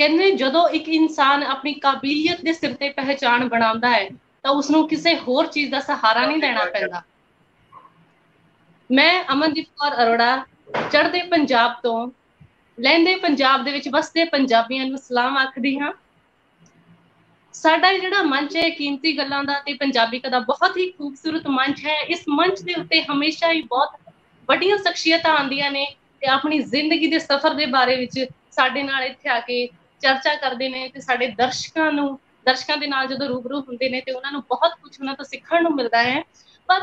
कहते ਜਦੋਂ ਇੱਕ ਇਨਸਾਨ ਆਪਣੀ ਕਾਬਲੀਅਤ ਦੇ ਸਿਰ ਤੇ ਪਹਿਚਾਣ ਬਣਾਉਂਦਾ ਹੈ ਤਾਂ ਉਸ ਨੂੰ ਕਿਸੇ ਹੋਰ ਚੀਜ਼ ਦਾ ਸਹਾਰਾ ਨਹੀਂ ਲੈਣਾ ਪੈਂਦਾ। ਮੈਂ ਅਮਨਦੀਪ ਕੌਰ ਅਰੋੜਾ ਚੜ੍ਹਦੇ ਪੰਜਾਬ ਤੋਂ ਲਹਿੰਦੇ ਪੰਜਾਬ ਦੇ ਵਿੱਚ ਵਸਦੇ ਪੰਜਾਬੀਆਂ ਨੂੰ ਸਲਾਮ ਆਖਦੀ ਹਾਂ। ਸਾਡਾ ਜਿਹੜਾ ਮੰਚ ਹੈ ਕੀਮਤੀ ਗੱਲਾਂ ਦਾ ਤੇ ਪੰਜਾਬੀ ਦਾ ਬਹੁਤ ਹੀ ਖੂਬਸੂਰਤ ਮੰਚ ਹੈ। ਇਸ ਮੰਚ ਦੇ ਉੱਤੇ ਹਮੇਸ਼ਾ ਹੀ ਬਹੁਤ ਵੱਡੀਆਂ ਸ਼ਖਸੀਅਤਾਂ ਆਉਂਦੀਆਂ ਨੇ ਤੇ ਆਪਣੀ ਜ਼ਿੰਦਗੀ ਦੇ ਸਫ਼ਰ ਦੇ ਬਾਰੇ ਵਿੱਚ ਸਾਡੇ ਨਾਲ ਇੱਥੇ ਆ ਕੇ ਚਰਚਾ ਕਰਦੇ ਨੇ ਤੇ ਸਾਡੇ ਦਰਸ਼ਕਾਂ ਦੇ ਨਾਲ ਜਦੋਂ ਰੂਬਰੂ ਹੁੰਦੇ ਨੇ ਤੇ ਉਹਨਾਂ ਨੂੰ ਬਹੁਤ ਕੁਝ ਉਹਨਾਂ ਤੋਂ ਸਿੱਖਣ ਨੂੰ ਮਿਲਦਾ ਹੈ। ਪਰ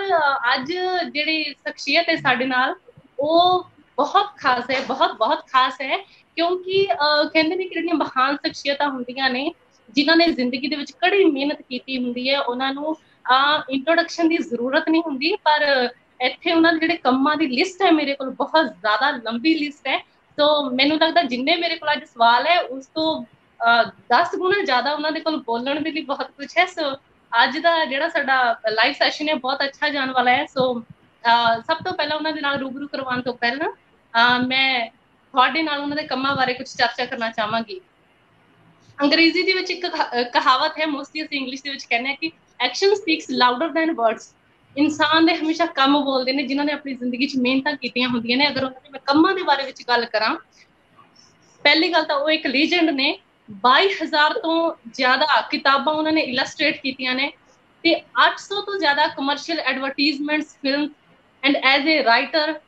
ਅੱਜ ਜਿਹੜੀ ਸ਼ਖਸੀਅਤ ਹੈ ਸਾਡੇ ਨਾਲ ਉਹ ਬਹੁਤ ਖਾਸ ਹੈ, ਬਹੁਤ ਖਾਸ ਹੈ ਕਿਉਂਕਿ ਕਹਿੰਦੇ ਨੇ ਕਿ ਜਿਹੜੀਆਂ ਮਹਾਨ ਸ਼ਖਸੀਅਤਾਂ ਹੁੰਦੀਆਂ ਨੇ ਜਿਨ੍ਹਾਂ ਨੇ ਜ਼ਿੰਦਗੀ ਦੇ ਵਿੱਚ ਕੜੀ ਮਿਹਨਤ ਕੀਤੀ ਹੁੰਦੀ ਹੈ ਉਹਨਾਂ ਨੂੰ ਇੰਟਰੋਡਕਸ਼ਨ ਦੀ ਜ਼ਰੂਰਤ ਨਹੀਂ ਹੁੰਦੀ। ਪਰ ਇੱਥੇ ਉਹਨਾਂ ਦੇ ਜਿਹੜੇ ਕੰਮਾਂ ਦੀ ਲਿਸਟ ਹੈ ਮੇਰੇ ਕੋਲ ਬਹੁਤ ਜ਼ਿਆਦਾ ਲੰਬੀ ਲਿਸਟ ਹੈ। तो मैनू लगता जिन्ने मेरे को अज सवाल है उस तो 10 गुना ज़्यादा उन्होंने को बोलने के लिए बहुत कुछ है। सो अज का जो साडा लाइव सैशन है बहुत अच्छा जाने वाला है। सो सब तो पहला उन्होंने नाल रूबरू करवाने तो पहला मैं तुहाडे नाल उन्होंने कामां बारे कुछ चर्चा करना चाहांगी। अंग्रेजी दे विच एक कहावत है, मोस्टली असीं इंग्लिश दे विच कहने कि action speaks louder than words. इंसान ने हमेशा कम बोलते हैं जिन्होंने अपनी जिंदगी च मेहनत कीतियां होंदियां ने। अगर उन्होंने मैं कम्मां दे बारे विच गल करां, पहली गल तो वो एक लीजेंड ने 22,000 तो ज़्यादा किताबां उन्होंने इलस्ट्रेट कीतियां ने ते 800 तो ज़्यादा commercial advertisements film and as a writer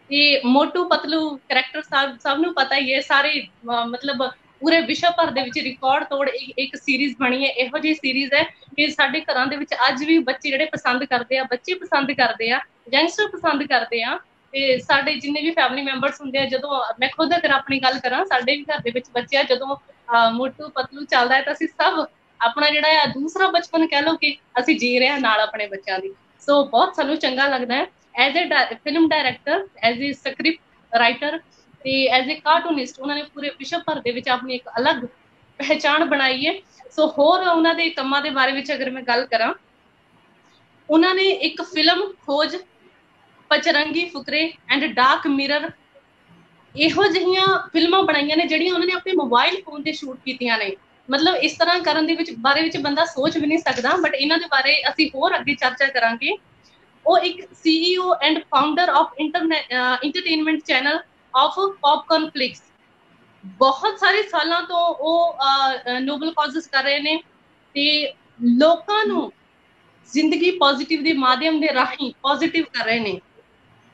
ते मोटू पतलू करैक्टर सब नूं पता ही है सारे मतलब पूरे विश्व भर दे विच रिकॉर्ड तोड़ एक सीरीज़ बनी है। इहो जी सीरीज़ है कि साडे घरां दे विच अज भी बच्चे जिहड़े पसंद करदे आ, बच्चे पसंद करदे आ, यंगस्टर पसंद करदे आ ते साडे जिन्ने भी फैमिली मैंबर्स हुंदे आ। जदों मैं खुद अगर अपनी गल करां साडे भी घर दे विच बच्चे आ, जदों मोटू पतलू चलदा है तां असीं सब अपना जिहड़ा है दूसरा बचपन कह लो कि असीं जी रहे हां नाल अपने बच्चों दी। सो बहुत सानूं चंगा लगदा है। As a film director, as a script writer ते एज ए कार्टूनिस्ट उन्होंने पूरे विश्व भर दे विच अपनी एक अलग पहचान बनाई है। सो होर उन्हां दे कम्मां दे बारे विच अगर मैं गल करां, उन्होंने एक फिल्म खोज, पचरंगी फुकरे एंड डार्क मिरर इहो जिहियां फिल्मां बनाईयां ने जिहड़ियां उन्होंने अपने मोबाइल फोन ते शूट कीतियां ने। मतलब इस तरह करन दे विच बारे विच बंदा सोच भी नहीं सकदा। बट इन्हां दे बारे असीं होर अगे चर्चा करांगे। वो एक CEO and founder of entertainment channel of popcorn flix, बहुत सारे सालों तो वो नोबल कॉजेस कर रहे हैं ते लोकां नूं जिंदगी पॉजिटिव दे माध्यम दे राही पॉजिटिव कर रहे हैं।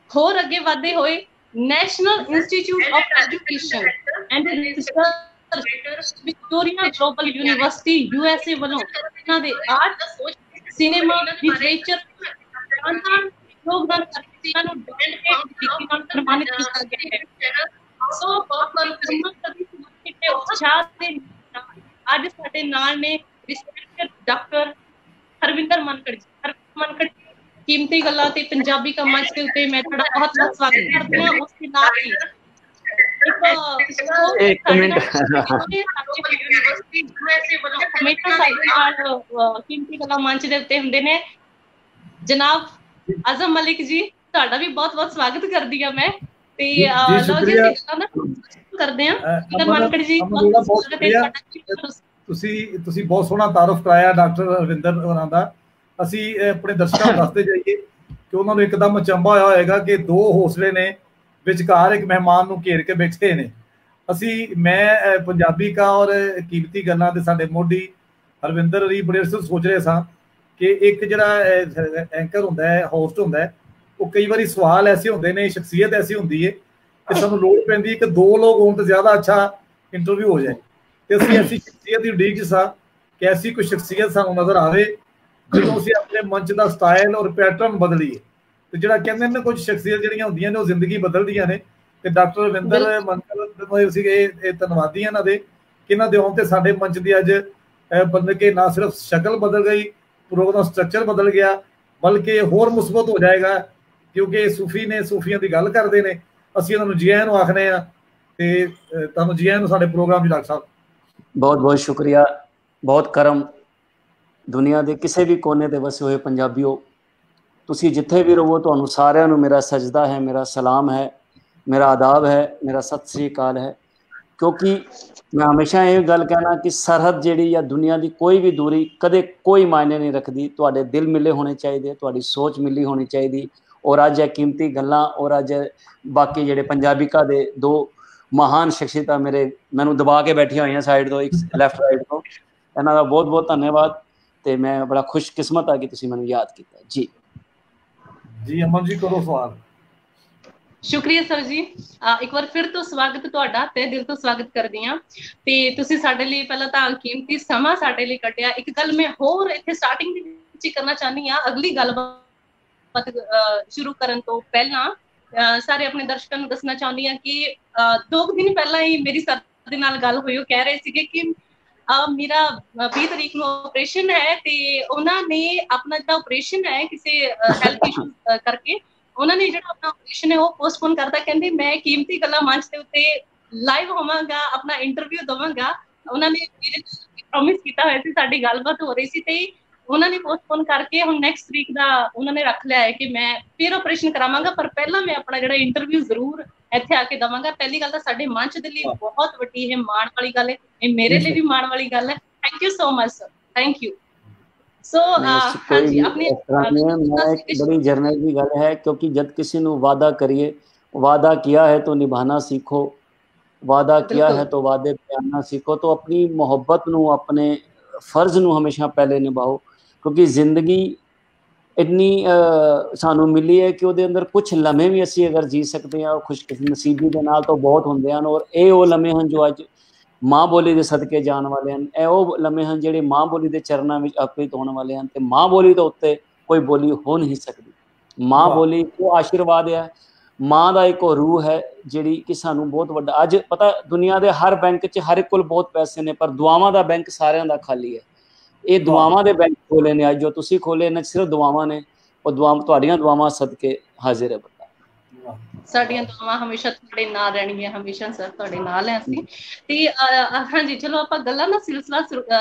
होर अगे वधदे होए national institute of education and research Victoria global university USA वालों इन्हां दे आर्ट, सिनेमा, लिटरेचर योगदान करके इन्हां नूं बैंड नाल सम्मानित कीता गया है। सो उत्साह दे अज साडे नाल ने रिस्पेक्टेड डॉक्टर हरविंदर मनकड़ जी। हरविंदर मनकड़ कीमती गल्लां ते पंजाबी का मंच के उत्ते मैं तुहाडा बहुत बहुत स्वागत करदी हां। उस दे नाल ही एक मिनट यूनिवर्सिटी USA वालों हमेशा साडे नाल कीमती गल्लां मंच दे उत्ते हुंदे ने जनाब आजम मलिक जी, तुहाडा भी बहुत बहुत स्वागत करदी हां मैं ते लो जी करदे हां। मनकड़ जी बहुत स्वागत है। ਤੁਸੀਂ ਬਹੁਤ ਸੋਹਣਾ ਤਾਰਫ ਕਰਾਇਆ ਡਾਕਟਰ ਹਰਵਿੰਦਰ ਹੋਰਾਂ ਦਾ। ਅਸੀਂ ਆਪਣੇ ਦਰਸ਼ਕਾਂ ਨੂੰ ਦੱਸਦੇ ਜਾਈਏ ਕਿ ਉਹਨਾਂ ਨੂੰ ਇੱਕਦਮ ਅਚੰਭਾ ਹੋਇਆ ਹੋਏਗਾ ਕਿ ਦੋ ਹੌਸਲੇ ਨੇ ਵਿਚਕਾਰ ਇੱਕ ਮਹਿਮਾਨ ਨੂੰ ਘੇਰ ਕੇ ਬੈਠੇ ਨੇ। ਮੈਂ ਪੰਜਾਬੀ ਕਾ ਔਰ ਕੀਮਤੀ ਗੱਲਾਂ ਦੇ ਸਾਡੇ ਮੋਢੀ ਹਰਵਿੰਦਰ ਜੀ ਬੜੇ ਸੋਚ ਰਹੇ ਸਾਂ ਕਿ ਇੱਕ ਜਿਹੜਾ ਐਂਕਰ ਹੁੰਦਾ ਹੈ, ਹੋਸਟ ਹੁੰਦਾ ਹੈ, ਉਹ ਕਈ ਵਾਰੀ ਸਵਾਲ ਐਸੇ ਹੁੰਦੇ ਨੇ, ਸ਼ਖਸੀਅਤ ਐਸੀ ਹੁੰਦੀ ਹੈ ਕਿ ਸਾਨੂੰ ਲੋੜ ਪੈਂਦੀ ਕਿ ਦੋ ਲੋਕ ਹੋਣ ਤਾਂ ਜ਼ਿਆਦਾ ਅੱਛਾ ਇੰਟਰਵਿਊ ਹੋ ਜਾਏ। ਤੇ ਅਸੀਂ ਐਸੀ ਸ਼ਖਸੀਅਤ ਦੀ ਉਡੀਕ 'ਚ ਸਾਂ ਕਿ ਐਸੀ ਕੋਈ ਸ਼ਖਸੀਅਤ ਸਾਨੂੰ ਨਜ਼ਰ ਆਵੇ ਜਦੋਂ ਅਸੀਂ ਆਪਣੇ ਮੰਚ ਦਾ ਸਟਾਈਲ ਔਰ ਪੈਟਰਨ ਬਦਲੀਏ। ਤੇ ਜਿਹੜਾ ਕਹਿੰਦੇ ਨੇ ਕੁਝ ਸ਼ਖਸੀਅਤ ਜਿਹੜੀਆਂ ਹੁੰਦੀਆਂ ਨੇ ਉਹ ਜ਼ਿੰਦਗੀ ਬਦਲਦੀਆਂ ਨੇ। ਤੇ ਡਾਕਟਰ ਰਵਿੰਦਰ ਮਨਕੜ ਸੀਗੇ ਇਹ ਧੰਨਵਾਦੀ ਇਹਨਾਂ ਦੇ ਕਿ ਇਹਨਾਂ ਦੇ ਆਉਣ ਤੇ ਸਾਡੇ ਮੰਚ ਦੀ ਅੱਜ ਬੰਦੇ ਕੇ ਨਾ ਸਿਰਫ ਸ਼ਕਲ ਬਦਲ ਗਈ, ਪ੍ਰੋਗਰਾਮ ਸਟਰਕਚਰ ਬਦਲ ਗਿਆ, ਬਲਕਿ ਹੋਰ ਮੁਸਬਤ ਹੋ ਜਾਏਗਾ ਕਿਉਂਕਿ ਸੂਫੀ ਨੇ, ਸੂਫੀਆਂ ਦੀ ਗੱਲ ਕਰਦੇ ਨੇ। ਅਸੀਂ ਇਹਨਾਂ ਨੂੰ ਜੀ ਆਇਆਂ ਨੂੰ ਆਖਦੇ ਹਾਂ ਤੇ ਤੁਹਾਨੂੰ ਜੀ ਆਇਆਂ ਨੂੰ ਸਾਡੇ ਪ੍ਰੋਗਰਾਮ 'ਚ। ਡਾਕਟਰ ਸਾਹਿਬ बहुत बहुत शुक्रिया, बहुत करम। दुनिया के किसी भी कोने ते वसे हुए पंजाबियों, तुसी जिथे भी रहो, तुहानू सारिआं नू मेरा सजदा है, मेरा सलाम है, मेरा आदाब है, मेरा सत श्री अकाल है। क्योंकि मैं हमेशा ये गल कहना कि सरहद जिहड़ी या दुनिया की कोई भी दूरी कदे कोई मायने नहीं रखती। तुहाडे दिल मिले होने चाहिए, तुहाडी सोच मिली होनी चाहिए। और अज ये कीमती गल्लां और अज बाकी जिहड़े पंजाबिका दे दो महान शख्सियतां मेरे मैनू दबा के बैठियां हुई साइड तो, एक लैफ्ट राइट तो, इन्हां दा बहुत बहुत धन्यवाद। तो मैं बड़ा खुशकिस्मत हाँ कि तुसीं मैनू याद किया। जी जी अमन जी करो सवाल। शुक्रिया सर जी, एक बार फिर तो स्वागत तुहाडा, ते दिल तो स्वागत करदी हां। ते तुसीं साडे लई पहलां तां कीमती समा साडे लई कड्ढिया। एक गल मैं होर इत्थे स्टार्टिंग दे विच करना चाहनी हां, अगली गलबात शुरू करन तो पहलां सारे अपने दर्शकां नूं दसना चाहुंदी हां कि 2 दिन पहलां ही मेरी सर दे नाल गल होई। ओह कह रहे सीगे कि मेरा 20 तरीक नूं ऑपरेशन है ते उन्हां ने अपना जिहड़ा ऑपरेशन है किसी हेल्थ इशू करके उन्होंने जो अपना ऑपरेशन है वो पोस्टपोन करता। कहते मैं कीमती गल्लां मंच के उत्ते लाइव होवांगा, अपना इंटरव्यू दवांगा। उन्होंने मेरे प्रॉमिस किया हुआ सी, साडी गलबात हो रही सी ते उन्होंने पोस्टपोन करके हुण नेक्स्ट वीक दा उन्होंने रख लिया है कि मैं फिर ऑपरेशन करावांगा, पर पहला मैं अपना जिहड़ा इंटरव्यू जरूर इत्थे आके दवांगा। पहली गल तां साडे मंच दे लई बहुत वड्डी है माण वाली गल है, ये मेरे लिए भी माण वाली गल है। Thank you so much sir, thank you. So हाँ जी, अपनी बड़ी जर्नल की गल है, क्योंकि जब किसी ने वादा करिए, वादा किया है तो निभाना सीखो, वादा किया है तो वादे पे आना सीखो। तो अपनी मोहब्बत नू, अपने फर्ज नू हमेशा पहले निभाओ, क्योंकि जिंदगी इन्नी सानू मिली है कि उहदे अंदर कुछ लम्हे भी असी अगर जी सकते हैं खुशनसीबी के नाल तो बहुत होंदे हैं। और ये वो लम्हे हैं जो अज माँ बोली के सदके जान वाले हैं, ए वो लम्हे हैं जिहड़े माँ बोली के चरणों में अर्पित होने वाले हैं। तो माँ बोली तो उत्ते कोई बोली हो नहीं सकती। माँ बोली वो आशीर्वाद है, माँ का एक रूह है जिहड़ी कि सानू बहुत वड्डा। अज पता दुनिया के हर बैंक च हर एक कोल बहुत पैसे ने, पर दुआवां दा बैंक सारियां दा खाली है। ये दुआवां दे बैंक खोले ने अज जो तुसीं खोले ने, सिर्फ दुआवां ने, और दुआ तुहाड़ियां दुआवां सदके हाजिर है। साडियां दुआवां हमेशा तुहाडे नाल रहणगीਆਂ, हमेशा सर तुहाडे नाल है ਅਸੀਂ ਤੇ हाँ जी। चलो ਆਪਾਂ ਗੱਲਾਂ ਦਾ सिलसिला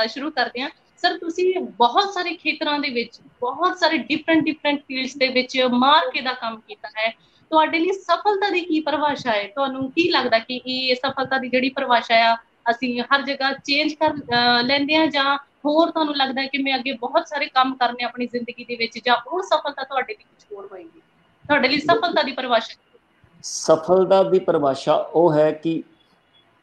शुरू करते हैं। सर ਤੁਸੀਂ बहुत सारे ਖੇਤਰਾਂ ਦੇ ਵਿੱਚ, बहुत सारे डिफरेंट फील्ड्स ਦੇ ਵਿੱਚ ਮਾਰ ਕੇ ਦਾ ਕੰਮ ਕੀਤਾ ਹੈ। ਤੁਹਾਡੇ ਲਈ ਸਫਲਤਾ ਦੀ ਕੀ ਪਰਿਭਾਸ਼ਾ ਹੈ? ਤੁਹਾਨੂੰ ਕੀ ਲੱਗਦਾ ਕਿ ਇਹ ਸਫਲਤਾ ਦੀ ਜਿਹੜੀ ਪਰਿਭਾਸ਼ਾ ਆ ਅਸੀਂ ਹਰ ਜਗ੍ਹਾ ਚੇਂਜ ਕਰ ਲੈਂਦੇ ਆ, ਜਾਂ ਹੋਰ ਤੁਹਾਨੂੰ ਲੱਗਦਾ ਹੈ ਕਿ ਮੈਂ ਅੱਗੇ ਬਹੁਤ ਸਾਰੇ ਕੰਮ ਕਰਨੇ ਆਪਣੀ ਜ਼ਿੰਦਗੀ ਦੇ ਵਿੱਚ, ਜਾਂ ਉਹ ਸਫਲਤਾ ਤੁਹਾਡੇ ਲਈ ਕੁਝ ਹੋਰ ਹੋਏਗੀ? ਤੁਹਾਡੇ ਲਈ ਸਫਲਤਾ ਦੀ ਪਰਿਭਾਸ਼ਾ? सफलता की परिभाषा वो है कि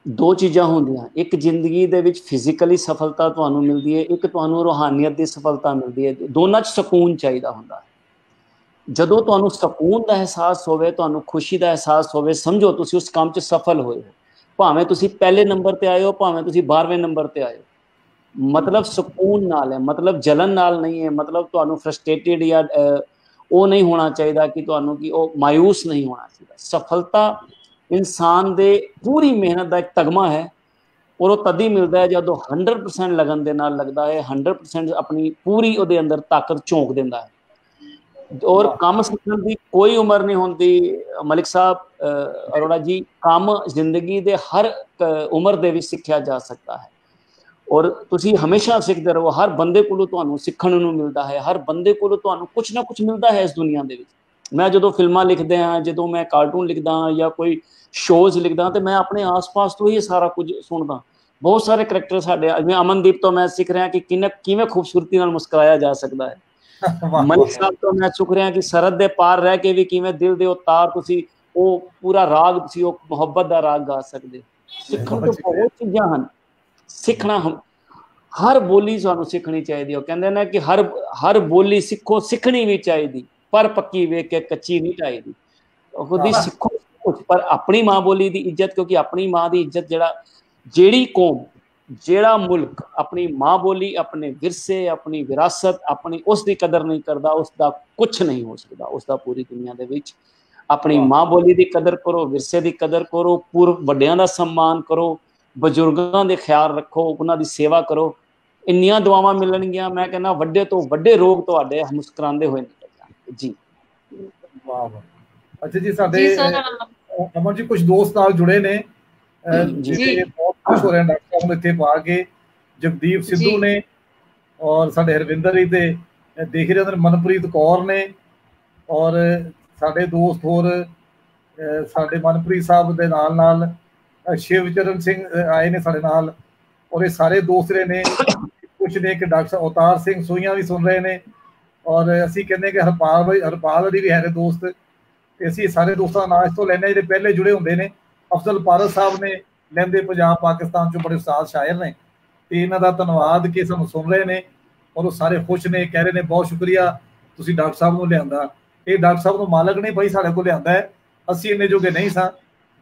दो चीज़ां होंदियां, एक जिंदगी दे विच फिजिकली सफलता तुहानू मिलती है, एक तुहानू रूहानियत की सफलता मिलती है। दोनों च सकून चाहिए होंदा है। जदों तुहानू सकून का एहसास होवे, तुहानू खुशी का एहसास होवे, समझो तुसीं उस काम च सफल होए हो। भावें तुसीं पहले नंबर ते आए हो, भावें तुसीं 12वें नंबर ते आए हो, मतलब सकून नाल है, मतलब जलन नाल नहीं है, मतलब तुहानू फ्रस्ट्रेटेड या वो नहीं होना चाहिए कि तुहानू कि वो मायूस नहीं होना चाहिए। सफलता इंसान दे पूरी मेहनत का एक तगमा है, और वो तद ही मिलता है जब 100% लगन दे नाल लगता है, 100% अपनी पूरी उहदे अंदर ताकत झोंक देता है। और काम सीखण की कोई उम्र नहीं होती मलिक साहब अरोड़ा जी, काम जिंदगी दे हर उम्र दे विच सीखिया जा सकता है, और तुसी हमेशा सीखते रहो। हर बंदे कोलों तुहानू सीखण नूं मिलता है, हर बंदे कोलों तुहानू कुछ ना कुछ मिलता है इस दुनिया दे विच। मैं जदों फिल्मां लिखदे हाँ, जदों मैं कार्टून लिखदा हाँ या कोई शोज लिखदा, तो मैं अपने आस पास तो ही सारा कुछ सुनदा। बहुत सारे करैक्टर साडे, मैं अमनदीप तो मैं सीख रहा कि किवें खूबसूरती नाल मुस्कुराया जा सकता है। मलिक साहब तो मैं सीख रहा कि सरहद दे पार रह के भी किवें दिल दे तार तुसी वो पूरा राग तुसी वो मुहब्बत दा राग गा सकदे। सीखण तो बहुत चीज़ां हन, सीखना हम हर बोली सानू सीखनी चाहिए। कहते ना कि हर बोली सीखो, सीखनी भी चाहिए, पर पक्की वेख के कच्ची नहीं चाहिए। खुद ही सीखो कुछ, पर अपनी माँ बोली की इज्जत, क्योंकि अपनी माँ की इज्जत जेड़ी कौम, जेड़ा मुल्क अपनी माँ बोली, अपने विरसे, अपनी विरासत, अपनी उसकी कदर नहीं करता, उसका कुछ नहीं हो सकता। उसका पूरी दुनिया के विच अपनी माँ बोली की कदर करो, विरसे की कदर करो, पूर्व वड्डियां दा सम्मान करो, बजुर्गों के ख्याल रखो, उन्होंने सेवा करो। इन्नियां दुआवां मिलणगियां, मैं कहना वड्डे तो वड्डे रोग तुहाडे मुस्कुरांदे होए निकल जाणगे। जी वाह वाह। अच्छा जी, साडे अमन जी कुछ दोस्त नाल जुड़े ने जिहड़े बहुत खुश हो रहे हैं डॉक्टर साहब नूं इत्थे पा के। जगदीप सिद्धू ने, और साडे हरविंदर जी ते देख रहे हैं मनप्रीत कौर ने, और साडे दोस्त होर साडे मनप्रीत साहब दे नाल शिवचरण सिंह आए ने साडे नाल, और ये सारे दोस्त रहे ने, कुछ ने कि डॉक्टर अवतार सिंह सोईया भी सुन रहे ने, और असी कहने कि हरपाल अली भी है दोस्त, ते असी सारे दोस्तों का नाम इस तो लैने जिहड़े पहले जुड़े होंदे ने। अफजल पारस साहब ने लैंदे पंजाब पाकिस्तान चों बड़े उस्ताद शायर ने, ते इन्हां दा धन्नवाद कि सानूं सुन रहे ने, और वो सारे खुश ने, कह रहे ने बहुत शुक्रिया तुसीं डॉक्टर साहब नूं लिआंदा। ये डॉक्टर साहब नूं मालक ने भाई साडे कोल लिआंदा है, असी इन्ने जोगे नहीं सां।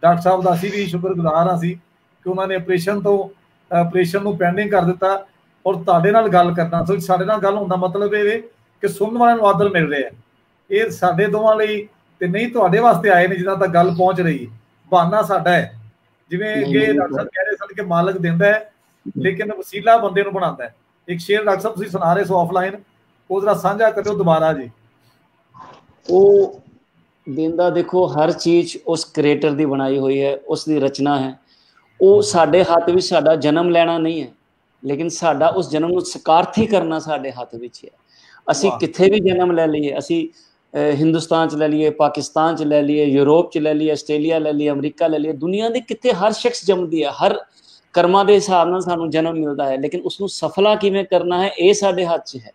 डॉक्टर साहब का असी भी शुक्रगुजार हाँ कि उन्होंने ऑपरेशन नूं पेंडिंग कर दिता, और तुहाडे नाल गल करना, सो साडे नाल गल होण दा मतलब ये कि सुनने वालिਆਂ ਨੂੰ आदर मिल रहा है। ये साडे दोवां लई ते नहीं तुहाडे वास्ते आए ने जिन्हां तक गल पहुंच रही, बहाना साडा है। जिवें अगे डॉक्टर साहब कह रहे सन कि मालक दिंदा है लेकिन वसीला बंदे नूं बनांदा है। एक शेर डॉक्टर साहब तुसीं सुना रहे सो ऑफलाइन, वो जरा साझा करो दोबारा जी। वो दिंदा देखो हर चीज़ उस क्रिएटर की बनाई हुई है, उसकी रचना है। वो साडे हाथ विच साडा जन्म लेना नहीं है, लेकिन साडा उस जन्म नूं सकार्थी करना साडे हाथ विच है। असी किथे भी जन्म ले लीए, असी हिंदुस्तान च ले लीए, पाकिस्तान च ले लीए, यूरोप च ले लीए, आस्ट्रेलिया ले लीए, अमरीका ले लीए, दुनिया के किथे हर शख्स जमदी है, हर कर्मां दे हिसाब नाल सानूं जन्म मिलता है, लेकिन उसनूं सफला किवें करना है ये साडे हाथ च है।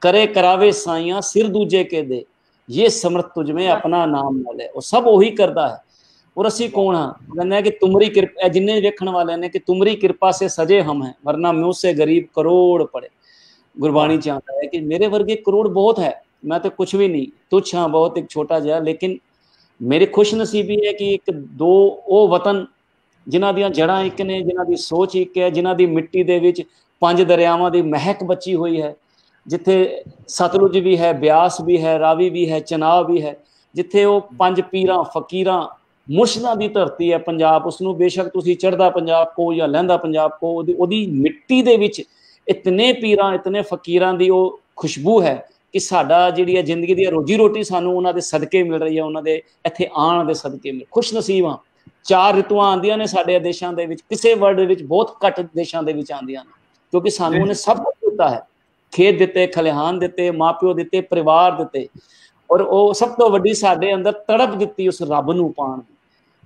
करे करावे साइयां सिर दूजे के दे, ये समर्थ तुझ में अपना नाम न ले। वो सब वही करता है। और असी कौन हाँ, कहने कि तुमरी कृपा, जिन्हें देखने वाले ने कि तुमरी कृपा से सजे हम हैं, वरना मुँह से गरीब करोड़ पड़े। गुरबाणी चाहता है कि मेरे वर्गे करोड़ बहुत है, मैं तो कुछ भी नहीं, तुच्छ हाँ बहुत एक छोटा जिहा। लेकिन मेरी खुश नसीबी है कि एक दो वो वतन जिन्हां दियां जड़ां एक ने, जिन्हां दी सोच एक है, जिन्हां दी मिट्टी दे विच 5 दरियावां दी महक बची हुई है, जिथे सतलुज भी है, ब्यास भी है, रावी भी है, चनाब भी है, जिथे वो 5 पीरां फकीरां मुर्शदां दी धरती है पंजाब। उसनूं बेशक तुसीं चढ़दा पंजाब को या लहंदा पंजाब को, ओदी मिट्टी दे विच इतने पीरां इतने फकीरां दी वो खुशबू है कि साडा जिहड़ी है जिंदगी दी रोजी रोटी सानूं उन्हां दे सदके मिल रही है, उन्हां दे इत्थे आण दे सदके मिल। खुश नसीब हाँ। 4 रितुआं आंदियां ने साडे देशां दे विच, किसे वर्ल्ड विच बहुत घट देशां दे विच आंदियां ने, क्योंकि सानूं उन्हें सब कुछ दिता है, खेत दिते, खलिहान दिते, माँ प्यो दिते, परिवार दिते, और वो सब तो वड्डी साडे अंदर तड़प दिती उस रब नूं पाण दी।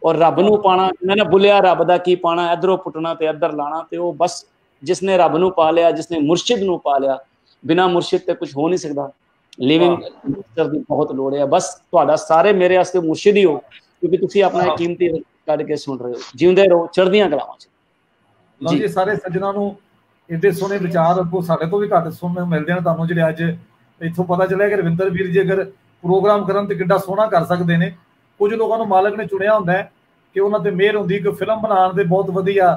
और रब नूं पाना, मैंने भुलिया रब दा की पाना, इधरों पुटना ते इधर लाना, ते वो बस जिसने रब नूं पा लिया, जिसने मुर्शिद नूं पा लिया, बिना मुर्शिद ते कुछ हो नहीं सकता। लिविंग मास्टर दी बहुत लोड़ है। बस तुहाडा सारे मेरे वास्ते मुर्शिद ही हो, क्योंकि तुसीं अपना कीमती कढ के सुन रहे हो। जिउंदे रहो, चढ़दियां कलावां च जी। सारे सज्जनां नूं इन्ने सोहने विचार अगों साडे तो भी घट सुनने मिलदे ने तुहानूं, जिहड़े अज इत्थों पता चलिया कि रविंदर वीर जी अगर प्रोग्राम करन ते किड्डा सोहना कर सकदे ने। कुछ लोगों नूं मालक ने चुनिया हुंदा है कि उन्हां ते मेहर हुंदी कि फिल्म बनाउण दे बहुत वधिया,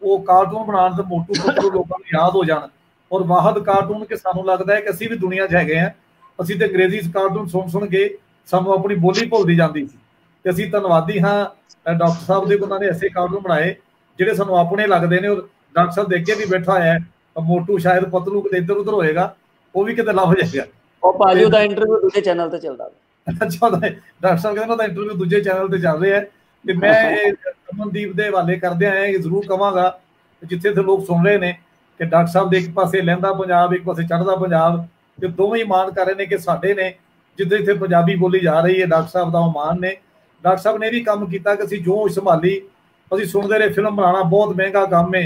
वो कार्टून बनाउण ते मोटू पतलू लोकां नूं याद हो जाण, और वाहद कार्टून कि सानूं लगदा है कि असीं भी दुनिया 'च हैगे हैं। असीं ते अंग्रेजी कार्टून सुन के सानूं अपनी बोली भुलदी जांदी सी, ते असीं धन्नवादी हाँ डॉक्टर साहब दे, उन्हां ने ऐसे कार्टून बनाए जिहड़े सानूं अपने लगदे ने। और डॉक्टर साहब देख के भी बैठा है, मोटू शायद पतलू किते इधर उधर होएगा, वो भी किते लभ जाएगा। और भाजी दा इंटरव्यू दूसरे चैनल ते चलदा है। अच्छा, डॉक्टर साहब कहंदे ना इंटरव्यू दूसरे चैनल ते चल रहा है। ते मैं अमनदीप दे हवाले करदे आए जरूर कहांगा, जिथे ते लोग सुन रहे ने कि डॉक्टर साहब दे एक पासे लहंदा पंजाब, एक पासे चढ़दा पंजाब, ते दोवें ही मान कर रहे ने कि साडे ने जिथे जिथे पंजाबी बोली जा रही है, डॉक्टर साहब दा मान ने। डॉक्टर साहब ने भी काम किया कि असीं जो संभाली, असीं सुनते रहे फिल्म बनाना बहुत महंगा काम है,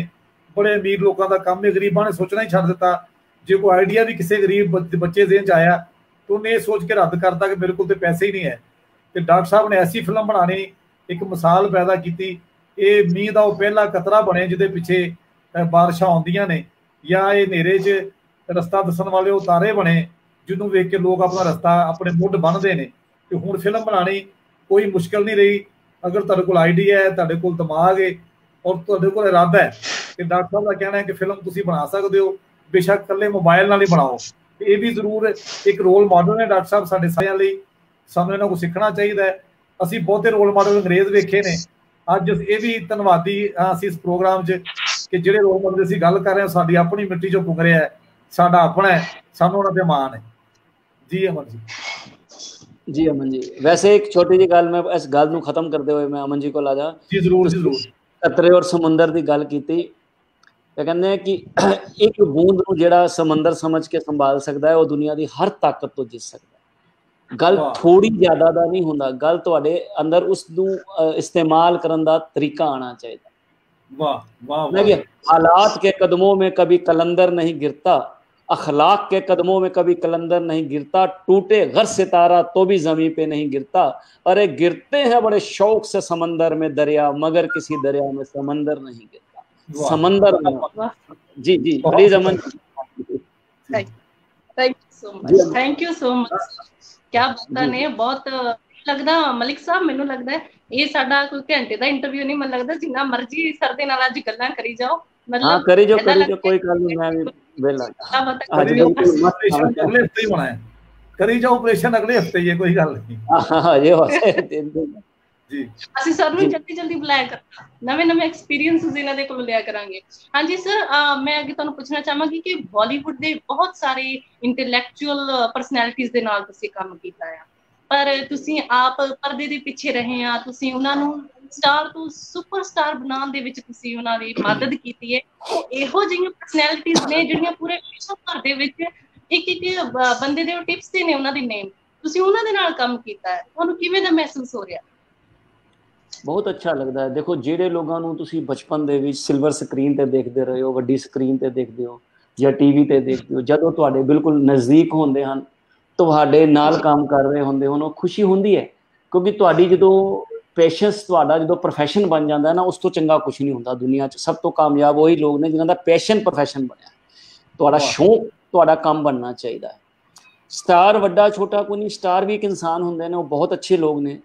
बड़े अमीर लोगों का काम है, गरीबां ने सोचना ही छड्ड दिता। जो कोई आइडिया भी किसी गरीब बच्चे देन च आया तो उन्हें सोच के रद्द करता कि मेरे को तो पैसे ही नहीं है। तो डॉक्टर साहब ने ऐसी फिल्म बनानी, एक मिसाल पैदा की। ये मींह का वो पहला कतरा बने जिदे पिछे बारिशां आउंदियां ने, या ये नेरे च रस्ता दसन वाले तारे बने जिन्हों वेख के लोग अपना रस्ता अपने मुੱਢ बन्नदे ने। तो हुण फिल्म बनानी कोई मुश्किल नहीं रही, अगर तुहाडे कोल आइडिया है, तुहाडे कोल दिमाग है और तुहाडे कोल इरादा है। कि डॉक्टर साहब का कहना है कि फिल्म तुसीं बना सकते हो, बेशक कल्ले मोबाइल नाल ही बनाओ। ये भी जरूर एक रोल मॉडल ने डॉक्टर साहब साडे सारिਆਂ ਲਈ, सानूं इन्हां को सीखना चाहिए है। असीं बहुते रोल मॉडल अंग्रेज वेखे ने, अज ये भी धन्नवादी असीं इस प्रोग्राम च कि जिहड़े रोल मॉडल असीं गल कर रहे हैं साडी अपनी मिट्टी चों पुग रहा है, साडा अपना है, सानूं उन्हां ते मान है। जी अमन जी। जी अमन जी, वैसे एक छोटी जी गल मैं इस गल नूं खत्म करते हुए मैं अमन जी को ला जा। जी जरूर जी जरूर। खतरे और समुंदर की गल की, कहते हैं कि एक बूंद नूं जिहड़ा समंदर समझ के संभाल सकता है, वो दुनिया की हर ताकत तो जित सकता है। ਗੱਲ ਥੋੜੀ ਜ਼ਿਆਦਾ ਦਾ ਨਹੀਂ ਹੁੰਦਾ, ਗੱਲ ਤੁਹਾਡੇ ਅੰਦਰ ਉਸ ਨੂੰ ਇਸਤੇਮਾਲ ਕਰਨ ਦਾ ਤਰੀਕਾ ਆਣਾ ਚਾਹੀਦਾ। वाह वाह देखिए, हालात के कदमों में कभी कलंदर नहीं गिरता, अखलाक के कदमों में कभी कलंदर नहीं गिरता, टूटे घर सितारा तो भी जमीन पे नहीं गिरता, अरे गिरते हैं बड़े शौक से समंदर में दरिया, मगर किसी दरिया में समंदर नहीं गिरता। समंदर में जी जी please Aman. Thank you so much. क्या बात ने, बहुत लगदा मलिक साहब, मैनू लगदा है ये साडा कोई घंटे दा इंटरव्यू नहीं, मन लगदा जिन्ना मर्जी सर दे नाल अज गल्लां करी जाओ। मतलब करी जो कोई गल नहीं, मैं भी वेला करी जाओ, अगले हफ्ते ही होना है, करी जाओ ऑपरेशन अगले हफ्ते, ये कोई गल नहीं। हां ये हो जी ਅਸੀਂ ਸਰ ਨੂੰ ਜਲਦੀ ਜਲਦੀ ਬੁਲਾਇਆ ਕਰ, ਨਵੇਂ ਐਕਸਪੀਰੀਅੰਸਸ ਇਹਨਾਂ ਦੇ ਕੋਲ ਲਿਆ ਕਰਾਂਗੇ। ਹਾਂਜੀ ਸਰ, ਮੈਂ ਅੱਗੇ ਤੁਹਾਨੂੰ ਪੁੱਛਣਾ ਚਾਹਾਂਗੀ ਕਿ ਬਾਲੀਵੁੱਡ ਦੇ ਬਹੁਤ ਸਾਰੇ ਇੰਟੈਲੈਕਚੁਅਲ ਪਰਸਨੈਲਿਟੀਜ਼ ਦੇ ਨਾਲ ਤੁਸੀਂ ਕੰਮ ਕੀਤਾ ਆ, ਪਰ ਤੁਸੀਂ ਆਪ ਪਰਦੇ ਦੇ ਪਿੱਛੇ ਰਹੇ ਆ, ਤੁਸੀਂ ਉਹਨਾਂ ਨੂੰ ਸਟਾਰ ਤੋਂ ਸੁਪਰਸਟਾਰ ਬਣਾਉਣ ਦੇ ਵਿੱਚ ਤੁਸੀਂ ਉਹਨਾਂ ਦੀ ਮਦਦ ਕੀਤੀ ਹੈ। ਇਹੋ ਜਿਹੀਆਂ ਪਰਸਨੈਲਿਟੀਜ਼ ਨੇ ਜਿਹੜੀਆਂ ਪੂਰੇ ਵਿਸ਼ਵ ਭਰ ਦੇ ਵਿੱਚ ਇੱਕ ਬੰਦੇ ਦੇ ਟਿਪਸ ਤੇ ਨੇ ਉਹਨਾਂ ਦੀ ਨੇਮ, ਤੁਸੀਂ ਉਹਨਾਂ ਦੇ ਨਾਲ ਕੰਮ ਕੀਤਾ ਹੈ, ਤੁਹਾਨੂੰ ਕਿਵੇਂ ਦਾ ਮਹਿਸੂਸ ਹੋ ਰਿਹਾ? बहुत अच्छा लगता है। देखो ਜਿਹੜੇ ਲੋਕਾਂ ਨੂੰ ਤੁਸੀਂ ਬਚਪਨ ਦੇ ਵਿੱਚ ਸਿਲਵਰ ਸਕਰੀਨ ਤੇ ਦੇਖਦੇ ਰਹੇ ਹੋ, ਵੱਡੀ ਸਕਰੀਨ ਤੇ ਦੇਖਦੇ ਹੋ ਜਾਂ ਟੀਵੀ ਤੇ ਦੇਖਦੇ ਹੋ, ਜਦੋਂ ਤੁਹਾਡੇ ਬਿਲਕੁਲ ਨਜ਼ਦੀਕ ਹੁੰਦੇ ਹਨ, ਤੁਹਾਡੇ ਨਾਲ ਕੰਮ ਕਰ ਰਹੇ ਹੁੰਦੇ ਹਨ, ਉਹ ਖੁਸ਼ੀ ਹੁੰਦੀ ਹੈ, ਕਿਉਂਕਿ ਤੁਹਾਡੀ ਜਦੋਂ ਪੈਸ਼ਨਸ, ਤੁਹਾਡਾ ਜਦੋਂ ਪ੍ਰੋਫੈਸ਼ਨ ਬਣ ਜਾਂਦਾ ਨਾ, ਉਸ ਤੋਂ ਚੰਗਾ ਕੁਝ ਨਹੀਂ ਹੁੰਦਾ ਦੁਨੀਆ 'ਚ। ਸਭ ਤੋਂ ਕਾਮਯਾਬ ਉਹੀ ਲੋਕ ਨੇ ਜਿਨ੍ਹਾਂ ਦਾ ਪੈਸ਼ਨ ਪ੍ਰੋਫੈਸ਼ਨ ਬਣਿਆ। ਤੁਹਾਡਾ ਸ਼ੌਕ ਤੁਹਾਡਾ ਕੰਮ ਬਣਨਾ ਚਾਹੀਦਾ ਹੈ। ਸਟਾਰ ਵੱਡਾ ਛੋਟਾ ਕੋਈ ਨਹੀਂ, ਸਟਾਰ ਵੀ ਇੱਕ ਇਨਸਾਨ ਹੁੰਦੇ ਨੇ, ਉਹ ਬਹੁਤ ਅੱਛੇ ਲੋਕ ਨੇ।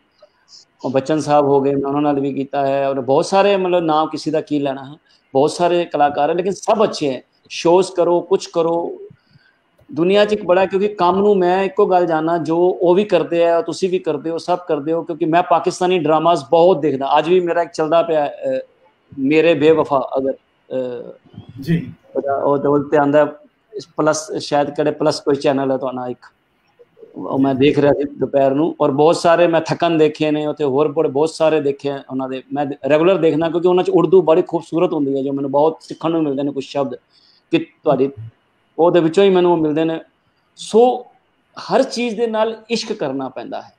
और बच्चन साहब हो गए, मैं उन्होंने भी किया है, और बहुत सारे मतलब नाम किसी का की लेना है, बहुत सारे कलाकार हैं, लेकिन सब अच्छे हैं। शोज करो, कुछ करो दुनिया च एक बड़ा, क्योंकि काम नूं मैं एको गल जाना, जो वो भी करते हैं तुसी भी करते हो, सब करते हो, क्योंकि मैं पाकिस्तानी ड्रामास बहुत देखदा। अज भी मेरा एक चलदा पिया मेरे बेवफा, अगर जी वो बोलते आंदा प्लस, शायद केड़े प्लस कोई चैनल है तो ना, एक मैं देख रहा था दोपहर ਨੂੰ, और बहुत सारे मैं थकन देखे ने ਉੱਥੇ, ਹੋਰ ਬੜੇ ਬਹੁਤ ਸਾਰੇ ਦੇਖੇ ਉਹਨਾਂ ਦੇ, ਮੈਂ ਰੈਗੂਲਰ ਦੇਖਣਾ, ਕਿਉਂਕਿ ਉਹਨਾਂ 'ਚ ਉਰਦੂ ਬੜੀ ਖੂਬਸੂਰਤ ਹੁੰਦੀ ਹੈ, ਜੋ ਮੈਨੂੰ ਬਹੁਤ ਸਿੱਖਣ ਨੂੰ ਮਿਲਦੇ ਨੇ ਕੁਝ ਸ਼ਬਦ, ਕਿ ਤੁਹਾਡੀ ਉਹਦੇ ਵਿੱਚੋਂ ਹੀ ਮੈਨੂੰ ਮਿਲਦੇ ਨੇ। ਸੋ ਹਰ ਚੀਜ਼ ਦੇ ਨਾਲ ਇਸ਼ਕ ਕਰਨਾ ਪੈਂਦਾ ਹੈ,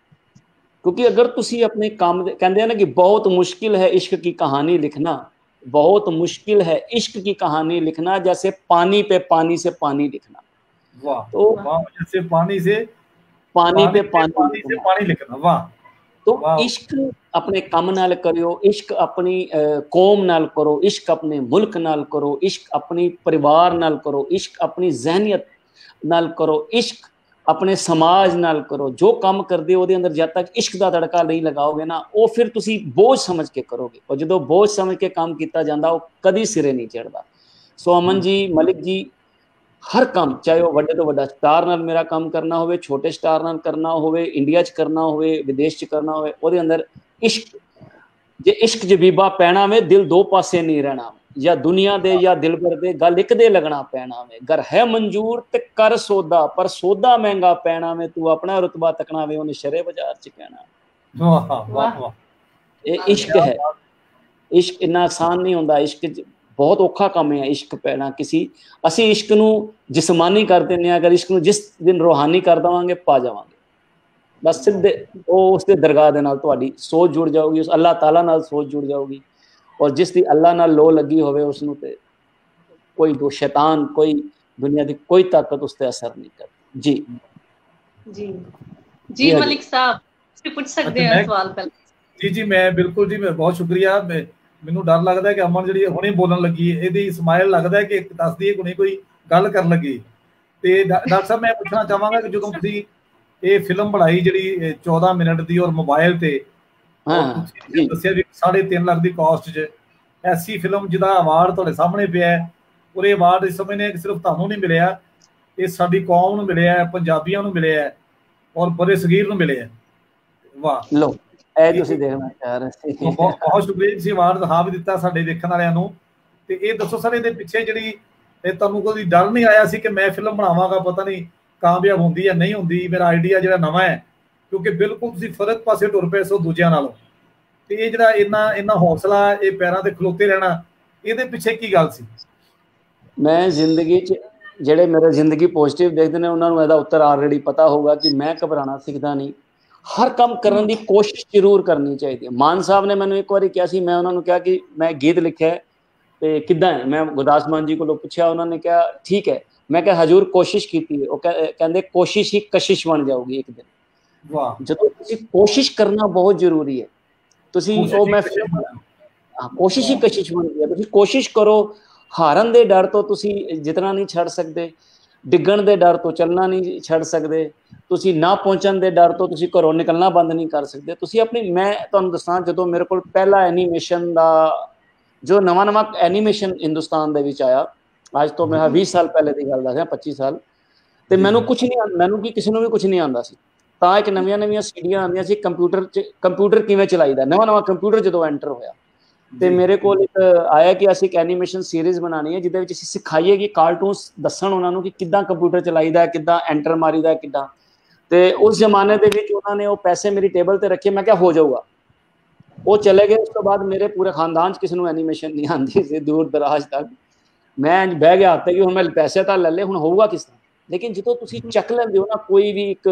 ਕਿਉਂਕਿ ਅਗਰ ਤੁਸੀਂ ਆਪਣੇ ਕੰਮ ਦੇ, ਕਹਿੰਦੇ ਆ ਨਾ ਕਿ ਬਹੁਤ ਮੁਸ਼ਕਿਲ ਹੈ ਇਸ਼ਕ की कहानी लिखना, बहुत मुश्किल है इश्क की कहानी लिखना, जैसे पानी पे पानी से पानी लिखना। वाह तो जैसे पानी से पानी पे पानी से पानी लिखना। वाह तो इश्क अपने काम नाल करो, इश्क अपनी कौम नाल करो, इश्क अपने मुल्क नाल करो, इश्क अपनी परिवार नाल करो, इश्क अपनी जहनीत नाल करो, इश्क अपने समाज नाल करो। जो काम करदे ओदे अंदर जब तक इश्क दा तड़का नहीं लगाओगे ना, वो फिर तुसी बोझ समझ के करोगे, और जो बोझ समझ के काम किया जाता वो कदी सिरे नहीं चढ़ता। सो अमन जी, मलिक जी, हर काम, चाहे वो वड्डे तो वड्डा स्टार नाल मेरा काम करना होवे, छोटे स्टार नाल करना होवे, इंडिया च करना होवे, विदेश च करना होवे, ओदे अंदर इश्क, जे इश्क जबीबा पैना वे, दिल दो पासे नहीं रहना, या दुनिया दे या दिलबर दे, गल एक दे लगना पैना वे। घर है मंजूर ते कर सौदा, पर सौदा महंगा पैना वे, तू अपना रुतबा तकना वे, उन्हें शरे बाजार च कहना। वाह वाह वाह, ये इश्क है। इश्क इन्ना आसान नहीं होंदा, इश्क बहुत औखा काम है इश्क पैना किसी। असी इश्क नूं जिस्मानी कर देने, अगर इश्क नूं जिस दिन रूहानी कर देवांगे, पा जावांगे। बस सीधे उसके दरगाह दे नाल तुहाडी सोच जुड़ जाओगी, उस अल्लाह ताला नाल सोच जुड़ जाओगी, और जिस दी अल्लाह नाल लो लगी होवे, उसनूं ते कोई दो शैतान, कोई दुनिया दी कोई ताकत उस ते असर नहीं करती। जी जी जी मलिक साहब, ਤੁਸੀਂ ਪੁੱਛ ਸਕਦੇ ਹੋ ਸਵਾਲ ਪਹਿਲਾਂ? जी जी मैं बिल्कुल जी, मैं बहुत शुक्रिया। ਮੈਨੂੰ ਡਰ ਲੱਗਦਾ ਕਿ ਅਮਨ ਜਿਹੜੀ ਹੁਣੇ ਬੋਲਣ ਲੱਗੀ, ਇਹਦੀ ਸਮਾਈਲ ਲੱਗਦਾ ਕਿ ਦੱਸਦੀ ਹੈ ਹੁਣੇ ਕੋਈ ਗੱਲ ਕਰਨ ਲੱਗੀ। ਤੇ ਡਾਕਟਰ ਸਾਹਿਬ, ਮੈਂ ਪੁੱਛਣਾ ਚਾਹਾਂਗਾ ਕਿ ਜਦੋਂ ਤੁਸੀਂ ਇਹ ਫਿਲਮ ਬਣਾਈ ਜਿਹੜੀ 14 ਮਿੰਟ ਦੀ, ਔਰ ਮੋਬਾਈਲ ਤੇ ਦੱਸਿਆ ਵੀ 3.5 ਲੱਖ ਦੀ ਕਾਸਟ 'ਚ, ਐਸੀ ਫਿਲਮ ਜਿਹਦਾ ਅਵਾਰਡ ਤੁਹਾਡੇ ਸਾਹਮਣੇ ਪਿਆ ਹੈ, ਔਰ ਇਹ ਅਵਾਰਡ ਇਸ ਸਮੇਂ ਨੇ ਸਿਰਫ ਤੁਹਾਨੂੰ ਨਹੀਂ ਮਿਲਿਆ, ਇਹ ਸਾਡੀ ਕੌਮ ਨੂੰ ਮਿਲਿਆ, ਪੰਜਾਬੀਆਂ ਨੂੰ ਮਿਲਿਆ, ਔਰ ਬੜੇ ਸਗੀਰ ਨੂੰ ਮਿਲਿਆ। ਵਾਹ ਲੋ ਤੁਸੀਂ ਦੇਖਣਾ ਚਾਹ ਰਹੇ ਸੀ, ਬਹੁਤ ਸ਼ੁਕਰੀਆ। ਤੁਸੀਂ ਅਵਾਰਡ ਦਿਖਾ ਵੀ ਦਿੱਤਾ ਸਾਡੇ ਦੇਖਣ ਵਾਲਿਆਂ ਨੂੰ। ਤੇ ਇਹ ਦੱਸੋ ਸਰ, ਇਹਦੇ ਪਿੱਛੇ ਜਿਹੜੀ ਤੁਹਾਨੂੰ ਕੋਈ ਡਰ ਨਹੀਂ ਆਇਆ ਸੀ ਕਿ ਮੈਂ ਫਿਲਮ ਬਣਾਵਾਂਗਾ, ਪਤਾ ਨਹੀਂ ਕਾਮਯਾਬ ਹੁੰਦੀ ਜਾਂ ਨਹੀਂ ਹੁੰਦੀ, ਮੇਰਾ ਆਈਡੀਆ ਜਿਹੜਾ ਨਵਾਂ ਹੈ, ਕਿਉਂਕਿ ਬਿਲਕੁਲ ਤੁਸੀਂ ਫਰਕ ਪਾਸੇ ਟੁਰ ਪਏ ਸੋ ਦੂਜਿਆਂ ਨਾਲੋਂ, ਤੇ ਇਹ ਜਿਹੜਾ ਇੰਨਾ ਹੌਸਲਾ, ਇਹ ਪੈਰਾਂ ਤੇ ਖਲੋਤੇ ਰਹਿਣਾ, ਇਹਦੇ ਪਿੱਛੇ ਕੀ ਗੱਲ ਸੀ? ਮੈਂ ਜ਼ਿੰਦਗੀ 'ਚ ਜਿਹੜੇ ਮੇਰੇ ਜ਼ਿੰਦਗੀ ਪੋਜ਼ਿਟਿਵ ਦੇਖਦੇ ਨੇ ਉਹਨਾਂ ਨੂੰ ਇਹਦਾ ਉੱਤਰ ਆਲਰੇਡੀ ਪਤਾ ਹੋਊਗਾ ਕਿ ਮੈਂ ਘਬਰਾਣਾ ਸਿੱਖਦਾ ਨਹੀਂ, ਹਰ ਕੰਮ ਕਰਨ ਦੀ ਕੋਸ਼ਿਸ਼ ਜ਼ਰੂਰ ਕਰਨੀ ਚਾਹੀਦੀ ਹੈ। ਮਾਨ ਸਾਹਿਬ ਨੇ ਮੈਨੂੰ ਇੱਕ ਵਾਰੀ ਕਿਹਾ ਸੀ, ਮੈਂ ਉਹਨਾਂ ਨੂੰ ਕਿਹਾ ਕਿ ਮੈਂ ਗੀਤ ਲਿਖਿਆ ਤੇ ਕਿੱਦਾਂ ਹੈ, ਮੈਂ ਗੁਰਦਾਸ ਮਾਨ ਜੀ ਕੋਲੋਂ ਪੁੱਛਿਆ, ਉਹਨਾਂ ਨੇ ਕਿਹਾ ਠੀਕ ਹੈ। ਮੈਂ ਕਿਹਾ ਹਜ਼ੂਰ ਕੋਸ਼ਿਸ਼ ਕੀਤੀ ਹੈ, ਉਹ ਕਹਿੰਦੇ ਕੋਸ਼ਿਸ਼ ਹੀ ਕਸ਼ਿਸ਼ ਬਣ ਜਾਊਗੀ ਇੱਕ ਦਿਨ। ਵਾਹ, ਜਦੋਂ ਤੁਸੀਂ ਕੋਸ਼ਿਸ਼ ਕਰਨਾ ਬਹੁਤ ਜ਼ਰੂਰੀ ਹੈ, ਤੁਸੀਂ ਉਹ ਮੈਂ ਕੋਸ਼ਿਸ਼ ਹੀ ਕਸ਼ਿਸ਼ ਬਣ ਗਈ। ਤੁਸੀਂ ਕੋਸ਼ਿਸ਼ ਕਰੋ, ਹਾਰਨ ਦੇ ਡਰ ਤੋਂ ਤੁਸੀਂ ਜਿੱਤਣਾ ਨਹੀਂ ਛੱਡ ਸਕਦੇ, ਡਿੱਗਣ ਦੇ ਡਰ ਤੋਂ ਚੱਲਣਾ ਨਹੀਂ ਛੱਡ ਸਕਦੇ, ਤੁਸੀਂ ਨਾ ਪਹੁੰਚਣ ਦੇ ਡਰ ਤੋਂ ਤੁਸੀਂ ਘਰੋਂ ਨਿਕਲਣਾ ਬੰਦ ਨਹੀਂ ਕਰ ਸਕਦੇ। ਤੁਸੀਂ ਆਪਣੀ, ਮੈਂ ਤੁਹਾਨੂੰ ਦੱਸਾਂ, ਜਦੋਂ ਮੇਰੇ ਕੋਲ ਪਹਿਲਾ ਐਨੀਮੇਸ਼ਨ ਦਾ ਜੋ ਨਵਾਂ ਐਨੀਮੇਸ਼ਨ ਹਿੰਦੁਸਤਾਨ ਦੇ ਵਿੱਚ ਆਇਆ, ਅੱਜ ਤੋਂ ਮੈਂ 20 ਸਾਲ ਪਹਿਲੇ ਦੀ ਗੱਲ ਦੱਸ ਰਿਹਾ, 25 ਸਾਲ, ਤੇ ਮੈਨੂੰ ਕੁਛ ਨਹੀਂ, ਮੈਨੂੰ ਕੀ ਕਿਸੇ ਨੂੰ ਵੀ ਕੁਛ ਨਹੀਂ ਆਉਂਦਾ ਸੀ। ਤਾਂ ਇੱਕ ਨਵੀਆਂ ਸੀੜੀਆਂ ਆਉਂਦੀਆਂ ਸੀ ਕੰਪਿਊਟਰ ਕਿਵੇਂ ਚਲਾਈਦਾ, ਨਵਾਂ ਕੰਪਿਊਟਰ ਜਦੋਂ ਐਂਟਰ ਹੋਇਆ, ਤੇ ਮੇਰੇ ਕੋਲ ਇੱਕ ਆਇਆ ਕਿ ਅਸੀਂ ਇੱਕ ਐਨੀਮੇਸ਼ਨ ਸੀਰੀਜ਼ ਬਣਾਉਣੀ ਹੈ ਜਿਹਦੇ ਵਿੱਚ ਅਸੀਂ ਸਿਖਾਈਏ ਕਿ ਕਾਰਟੂਨਸ ਦੱਸਣ ਉਹਨਾਂ ਨੂੰ ਕਿ ਕਿੱਦਾਂ ਕੰਪਿਊਟਰ ਚਲਾਈਦਾ, ਕਿੱਦਾਂ ਐਂਟਰ ਮਾਰੀਦਾ, ਕਿੱਦਾਂ। ਤੇ ਉਸ ਜ਼ਮਾਨੇ ਦੇ ਵਿੱਚ ਉਹਨਾਂ ਨੇ ਉਹ ਪੈਸੇ ਮੇਰੀ ਟੇਬਲ ਤੇ ਰੱਖੇ, ਮੈਂ ਕਿਹਾ ਹੋ ਜਾਊਗਾ। ਉਹ ਚਲੇ ਗਏ। ਉਸ ਤੋਂ ਬਾਅਦ ਮੇਰੇ ਪੂਰੇ ਖਾਨਦਾਨ 'ਚ ਕਿਸੇ ਨੂੰ ਐਨੀਮੇਸ਼ਨ ਨਹੀਂ ਆਉਂਦੀ ਸੀ, ਦੂਰ ਦਰਾਜ ਤੱਕ। ਮੈਂ ਬਹਿ ਗਿਆ ਹੱਥ ਕਿ ਹੁਣ ਮੈਂ ਪੈਸੇ ਤਾਂ ਲੈ ਲਏ, ਹੁਣ ਹੋਊਗਾ ਕਿਸ ਤਰ੍ਹਾਂ। ਲੇਕਿਨ ਜਦੋਂ ਤੁਸੀਂ ਚੱਕ ਲੈਂਦੇ ਹੋ ਨਾ ਕੋਈ ਵੀ ਇੱਕ,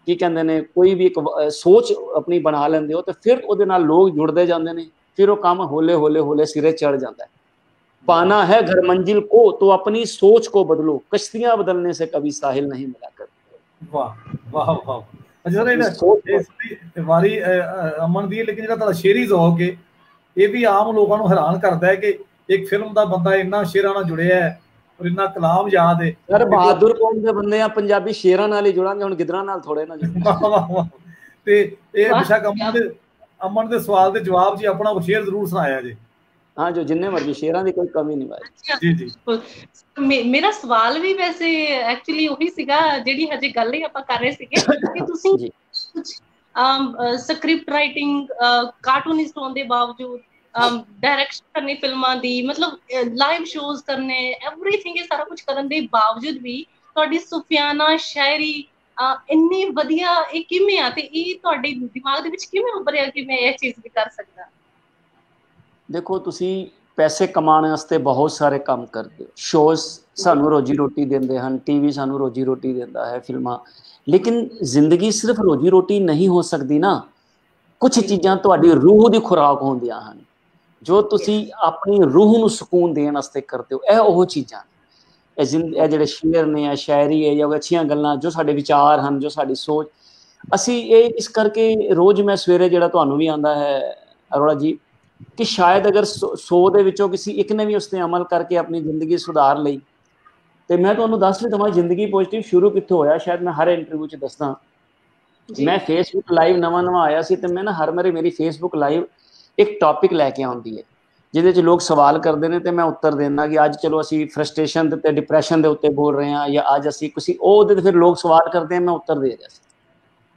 ਕੀ ਕਹਿੰਦੇ ਨੇ, ਕੋਈ ਵੀ ਇੱਕ ਸੋਚ ਆਪਣੀ ਬਣਾ ਲੈਂਦੇ ਹੋ, ਤੇ ਫਿਰ ਉਹਦੇ ਨਾਲ ਲੋਕ ਜੁੜਦੇ ਜਾਂਦੇ ਨੇ, फिर वो काम होले होले होले सिरे चढ़ जाता है। पाना है घर मंजिल को तो अपनी सोच को बदलो, कश्तियां बदलने से कभी साहिल नहीं मिला कर। वाह वाह वाह। अच्छा ਇਹ ਵਾਰੀ ਅਮਨ ਦੀ, ਲੇਕਿਨ ਜਿਹੜਾ ਤੁਹਾਡਾ ਸ਼ੇਅਰੀ ਜ਼ੌਕ ਹੈ ਇਹ ਵੀ ਆਮ ਲੋਕਾਂ ਨੂੰ ਹੈਰਾਨ ਕਰਦਾ ਹੈ ਕਿ ਇੱਕ ਫਿਲਮ ਦਾ ਬੰਦਾ ਇੰਨਾ ਸ਼ੇਰਾਂ ਨਾਲ ਜੁੜਿਆ ਹੈ ਔਰ ਇੰਨਾ ਕਲਾਮ ਯਾਦ ਹੈ। ਯਾਰ ਬਹਾਦਰ ਕੌਮ ਦੇ ਬੰਦੇ ਆ, ਪੰਜਾਬੀ ਸ਼ੇਰਾਂ ਨਾਲ ਹੀ ਜੁੜਾਂਗੇ, ਹੁਣ ਗਿੱਦੜਾਂ ਨਾਲ ਥੋੜੇ ਨਾ। ਤੇ ਇਹ ਬੇਸ਼ੱਕ ਅਮਨ ਦੇ ਸਵਾਲ ਦੇ ਜਵਾਬ ਜੀ ਆਪਣਾ ਸ਼ੇਰ ਜ਼ਰੂਰ ਸੁਣਾਇਆ ਜੀ। ਹਾਂ, ਜੋ ਜਿੰਨੇ ਮਰਜ਼ੀ ਸ਼ੇਰਾਂ ਦੀ ਕੋਈ ਕਮੀ ਨਹੀਂ ਭਾਈ। ਜੀ ਜੀ, ਮੇਰਾ ਸਵਾਲ ਵੀ ਵੈਸੇ ਐਕਚੁਅਲੀ ਉਹੀ ਸੀਗਾ ਜਿਹੜੀ ਹਜੇ ਗੱਲ ਹੀ ਆਪਾਂ ਕਰ ਰਹੇ ਸੀਗੇ ਕਿ ਤੁਸੀਂ ਸਕ੍ਰਿਪਟ ਰਾਈਟਿੰਗ, ਕਾਰਟੂਨਿਸਟ ਹੋਣ ਦੇ ਬਾਵਜੂਦ डायरेक्शन करनी फिल्मां दी, मतलब लाइव शोज करने, एवरीथिंग, ये सारा कुछ करन दे बावजूद भी ਤੁਹਾਡੀ ਸੁਫਿਆਨਾ ਸ਼ਾਇਰੀ ਇੰਨੀ ਵਧੀਆ ਇਹ ਕਿਵੇਂ ਆ, ਤੇ ਇਹ ਤੁਹਾਡੇ ਦਿਮਾਗ ਦੇ ਵਿੱਚ ਕਿਵੇਂ ਉੱਭਰਿਆ ਕਿ ਮੈਂ ਇਹ ਚੀਜ਼ ਵੀ ਕਰ ਸਕਦਾ? ਦੇਖੋ, ਤੁਸੀਂ ਪੈਸੇ ਕਮਾਉਣ ਵਾਸਤੇ ਬਹੁਤ ਸਾਰੇ ਕੰਮ ਕਰਦੇ ਹੋ, ਸ਼ੋਜ਼ ਸਾਨੂੰ ਰੋਜੀ ਰੋਟੀ ਦਿੰਦੇ ਹਨ, ਟੀਵੀ ਸਾਨੂੰ ਰੋਜੀ ਰੋਟੀ ਦਿੰਦਾ ਹੈ, ਫਿਲਮਾਂ, ਲੇਕਿਨ ਜ਼ਿੰਦਗੀ ਸਿਰਫ ਰੋਜੀ ਰੋਟੀ ਨਹੀਂ ਹੋ ਸਕਦੀ ਨਾ। ਕੁਝ ਚੀਜ਼ਾਂ ਤੁਹਾਡੀ ਰੂਹ ਦੀ ਖੁਰਾਕ ਹੁੰਦੀਆਂ ਹਨ, ਜੋ ਤੁਸੀਂ ਆਪਣੀ ਰੂਹ ਨੂੰ ਸਕੂਨ ਦੇਣ ਵਾਸਤੇ ਕਰਦੇ ਹੋ। ਇਹ ਉਹ ਚੀਜ਼ਾਂ, ਇਹ ਜਿਹੜੇ ਸ਼ੇਰ ਨੇ, ਇਹ ਸ਼ਾਇਰੀ ਹੈ, ਜਾਂ ਅੱਛੀਆਂ ਗੱਲਾਂ, ਜੋ ਸਾਡੇ ਵਿਚਾਰ ਹਨ, ਜੋ ਸਾਡੀ ਸੋਚ, ਅਸੀਂ ਇਹ ਇਸ ਕਰਕੇ ਰੋਜ਼ ਮੈਂ ਸਵੇਰੇ ਜਿਹੜਾ ਤੁਹਾਨੂੰ ਵੀ ਆਉਂਦਾ ਹੈ ਅਰੋੜਾ ਜੀ, ਕਿ ਸ਼ਾਇਦ ਅਗਰ 100 ਦੇ ਵਿੱਚੋਂ ਕਿਸੇ ਇੱਕ ਨੇ ਵੀ ਉਸ 'ਤੇ ਅਮਲ ਕਰਕੇ ਆਪਣੀ ਜ਼ਿੰਦਗੀ ਸੁਧਾਰ ਲਈ, ਤੇ ਮੈਂ ਤੁਹਾਨੂੰ ਦੱਸ ਵੀ ਦੇਵਾਂ ਜ਼ਿੰਦਗੀ ਪੋਜ਼ਿਟਿਵ ਸ਼ੁਰੂ ਕਿੱਥੋਂ ਹੋਇਆ। ਸ਼ਾਇਦ ਮੈਂ ਹਰ ਇੰਟਰਵਿਊ 'ਚ ਦੱਸਦਾ, ਮੈਂ ਫੇਸਬੁੱਕ ਲਾਈਵ ਨਵਾਂ ਆਇਆ ਸੀ, ਤੇ ਮੈਂ ਨਾ ਹਰ ਮੇਰੀ ਫੇਸਬੁੱਕ ਲਾਈਵ ਇੱਕ ਟੌਪਿਕ ਲੈ ਕੇ ਆਉਂਦੀ ਹੈ ਜਿਹਦੇ 'ਚ ਲੋਕ ਸਵਾਲ ਕਰਦੇ ਨੇ, ਤੇ ਮੈਂ ਉੱਤਰ ਦਿੰਦਾ ਕਿ ਅੱਜ ਚਲੋ ਅਸੀਂ ਫਰਸਟ੍ਰੇਸ਼ਨ ਦੇ ਉੱਤੇ, ਡਿਪਰੈਸ਼ਨ ਦੇ ਉੱਤੇ ਬੋਲ ਰਹੇ ਹਾਂ, ਜਾਂ ਅੱਜ ਅਸੀਂ ਕਿਸੇ ਉਹਦੇ 'ਤੇ ਫਿਰ ਲੋਕ ਸਵਾਲ ਕਰਦੇ ਆ, ਮੈਂ ਉੱਤਰ ਦੇ ਰਿਹਾ ਸੀ।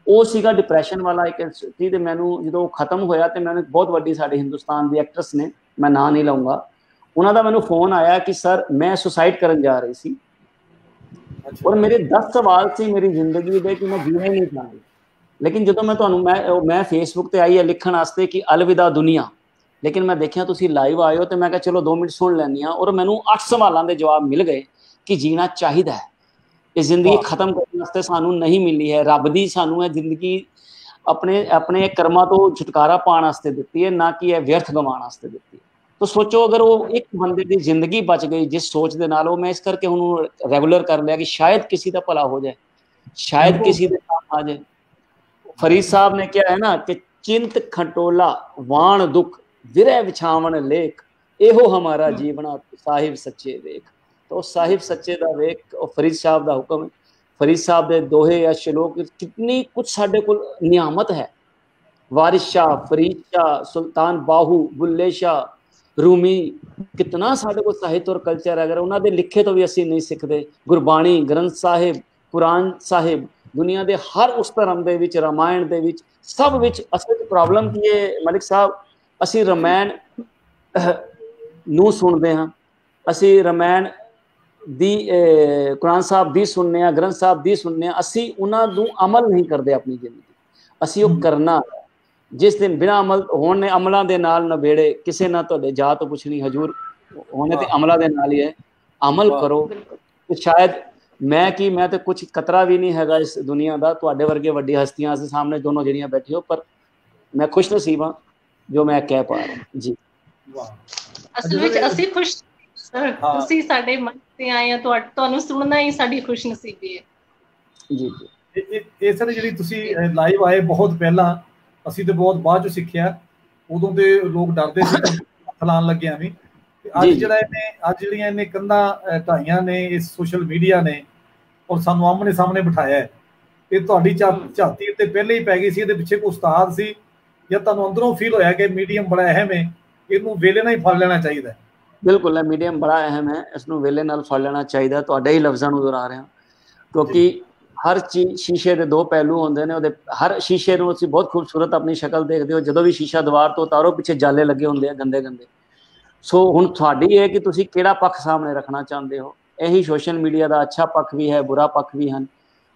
ਉਹ ਸੀਗਾ ਡਿਪਰੈਸ਼ਨ ਵਾਲਾ ਇੱਕ ਸੀ। ਤੇ ਮੈਨੂੰ ਜਦੋਂ ਉਹ ਖਤਮ ਹੋਇਆ, ਤੇ ਮੈਨੂੰ ਬਹੁਤ ਵੱਡੀ ਸਾਡੇ ਹਿੰਦੁਸਤਾਨ ਦੀ ਐਕਟਰਸ ਨੇ, ਮੈਂ ਨਾਂ ਨਹੀਂ ਲਊਂਗਾ, ਉਹਨਾਂ ਦਾ ਮੈਨੂੰ ਫੋਨ ਆਇਆ ਕਿ ਸਰ ਮੈਂ ਸੁਸਾਈਡ ਕਰਨ ਜਾ ਰਹੀ ਸੀ, ਔਰ ਮੇਰੇ 10 ਸਵਾਲ ਸੀ ਮੇਰੀ ਜ਼ਿੰਦਗੀ ਦੇ ਕਿ ਮੈਂ ਜੀਣਾ ਹੀ ਨਹੀਂ ਚਾਹੁੰਦੀ। ਲੇਕਿਨ ਜਦੋਂ ਮੈਂ ਤੁਹਾਨੂੰ ਮੈਂ ਫੇਸਬੁੱਕ ਤੇ ਆਈ ਹੈ ਲਿਖਣ ਵਾਸਤੇ ਕਿ ਅਲਵਿਦਾ ਦੁਨੀਆ, ਲੇਕਿਨ ਮੈਂ ਦੇਖਿਆ ਤੁਸੀਂ ਲਾਈਵ ਆਏ ਹੋ, ਤੇ ਮੈਂ ਕਿਹਾ ਚਲੋ 2 ਮਿੰਟ ਸੁਣ ਲੈਂਦੀ ਹਾਂ, ਔਰ ਮੈਨੂੰ 8 ਸਵਾਲਾਂ ਦੇ ਜਵਾਬ ਮਿਲ ਗਏ ਕਿ ਜੀਣਾ ਚਾਹੀਦਾ ਹੈ। ਇਹ ਜ਼ਿੰਦਗੀ ਖਤਮ ਕਰਨ ਵਾਸਤੇ ਸਾਨੂੰ ਨਹੀਂ ਮਿਲੀ ਹੈ, ਰੱਬ ਦੀ ਸਾਨੂੰ ਇਹ ਜ਼ਿੰਦਗੀ ਆਪਣੇ ਕਰਮਾਂ ਤੋਂ ਛੁਟਕਾਰਾ ਪਾਉਣ ਵਾਸਤੇ ਦਿੱਤੀ ਹੈ, ਨਾ ਕਿ ਇਹ ਵਿਅਰਥ ਗਵਾਉਣ ਵਾਸਤੇ ਦਿੱਤੀ ਹੈ। ਤਾਂ ਸੋਚੋ, ਅਗਰ ਉਹ ਇੱਕ ਬੰਦੇ ਦੀ ਜ਼ਿੰਦਗੀ ਬਚ ਗਈ ਜਿਸ ਸੋਚ ਦੇ ਨਾਲ, ਉਹ ਮੈਂ ਇਸ ਕਰਕੇ ਹੁਣ ਰੈਗੂਲਰ ਕਰ ਲਿਆ ਕਿ ਸ਼ਾਇਦ ਕਿਸੇ ਦਾ ਭਲਾ ਹੋ ਜਾਏ, ਸ਼ਾਇਦ ਕਿਸੇ ਦੇ ਕੰਮ ਆ ਜਾਏ। ਫਰੀਦ ਸਾਹਿਬ ਨੇ ਕਿਹਾ ਹੈ ਨਾ ਕਿ ਚਿੰਤ ਖਟੋਲਾ ਵਾਣ ਦੁੱਖ ਵਿਰਹਿ ਵਿਛਾਵਣ ਲੇਖ, ਇਹੋ ਹਮਾਰਾ ਜੀਵਣਾ ਸਾਹਿਬ ਸੱਚੇ ਵੇਖ। तो साहिब सच्चे का वेख, और फरीद साहब का हुक्म है। फरीद साहब के दोहे या श्लोक कितनी कुछ साढ़े को नियामत है। वारिस शाह, फरीद शाह, सुल्तान बाहू, बुल्ले शाह, रूमी, कितना साढ़े को साहित्य और कल्चर है। अगर उन्होंने लिखे तो भी असी नहीं सीखते। गुरबाणी, ग्रंथ साहिब, कुरान साहिब, दुनिया के हर उस धर्म के विच, रामायण के विच, सब विच असल प्रॉब्लम की है मलिक साहब, असी रामायण नूं सुनते हाँ, असी रामायण ਦੀ ਕੁਰਾਨ ਸਾਹਿਬ ਦੀ ਸੁਣਨੇ ਆ, ਗ੍ਰੰਥ ਸਾਹਿਬ ਦੀ ਸੁਣਨੇ ਆ, ਅਸੀਂ ਉਹਨਾਂ ਨੂੰ ਅਮਲ ਨਹੀਂ ਕਰਦੇ ਆਪਣੀ ਜ਼ਿੰਦਗੀ। ਅਸੀਂ ਉਹ ਕਰਨਾ ਜਿਸ ਦਿਨ ਬਿਨਾਂ ਅਮਲ ਹੋਣ ਨੇ, ਅਮਲਾਂ ਦੇ ਨਾਲ ਨਬੇੜੇ, ਕਿਸੇ ਨਾਲ ਤੁਹਾਡੇ ਜਾਤ ਪੁੱਛਣੀ ਹਜੂਰ ਹੋਣੇ ਤੇ ਅਮਲਾਂ ਦੇ ਨਾਲ ਹੀ ਹੈ। ਅਮਲ ਕਰੋ, शायद मैं तो कुछ कतरा भी नहीं हैगा इस दुनिया का, तुहाडे वर्गे वड्डी हस्तियां असीं सामने दोनों जड़ियां बैठी हो, पर मैं खुश नसीब हाँ जो मैं कह पा रहा जी। ਅਸਲ ਵਿੱਚ ਅਸੀਂ ਖੁਸ਼ ਸਰ, ਤੁਸੀਂ ਸਾਡੇ ਮਨ ਤੇ ਆਏ ਆ, ਤੁਹਾਨੂੰ ਸੁਣਨਾ ਹੀ ਸਾਡੀ ਖੁਸ਼ਨਸੀਬੀ ਹੈ ਜੀ। ਇਹ ਸਰ ਜਿਹੜੀ ਤੁਸੀਂ ਲਾਈਵ ਆਏ ਬਹੁਤ ਪਹਿਲਾਂ, ਅਸੀਂ ਤੇ ਬਹੁਤ ਬਾਅਦ ਚ ਸਿੱਖਿਆ, ਉਦੋਂ ਤੇ ਲੋਕ ਡਰਦੇ ਸੀ ਫਲਾਣ ਲੱਗਿਆ ਵੀ। ਅੱਜ ਜਿਹੜਾ ਇਹਨੇ ਅੱਜ ਜਿਹੜੀਆਂ ਇਹਨੇ ਕੰਧਾਂ ਢਾਈਆਂ ਨੇ ਇਸ ਸੋਸ਼ਲ ਮੀਡੀਆ ਨੇ, ਔਰ ਸਾਨੂੰ ਆਮਣੇ ਸਾਹਮਣੇ ਬਿਠਾਇਆ ਹੈ, ਇਹ ਤੁਹਾਡੀ ਝਾਤੀ ਤੇ ਪਹਿਲੇ ਹੀ ਪੈ ਗਈ ਸੀ? ਇਹਦੇ ਪਿੱਛੇ ਕੋਈ ਉਸਤਾਦ ਸੀ, ਜਾਂ ਤੁਹਾਨੂੰ ਅੰਦਰੋਂ ਫੀਲ ਹੋਇਆ ਕਿ ਮੀਡੀਅਮ ਬੜਾ ਅਹਿਮ ਹੈ, ਇਹਨੂੰ ਵੇਲੇ ਨਾਲ ਹੀ ਫੜ ਲੈਣਾ ਚਾਹੀਦਾ? बिल्कुल है, मीडियम बड़ा अहम है, इसनों वेले नाल फड़ लेना चाहिए। तुहाडे ही लफ्ज़ां नूं दोहरा रहा, क्योंकि हर चीज़ शीशे के दो पहलू होंदे ने। उहदे हर शीशे नूं असीं बहुत खूबसूरत अपनी शक्ल देखदे हो, जदों भी शीशा दीवार तो उतारो पिछे जाले लगे होंदे आ गंदे गंदे। सो हुण तुहाडी है कि तुसीं किहड़ा पक्ष सामने रखना चाहते हो। यही सोशल मीडिया का अच्छा पक्ष भी है, बुरा पक्ष भी हैं।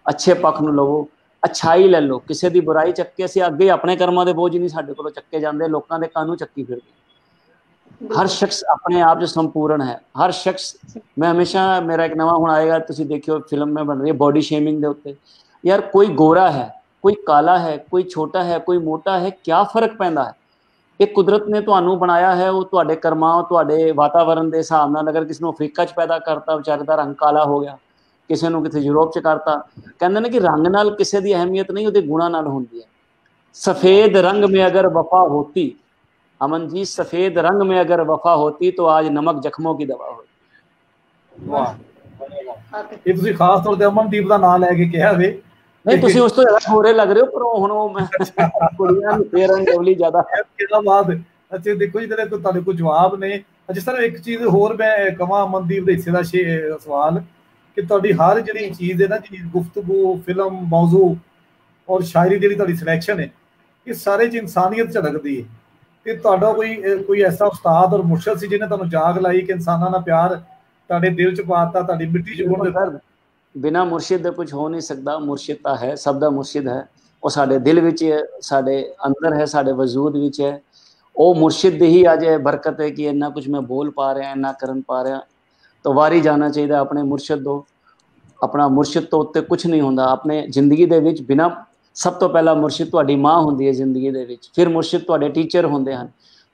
अच्छे पक्ष नूं लवो, अच्छाई ले लो, किसी की बुराई चक के असीं अगे अपने कर्मां दे बोझ नहीं साडे कोलों चक्के जांदे, लोकां दे कानूं चक्की फिरदे। हर शख्स अपने आप जो संपूर्ण है, हर शख्स। मैं हमेशा मेरा एक नवा हुण आएगा, तुसीं देखियो फिल्म में बन रही है बॉडी शेमिंग दे उत्ते। यार कोई गोरा है, कोई काला है, कोई छोटा है, कोई मोटा है, क्या फर्क पैंदा है? एक कुदरत ने तुहानूं बनाया है, वो तुहाडे कर्मां तुहाडे वातावरण के हिसाब नाल। अगर किसी नूं अफ्रीका च पैदा करता, बेचारे दा रंग काला हो गया, किसी नूं किथे यूरोप च करता। कहंदे ने कि रंग नाल किसी दी अहमियत नहीं, उहदे गुणां नाल हुंदी है। सफेद रंग में अगर वफा होती, अमन जी, सफेद रंग में अगर वफा होती तो आज नमक जख्मों की दवा होती। वाह, ये तुसी खास तौर ते अमनदीप दा नाम लेके कहा वे। नहीं तुसी उस तो ज्यादा गोरे लग रहे हो, पर हुण ओ मैं कुड़ियां नूं तेरा रंगवली ज्यादा क्या बात। अच्छा देखो जी, तेरे को तुहाडे को जवाब ने। जिस तरह एक चीज होर मैं कहां अमनदीप दे हिस्से दा सवाल कि तुहाडी हर जिहड़ी चीज है ना जी, गुफ्तगू, फिल्म, मौजू और शायरी जिहड़ी तुहाडी सिलेक्शन है, ये सारे च इंसानियत झलकदी है। ਤੇ ਤੁਹਾਡਾ ਕੋਈ ਐਸਾ ਉਸਤਾਦ ਔਰ ਮੁਰਸ਼ਿਦ ਸੀ ਜਿਹਨੇ ਤੁਹਾਨੂੰ ਜਾਗ ਲਾਈ ਕਿ ਇਨਸਾਨਾਂ ਦਾ ਪਿਆਰ ਤੁਹਾਡੇ ਦਿਲ ਚ ਪਾਤਾ, ਤੁਹਾਡੀ ਮਿੱਟੀ ਚ ਗੁਣ ਦਿੱਤਾ? बिना मुर्शिद दे कुछ हो नहीं सकता। मुर्शिद तो है, सब दा मुर्शिद है, वो साडे दिल विच है, साडे अंदर है, साडे वजूद विच है। वो मुर्शिद दी ही अज बरकत है कि इन्ना कुछ मैं बोल पा रहा, इन्ना करन पा रहा। तो वारी जाना चाहिए अपने मुर्शिद दो। अपना मुर्शिद तो उत्ते कुछ नहीं होंदा। अपने जिंदगी दे विच बिना सब तो पहला मुर्शिद तुहाडी माँ होंदी है जिंदगी दे विच, फिर मुर्शिद तुहाडे टीचर होंदे हन,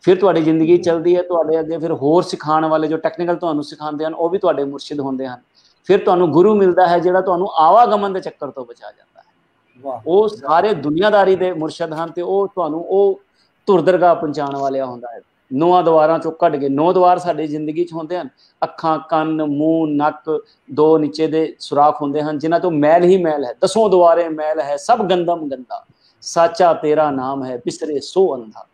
फिर तुहाडी जिंदगी चलदी है, तुहाडे अगे फिर होर सिखाण वाले जो टैक्नीकल तुहानूं सिखांदे हन, वो भी तुहाडे मुर्शिद होंदे हन। फिर तुहानूं गुरु मिलदा है जिहड़ा तुहानूं आवागमन दे चक्कर तो बचा जांदा है। वो सारे दुनियादारी दे मुर्शिद हन ते वो तुहानूं वो धुरदरगाह पहुंचाण वाले हुंदा है। 9 द्वारां चों कढ के 9 द्वार साडी जिंदगी च हुंदे हन। अखां, कन्न, मूँह, नक, 2 नीचे दे सुराख हुंदे हन जिन्हां तो मैल ही मैल है। 10 द्वारे मैल है, सब गंदम गंदा, साचा तेरा नाम है, बिसरे सो अंधा।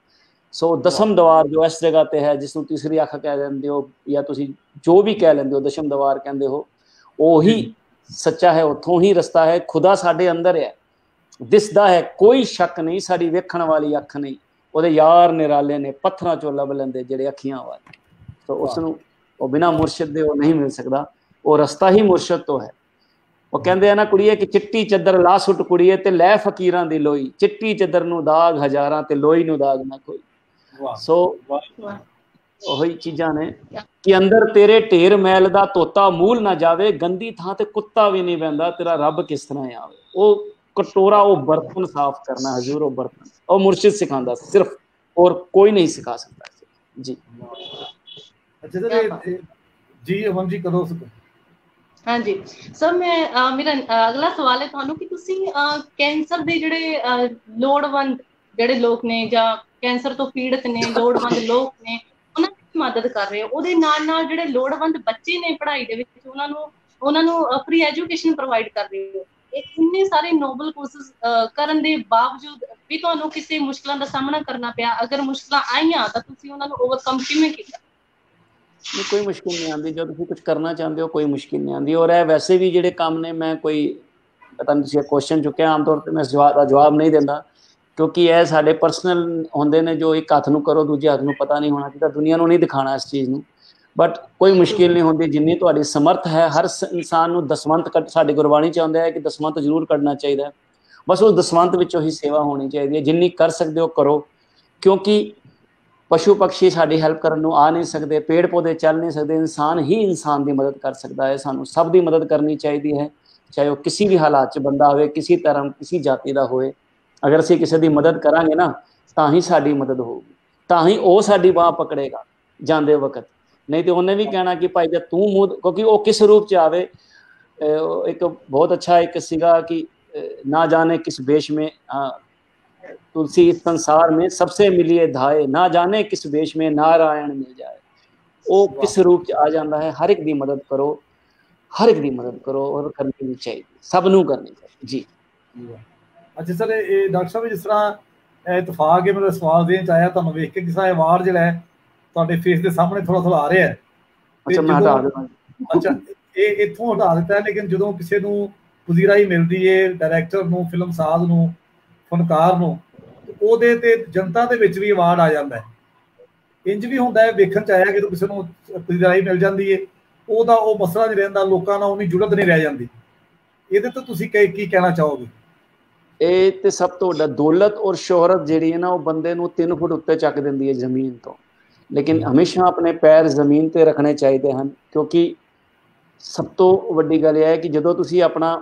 सो 10th द्वार जो इस जगह ते है, जिसनूं तीसरी अख कह लैंदे हो या तुसीं जो भी कह लैंदे हो, 10th द्वार कहंदे हो, ਉਹੀ सच्चा है, उतों ही रस्ता है। खुदा साडे अंदर है, दिसदा है, कोई शक नहीं, साडी वेखण वाली अख नहीं। ਉਹਦੇ यार निराले ने पत्थरां चों लभ लैंदे ਜਿਹੜੇ ਅੱਖੀਆਂ वाले। तो उसनूं ਉਹ बिना मुर्शिद दे ਉਹ नहीं मिल सकदा। ਉਹ रस्ता ही मुर्शिद तो है। ਉਹ ਕਹਿੰਦੇ ਆ ਨਾ ਕੁੜੀਏ ਕਿ ਚਿੱਟੀ ਚੱਦਰ ਲਾ ਸੁੱਟ ਕੁੜੀਏ ਤੇ ਲੈ ਫਕੀਰਾਂ ਦੀ ਲੋਈ, ਚਿੱਟੀ ਚੱਦਰ ਨੂੰ ਦਾਗ ਹਜ਼ਾਰਾਂ ਤੇ ਲੋਈ ਨੂੰ ਦਾਗ ਨਾ ਕੋਈ। ਸੋ ਉਹੀ ਚੀਜ਼ਾਂ ਨੇ कि अंदर तेरे ढेर मैल दा तोता मूल ना जावे, गंदी थां ते कुत्ता भी नहीं बहंदा, तेरा रब किस तरह आवे। वो कटोरा, वो बर्तन साफ करना हजूर, वो बर्तन और मुर्शिद सिखांदा सिर्फ, और कोई नहीं सिखा सकता जी। अच्छा सर जी, अमन जी करो। हाँ जी सर, मैं मेरा अगला सवाल है ਤੁਹਾਨੂੰ कि ਤੁਸੀਂ कैंसर ਦੇ ਜਿਹੜੇ ਲੋੜਵੰਦ ਜਿਹੜੇ ਲੋਕ ਨੇ ਜਾਂ कैंसर ਤੋਂ ਪੀੜਤ ਨੇ, ਲੋੜਵੰਦ ਲੋਕ ਨੇ, ਉਹਨਾਂ ਦੀ ਮਦਦ ਕਰ ਰਹੇ ਹੋ। ਉਹਦੇ ਨਾਲ ਨਾਲ ਜਿਹੜੇ ਲੋੜਵੰਦ ਬੱਚੇ ਨੇ ਪੜ੍ਹਾਈ ਦੇ ਵਿੱਚ, ਉਹਨਾਂ ਨੂੰ ਫ੍ਰੀ ਐਜੂਕੇਸ਼ਨ ਪ੍ਰੋਵਾਈਡ ਕਰ ਰਹੇ ਹੋ। ਇੰਨੇ ਸਾਰੇ ਨੋਬਲ ਕੋਰਸਿਸ ਕਰਨ ਦੇ ਬਾਵਜੂਦ ਵੀ ਤੁਹਾਨੂੰ ਕਿਸੇ ਮੁਸ਼ਕਲਾਂ ਦਾ ਸਾਹਮਣਾ ਕਰਨਾ ਪਿਆ। ਅਗਰ ਮੁਸ਼ਕਲਾਂ ਆਈਆਂ ਤਾਂ ਤੁਸੀਂ ਉਹਨਾਂ ਨੂੰ ਓਵਰਕਮ ਕਿਵੇਂ ਕੀਤਾ? कोई मुश्किल नहीं आती जो तुम कुछ करना चाहते हो, कोई मुश्किल नहीं आती। और वैसे भी जोड़े काम ने, मैं कोई पता नहीं क्वेश्चन चुके आमतौर पर मैं जवाब नहीं देता, क्योंकि यह साढ़े परसनल होंगे ने जो एक हथ नूं करो दूजे हथ नूं पता नहीं होना चाहिए, दुनिया नूं नहीं दिखाना इस चीज़ नूं। बट कोई मुश्किल नहीं होती जिन्नी तुहाडी समर्थ है। हर इंसान नूं दसवंत साडी गुरबाणी च आउंदा है कि दसवंत जरूर कढ़ना चाहिए। बस उस दसवंत विचों ही सेवा होनी चाहिए है। जिन्नी कर सकते हो करो, क्योंकि ਪਸ਼ੂ ਪਕਸ਼ੀ ਸਾਡੀ ਹੈਲਪ ਕਰਨ ਨੂੰ ਆ ਨਹੀਂ ਸਕਦੇ, ਪੇੜ ਪੌਦੇ ਚੱਲ ਨਹੀਂ ਸਕਦੇ, ਇਨਸਾਨ ਹੀ ਇਨਸਾਨ ਦੀ ਮਦਦ ਕਰ ਸਕਦਾ ਹੈ। ਸਾਨੂੰ ਸਭ ਦੀ ਮਦਦ ਕਰਨੀ ਚਾਹੀਦੀ ਹੈ, ਚਾਹੇ ਉਹ ਕਿਸੇ ਵੀ ਹਾਲਾਤ 'ਚ ਬੰਦਾ ਹੋਵੇ, ਕਿਸੇ ਧਰਮ ਕਿਸੇ ਜਾਤੀ ਦਾ ਹੋਵੇ। ਅਗਰ ਅਸੀਂ ਕਿਸੇ ਦੀ ਮਦਦ ਕਰਾਂਗੇ ਨਾ ਤਾਂ ਹੀ ਸਾਡੀ ਮਦਦ ਹੋਊਗੀ, ਤਾਂ ਹੀ ਉਹ ਸਾਡੀ ਬਾਹ ਪਕੜੇਗਾ ਜਾਂਦੇ ਵਕਤ। ਨਹੀਂ ਤੇ ਉਹਨੇ ਵੀ ਕਹਿਣਾ ਕਿ ਭਾਈ ਜੇ ਤੂੰ ਮੂੰਹ, ਕਿਉਂਕਿ ਉਹ ਕਿਸ ਰੂਪ 'ਚ ਆਵੇ। ਇੱਕ ਬਹੁਤ ਅੱਛਾ ਇੱਕ ਸੀਗਾ ਕਿ ਨਾ ਜਾने किस वेश में तुलसी इस संसार में सबसे मिलिए धाए, ना जाने किस वेश में नारायण मिल जाए। वो किस रूप च आ जाता है। हर एक दी मदद करो, हर एक दी मदद करो और करनी भी चाहिए, सब नूं करनी चाहिए जी। अच्छा सर, ये डॉक्टर साहब जिस तरह इतफाक है, मेरा सवाल देने च आया तुहानूं वेख के किसा अवार्ड जिहड़ा है तुहाडे फेस दे सामने थोड़ा थोड़ा आ रहा है। अच्छा मैं हटा देना। अच्छा ये इत्थों हटा दिता है, लेकिन ਜਦੋਂ ਕਿਸੇ ਨੂੰ ਪੁਜ਼ੀਰਾਈ ਮਿਲਦੀ ਹੈ ਡਾਇਰੈਕਟਰ ਨੂੰ, ਫਿਲਮਸਾਜ਼ ਨੂੰ, ਫਨਕਾਰ ਨੂੰ, ਉਹਦੇ ਤੇ ਜਨਤਾ ਦੇ ਵਿੱਚ ਵੀ ਅਵਾਰਡ ਆ ਜਾਂਦਾ ਹੈ। ਇੰਜ ਵੀ ਹੁੰਦਾ ਹੈ, ਵੇਖਣ ਚ ਆਇਆ ਕਿ ਜਦੋਂ ਕਿਸੇ ਨੂੰ ਪੁਜ਼ੀਰਾਈ ਮਿਲ ਜਾਂਦੀ ਹੈ ਉਹਦਾ ਉਹ ਮਸਲਾ ਨਹੀਂ ਰਹਿੰਦਾ, ਲੋਕਾਂ ਨਾਲ ਉਨੀ ਜੁੜਤ ਨਹੀਂ ਰਹਿ ਜਾਂਦੀ। ਇਹਦੇ ਤੋਂ ਤੁਸੀਂ ਕੀ ਕਹਿਣਾ ਚਾਹੋਗੇ? ਇਹ ਤੇ ਸਭ ਤੋਂ ਵੱਡਾ ਦੌਲਤ ਔਰ ਸ਼ੋਹਰਤ ਜਿਹੜੀ ਹੈ ਨਾ, ਉਹ ਬੰਦੇ ਨੂੰ 3 ਫੁੱਟ ਉੱਤੇ ਚੱਕ ਦਿੰਦੀ ਹੈ ਜ਼ਮੀਨ ਤੋਂ। ਲੇਕਿਨ ਹਮੇਸ਼ਾ ਆਪਣੇ ਪੈਰ ਜ਼ਮੀਨ ਤੇ ਰੱਖਣੇ ਚਾਹੀਦੇ ਹਨ, ਕਿਉਂਕਿ ਸਭ ਤੋਂ ਵੱਡੀ ਗੱਲ ਇਹ ਹੈ ਕਿ ਜਦੋਂ ਤੁਸੀਂ ਆਪਣਾ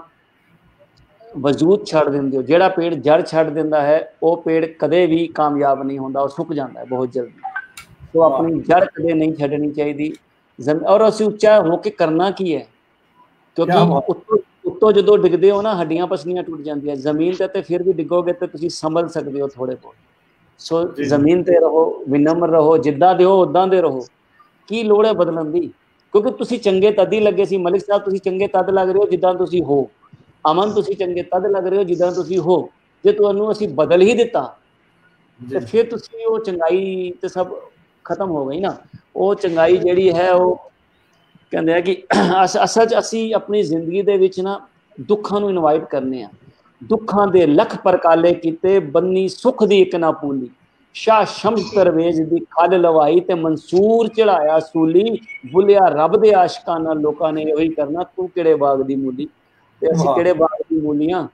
ਵਜੂਦ ਛੱਡ ਦਿੰਦੇ ਹੋ, ਜਿਹੜਾ ਪੇੜ ਜੜ ਛੱਡ ਦਿੰਦਾ ਹੈ ਉਹ ਪੇੜ ਕਦੇ ਵੀ ਕਾਮਯਾਬ ਨਹੀਂ ਹੁੰਦਾ, ਉਹ ਸੁੱਕ ਜਾਂਦਾ ਹੈ ਬਹੁਤ ਜਲਦੀ। तो अपनी जड़ कदे नहीं छड्डनी चाहिए। और ਅਸੀਂ ਉੱਚਾ ਹੋ ਕੇ ਕਰਨਾ ਕੀ ਹੈ, ਕਿਉਂਕਿ ਉੱਤੋਂ ਜਦੋਂ ਡਿੱਗਦੇ ਹੋ ਨਾ ਹੱਡੀਆਂ ਪਸਲੀਆਂ ਟੁੱਟ ਜਾਂਦੀਆਂ। ਜ਼ਮੀਨ ਤੇ ਫਿਰ ਵੀ ਡਿੱਗੋਗੇ ਤੇ ਤੁਸੀਂ ਸੰਭਲ ਸਕਦੇ ਹੋ ਥੋੜੇ ਬਹੁਤ। ਸੋ ਜ਼ਮੀਨ ਤੇ ਰਹੋ, ਵਿਨਮਰ ਰਹੋ, ਜਿੱਦਾਂ ਦੇ ਹੋ ਉਦਾਂ ਦੇ ਰਹੋ। ਕੀ ਲੋੜ ਹੈ ਬਦਲਣ ਦੀ? ਕਿਉਂਕਿ ਤੁਸੀਂ ਚੰਗੇ ਤਦ ਹੀ ਲੱਗੇ ਸੀ। ਮਲਿਕ ਸਾਹਿਬ ਤੁਸੀਂ ਚੰਗੇ ਤਦ ਲੱਗ ਰਹੇ ਹੋ ਜਿੱਦਾਂ ਤੁਸੀਂ ਹੋ। ਅਮਨ ਤੁਸੀਂ ਚੰਗੇ ਤਦ ਲੱਗ ਰਹੇ ਹੋ ਜਿੱਦਾਂ ਤੁਸੀਂ ਹੋ। ਜੇ ਤੁਹਾਨੂੰ ਅਸੀਂ ਬਦਲ ਹੀ ਦਿੱਤਾ ਤੇ ਫਿਰ ਤੁਸੀਂ ਉਹ ਚੰਗਾਈ ਤੇ ਸਭ ਖਤਮ ਹੋ ਗਈ ਨਾ। ਉਹ ਚੰਗਾਈ ਜਿਹੜੀ ਹੈ ਉਹ ਕਹਿੰਦੇ ਆ ਕਿ ਅਸਲ 'ਚ ਅਸੀਂ ਆਪਣੀ ਜ਼ਿੰਦਗੀ ਦੇ ਵਿੱਚ ਨਾ ਦੁੱਖਾਂ ਨੂੰ ਇਨਵਾਈਟ ਕਰਨੇ ਆ। ਦੁੱਖਾਂ ਦੇ ਲੱਖ ਪਰਕਾਲੇ ਕੀਤੇ, ਬੰਨੀ ਸੁੱਖ ਦੀ ਇੱਕ ਨਾ ਪੂਲੀ। ਸ਼ਾਹ ਸ਼ਮਸ ਪਰਵੇਜ਼ ਦੀ ਖੱਲ ਲਵਾਈ ਤੇ ਮਨਸੂਰ ਚੜਾਇਆ ਸੂਲੀ। ਬੁਲਿਆ ਰੱਬ ਦੇ ਆਸ਼ਕਾਂ ਨਾਲ ਲੋਕਾਂ ਨੇ ਉਹੀ ਕਰਨਾ, ਤੂੰ ਕਿਹੜੇ ਬਾਗ ਦੀ ਮੂਲੀ ਤੇ ਅਸੀਂ ਕਿਹੜੇ ਬਾਗ ਦੀ ਮੂਲੀਆਂ।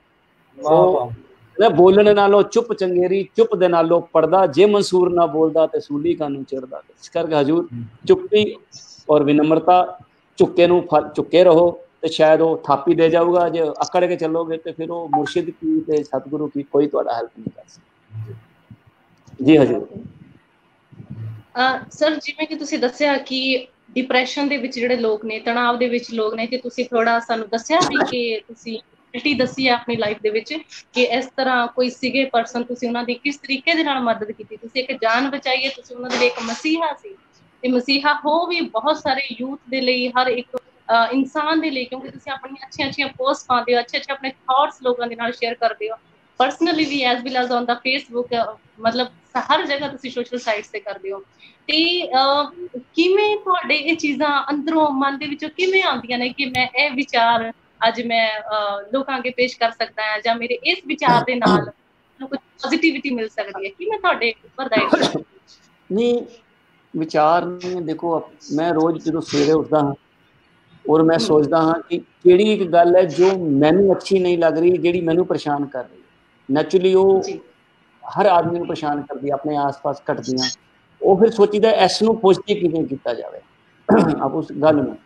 ਬੋਲਣ ਨਾਲੋਂ ਚੁੱਪ ਚੰਗੇਰੀ, ਚੁੱਪ ਦੇ ਨਾਲੋਂ ਪੜਦਾ। ਜੇ ਮਨਸੂਰ ਨਾ ਬੋਲਦਾ ਤੇ ਸੂਲੀ ਕਾਨੂੰ ਚੜਦਾ। ਇਸ ਕਰਕੇ ਹਜ਼ੂਰ ਚੁੱਪੀ ਔਰ ਵਿਨਮਰਤਾ, ਝੁੱਕੇ ਨੂੰ ਝੁੱਕੇ ਰਹੋ ਤੇ ਸ਼ਾਇਦ ਉਹ ਥਾਪੀ ਦੇ ਜਾਊਗਾ। ਜੇ ਅਕੜ ਕੇ ਚੱਲੋਗੇ ਤੇ ਫਿਰ ਉਹ ਮੁਰਸ਼ਿਦ ਕੀ ਤੇ ਸਤਿਗੁਰੂ ਕੀ ਕੋਈ ਤੁਹਾਡਾ ਹੈਲਪ ਨਹੀਂ ਕਰ ਸਕਦਾ। ਜੀ ਹਜ਼ੂਰ। ਸਰ ਜਿਵੇਂ ਕਿ ਤੁਸੀਂ ਦੱਸਿਆ ਕਿ ਡਿਪਰੈਸ਼ਨ ਦੇ ਵਿੱਚ ਜਿਹੜੇ ਲੋਕ ਨੇ, ਤਣਾਅ ਦੇ ਵਿੱਚ ਲੋਕ ਨੇ, ਤੇ ਤੁਸੀਂ ਥੋੜਾ ਸਾਨੂੰ ਦੱਸਿਆ ਵੀ ਕਿ ਤੁਸੀਂ ਦੱਸੀ ਹੈ ਆਪਣੀ ਲਾਈਫ ਦੇ ਵਿੱਚ ਕਿ ਇਸ ਤਰ੍ਹਾਂ ਕੋਈ ਸੀਗੇ ਪਰਸਨ, ਤੁਸੀਂ ਉਹਨਾਂ ਦੀ ਕਿਸ ਤਰੀਕੇ ਦੇ ਨਾਲ ਮਦਦ ਕੀਤੀ। ਤੁਸੀਂ ਇੱਕ ਜਾਨ ਬਚਾਈ ਹੈ, ਤੁਸੀਂ ਉਹਨਾਂ ਦੇ ਲਈ ਇੱਕ ਮਸੀਹਾ ਸੀ। ਤੇ ਮਸੀਹਾ ਹੋ ਵੀ ਬਹੁਤ ਸਾਰੇ ਯੂਥ ਦੇ ਲਈ, ਹਰ ਇੱਕ ਇਨਸਾਨ ਦੇ ਲਈ, ਕਿਉਂਕਿ ਤੁਸੀਂ ਆਪਣੀਆਂ ਅੱਛੀਆਂ ਪੋਸਟ ਪਾਉਂਦੇ ਹੋ, ਅੱਛੇ ਆਪਣੇ ਥਾਟਸ ਲੋਕਾਂ ਦੇ ਨਾਲ ਸ਼ੇਅਰ ਕਰਦੇ ਹੋ, ਪਰਸਨਲੀ ਵੀ as well as on the Facebook, ਮਤਲਬ ਹਰ ਜਗ੍ਹਾ ਤੁਸੀਂ ਸੋਸ਼ਲ ਸਾਈਟਸ ਤੇ ਕਰਦੇ ਹੋ। ਤੇ ਕਿਵੇਂ ਤੁਹਾਡੇ ਇਹ ਚੀਜ਼ਾਂ ਅੰਦਰੋਂ ਮਨ ਦੇ ਵਿੱਚੋਂ ਕਿਵੇਂ ਆਉਂਦੀਆਂ ਨੇ ਕਿ ਮੈਂ ਇਹ ਵਿਚਾਰ ਅੱਜ ਮੈਂ ਲੋਕਾਂ ਅੱਗੇ ਪੇਸ਼ ਕਰ ਸਕਦਾ ਹਾਂ, ਜਾਂ ਮੇਰੇ ਇਸ ਵਿਚਾਰ ਦੇ ਨਾਲ ਕੁਝ ਪੋਜ਼ਿਟਿਵਿਟੀ ਮਿਲ ਸਕਦੀ ਹੈ? ਕਿਵੇਂ ਤੁਹਾਡੇ ਉੱਪਰ ਦਾ ਨਹੀਂ ਵਿਚਾਰ ਨਹੀਂ। ਦੇਖੋ ਮੈਂ ਰੋਜ਼ ਜਦੋਂ ਸਵੇਰੇ ਉੱਠਦਾ ਹਾਂ ਔਰ ਮੈਂ ਸੋਚਦਾ ਹਾਂ ਕਿ ਕਿਹੜੀ ਇੱਕ ਗੱਲ ਹੈ ਜੋ ਮੈਨੂੰ ਅੱਛੀ ਨਹੀਂ ਲੱਗ ਰਹੀ, ਜਿਹੜੀ ਮੈਨੂੰ ਪਰੇਸ਼ਾਨ ਕਰ ਰਹੀ ਹੈ। ਨੈਚੁਰਲੀ ਉਹ ਹਰ ਆਦਮੀ ਨੂੰ ਪਰੇਸ਼ਾਨ ਕਰਦੀ, ਆਪਣੇ ਆਸ-ਪਾਸ ਘਟਦੀਆਂ। ਉਹ ਫਿਰ ਸੋਚੀਦਾ ਇਸ ਨੂੰ ਪੋਜ਼ਿਟਿਵ ਕਿਵੇਂ ਕੀਤਾ ਜਾਵੇ ਆਪ ਉਸ ਗੱਲ ਨੂੰ।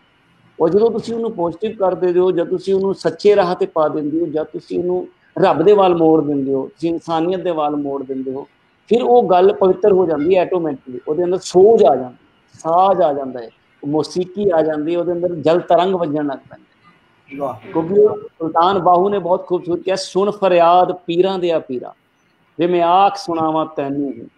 ਉਹ ਜਦੋਂ ਤੁਸੀਂ ਉਹਨੂੰ ਪੋਜ਼ਿਟਿਵ ਕਰਦੇ ਹੋ, ਜਦ ਤੁਸੀਂ ਉਹਨੂੰ ਸੱਚੇ ਰਾਹ ਤੇ ਪਾ ਦਿੰਦੇ ਹੋ, ਜਦ ਤੁਸੀਂ ਉਹਨੂੰ ਰੱਬ ਦੇ ਵੱਲ ਮੋੜ ਦਿੰਦੇ ਹੋ, ਤੁਸੀਂ ਇਨਸਾਨੀਅਤ ਦੇ ਵੱਲ ਮੋੜ ਦਿੰਦੇ ਹੋ, ਫਿਰ ਉਹ ਗੱਲ ਪਵਿੱਤਰ ਹੋ ਜਾਂਦੀ ਹੈ ਆਟੋਮੈਟਿਕਲੀ। ਉਹਦੇ ਅੰਦਰ ਸੋਝ ਆ ਜਾਂਦੀ, ਸਾਜ਼ ਆ ਜਾਂਦਾ ਹੈ, ਮੌਸੀਕੀ ਆ ਜਾਂਦੀ, ਉਹਦੇ ਅੰਦਰ ਜਲ ਤਰੰਗ ਵੱਜਣ ਲੱਗ ਪੈਂਦੇ। ਕਿਉਂਕਿ ਸੁਲਤਾਨ ਬਾਹੂ ਨੇ ਬਹੁਤ ਖੂਬਸੂਰਤ ਕਿਹਾ, ਸੁਣ ਫਰਿਆਦ ਪੀਰਾਂ ਦੇ ਆ ਪੀਰਾ, ਜੇ ਮੈਂ ਆਖ ਸੁਣਾਵਾਂ ਤੈਨੂੰ ਹੂੰ,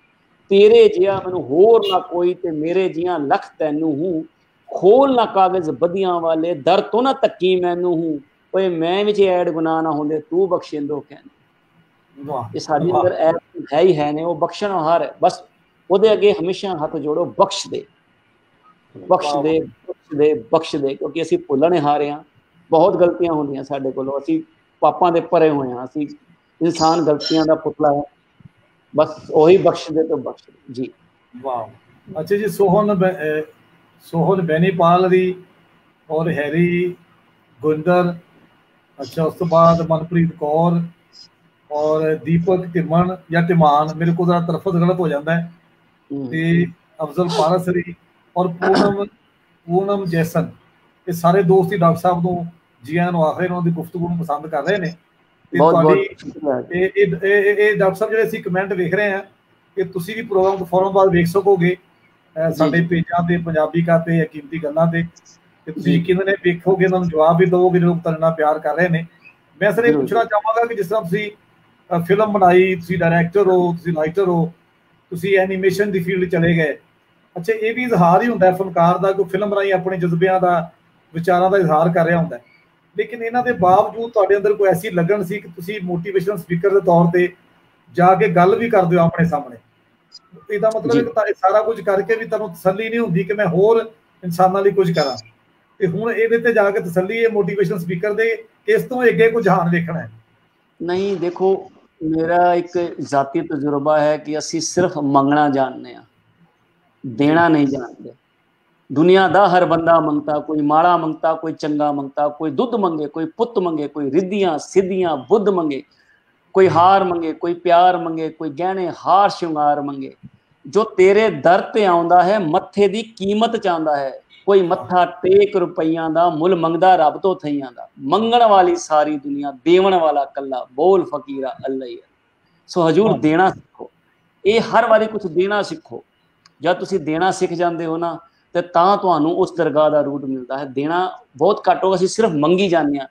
ਤੇਰੇ ਜਿਹਾ ਮੈਨੂੰ ਹੋਰ ਨਾ ਕੋਈ ਤੇ ਮੇਰੇ ਜਿਹਾ ਲੱਖ ਤੈਨੂੰ ਹੂੰ। ਖੋਲ ਨਾ ਕਾਗਜ਼ ਬਦੀਆਂ ਵਾਲੇ, ਦਰ ਤੋਂ ਨਾ ਤੱਕੀ ਮੈਨੂੰ ਹੂੰ। ਓਏ ਮੈਂ ਵਿੱਚ ਐਡ ਗੁਨਾਹ ਨਾ ਹੁੰਦੇ, ਤੂੰ ਬਖਸ਼ਿੰਦੋ ਕਹਿੰਦੇ। ਇਹ ਸਾਡੇ ਅੰਦਰ ਐਡ ਹੈ ਹੀ ਹੈ ਨੇ, ਉਹ ਬਖਸ਼ਣਹਾਰ ਹੈ। ਬਸ ਉਹਦੇ ਅੱਗੇ ਹਮੇਸ਼ਾ ਹੱਥ ਜੋੜੋ, ਬਖਸ਼ ਦੇ, ਬਖਸ਼ ਦੇ, ਬਖਸ਼ ਦੇ, ਬਖਸ਼ ਦੇ। ਕਿਉਂਕਿ ਅਸੀਂ ਭੁੱਲਣਹਾਰ ਹਾਂ, ਬਹੁਤ ਗਲਤੀਆਂ ਹੁੰਦੀਆਂ ਸਾਡੇ ਕੋਲੋਂ, ਅਸੀਂ ਪਾਪਾਂ ਦੇ ਭਰੇ ਹੋਏ ਹਾਂ, ਅਸੀਂ ਇਨਸਾਨ ਗਲਤੀਆਂ ਦਾ ਪੁਤਲਾ ਹੈ। ਬਸ ਉਹੀ ਬਖਸ਼ ਦੇ ਤੋਂ ਬਖਸ਼ ਦੇ ਜੀ। ਵਾਹ। ਅੱਛਾ ਜੀ, ਸੋਹਨ ਬੈਨੀਪਾਲ ਦੀ ਔਰ ਹੈਰੀ ਗੁੰਦਰ, ਅੱਛਾ ਉਸ ਤੋਂ ਬਾਅਦ ਮਨਪ੍ਰੀਤ ਕੌਰ ਔਰ ਦੀਪਕ ਧਿਮਨ ਜਾਂ ਧਿਮਾਨ, ਮੇਰੇ ਕੋਲ ਤਲਫਜ਼ ਗਲਤ ਹੋ ਜਾਂਦਾ ਹੈ, ਤੇ ਅਫਜ਼ਲ ਪਾਰਾਸਰੀ ਔਰ ਪੂਨਮ ਜੈਸਨ, ਇਹ ਸਾਰੇ ਦੋਸਤ ਹੀ ਡਾਕਟਰ ਸਾਹਿਬ ਨੂੰ ਜੀ ਆਇਆਂ ਨੂੰ ਆਖ ਰਹੇ ਨੇ, ਉਹਨਾਂ ਦੀ ਗੁਫ਼ਤਗੂ ਨੂੰ ਪਸੰਦ ਕਰ ਰਹੇ ਨੇ। ਤੇ ਤੁਹਾਡੀ ਇਹ ਡਾਕਟਰ ਸਾਹਿਬ ਜਿਹੜੇ ਅਸੀਂ ਕਮੈਂਟ ਵੇਖ ਰਹੇ ਹਾਂ, ਇਹ ਤੁਸੀਂ ਵੀ ਪ੍ਰੋਗਰਾਮ ਫੌਰਨ ਬਾਅਦ ਵੇਖ ਸਕੋਗੇ ਸਾਡੇ ਪੇਜਾਂ ਤੇ, ਪੰਜਾਬੀ ਕਾ ਤੇ ਕੀਮਤੀ ਗੱਲਾਂ ਤੇ ਤੁਸੀਂ ਯਕੀਨਨ ਵੇਖੋਗੇ, ਉਹਨਾਂ ਨੂੰ ਜਵਾਬ ਵੀ ਦਵੋਗੇ ਲੋਕ ਤੁਹਾਡੇ ਨਾਲ ਪਿਆਰ ਕਰ ਰਹੇ ਨੇ। ਮੈਂ ਸਰ ਇਹ ਪੁੱਛਣਾ ਚਾਹਾਂਗਾ ਕਿ ਜਿਸ ਤਰ੍ਹਾਂ ਤੁਸੀਂ ਫਿਲਮ ਬਣਾਈ, ਤੁਸੀਂ ਡਾਇਰੈਕਟਰ ਹੋ, ਤੁਸੀਂ ਰਾਈਟਰ ਹੋ, ਤੁਸੀਂ ਐਨੀਮੇਸ਼ਨ ਦੀ ਫੀਲਡ ਚਲੇ ਗਏ, ਅੱਛਾ ਇਹ ਵੀ ਇਜ਼ਹਾਰ ਹੀ ਹੁੰਦਾ ਫਨਕਾਰ ਦਾ, ਕੋਈ ਫਿਲਮ ਰਾਹੀਂ ਆਪਣੇ ਜਜ਼ਬਿਆਂ ਦਾ, ਵਿਚਾਰਾਂ ਦਾ ਇਜ਼ਹਾਰ ਕਰ ਰਿਹਾ ਹੁੰਦਾ, ਲੇਕਿਨ ਇਹਨਾਂ ਦੇ ਬਾਵਜੂਦ ਤੁਹਾਡੇ ਅੰਦਰ ਕੋਈ ਐਸੀ ਲੱਗਣ ਸੀ ਕਿ ਤੁਸੀਂ ਮੋਟੀਵੇਸ਼ਨਲ ਸਪੀਕਰ ਦੇ ਤੌਰ ਤੇ ਜਾ ਕੇ ਗੱਲ ਵੀ ਕਰਦੇ ਹੋ ਆਪਣੇ ਸਾਹਮਣੇ। ਇਹਦਾ ਮਤਲਬ ਹੈ ਕਿ ਸਾਰਾ ਕੁਝ ਕਰਕੇ ਵੀ ਤੁਹਾਨੂੰ ਤਸੱਲੀ ਨਹੀਂ ਹੁੰਦੀ ਕਿ ਮੈਂ ਹੋਰ ਇਨਸਾਨਾਂ ਲਈ ਕੁਝ ਕਰਾਂ, ਤੇ ਹੁਣ ਇਹਦੇ ਤੇ ਜਾ ਕੇ ਤਸੱਲੀ ਹੈ ਮੋਟੀਵੇਸ਼ਨਲ ਸਪੀਕਰ ਦੇ, ਇਸ ਤੋਂ ਅੱਗੇ ਕੋਈ ਜਹਾਨ ਵੇਖਣਾ ਹੈ? ਨਹੀਂ, ਦੇਖੋ ਮੇਰਾ ਇੱਕ ਜ਼ਾਤੀ ਤਜਰਬਾ ਹੈ ਕਿ ਅਸੀਂ ਸਿਰਫ ਮੰਗਣਾ ਜਾਣਦੇ ਹਾਂ, ਦੇਣਾ ਨਹੀਂ ਜਾਣਦੇ। ਦੁਨੀਆ ਦਾ ਹਰ ਬੰਦਾ ਮੰਗਤਾ, ਕੋਈ ਮਾੜਾ ਮੰਗਤਾ, ਕੋਈ ਚੰਗਾ ਮੰਗਤਾ, ਕੋਈ ਦੁੱਧ ਮੰਗੇ, ਕੋਈ ਪੁੱਤ ਮੰਗੇ, ਕੋਈ ਰਿੱਧੀਆਂ ਸਿੱਧੀਆਂ ਬੁੱਧ ਮੰਗੇ, ਕੋਈ ਹਾਰ ਮੰਗੇ, ਕੋਈ ਪਿਆਰ ਮੰਗੇ, ਕੋਈ ਗਹਿਣੇ ਹਾਰ ਸ਼ਿੰਗਾਰ ਮੰਗੇ। ਜੋ ਤੇਰੇ ਦਰ ਤੇ ਆਉਂਦਾ ਹੈ ਮੱਥੇ ਦੀ ਕੀਮਤ ਚਾਹੁੰਦਾ ਹੈ, ਕੋਈ ਮੱਥਾ ਟੇਕ ਰੁਪਈਆਂ ਦਾ, ਮੁੱਲ ਮੰਗਦਾ ਰੱਬ ਤੋਂ ਥਈਆਂ ਦਾ। ਮੰਗਣ ਵਾਲੀ ਸਾਰੀ ਦੁਨੀਆ, ਦੇਵਣ ਵਾਲਾ ਕੱਲਾ, ਬੋਲ ਫਕੀਰਾ ਅੱਲਾ ਹੀ। ਸੋ ਹਜੂਰ ਦੇਣਾ ਸਿੱਖੋ, ਇਹ ਹਰ ਵਾਰੀ ਕੁਝ ਦੇਣਾ ਸਿੱਖੋ। ਜਦ ਤੁਸੀਂ ਦੇਣਾ ਸਿੱਖ ਜਾਂਦੇ ਹੋ ਨਾ, ਤੇ ਤਾਂ ਤੁਹਾਨੂੰ ਉਸ ਦਰਗਾਹ ਦਾ ਰੂਟ ਮਿਲਦਾ ਹੈ। ਦੇਣਾ ਬਹੁਤ ਘੱਟ ਹੋ, ਅਸੀਂ ਸਿਰਫ ਮੰਗੀ ਜਾਂਦੇ ਹਾਂ,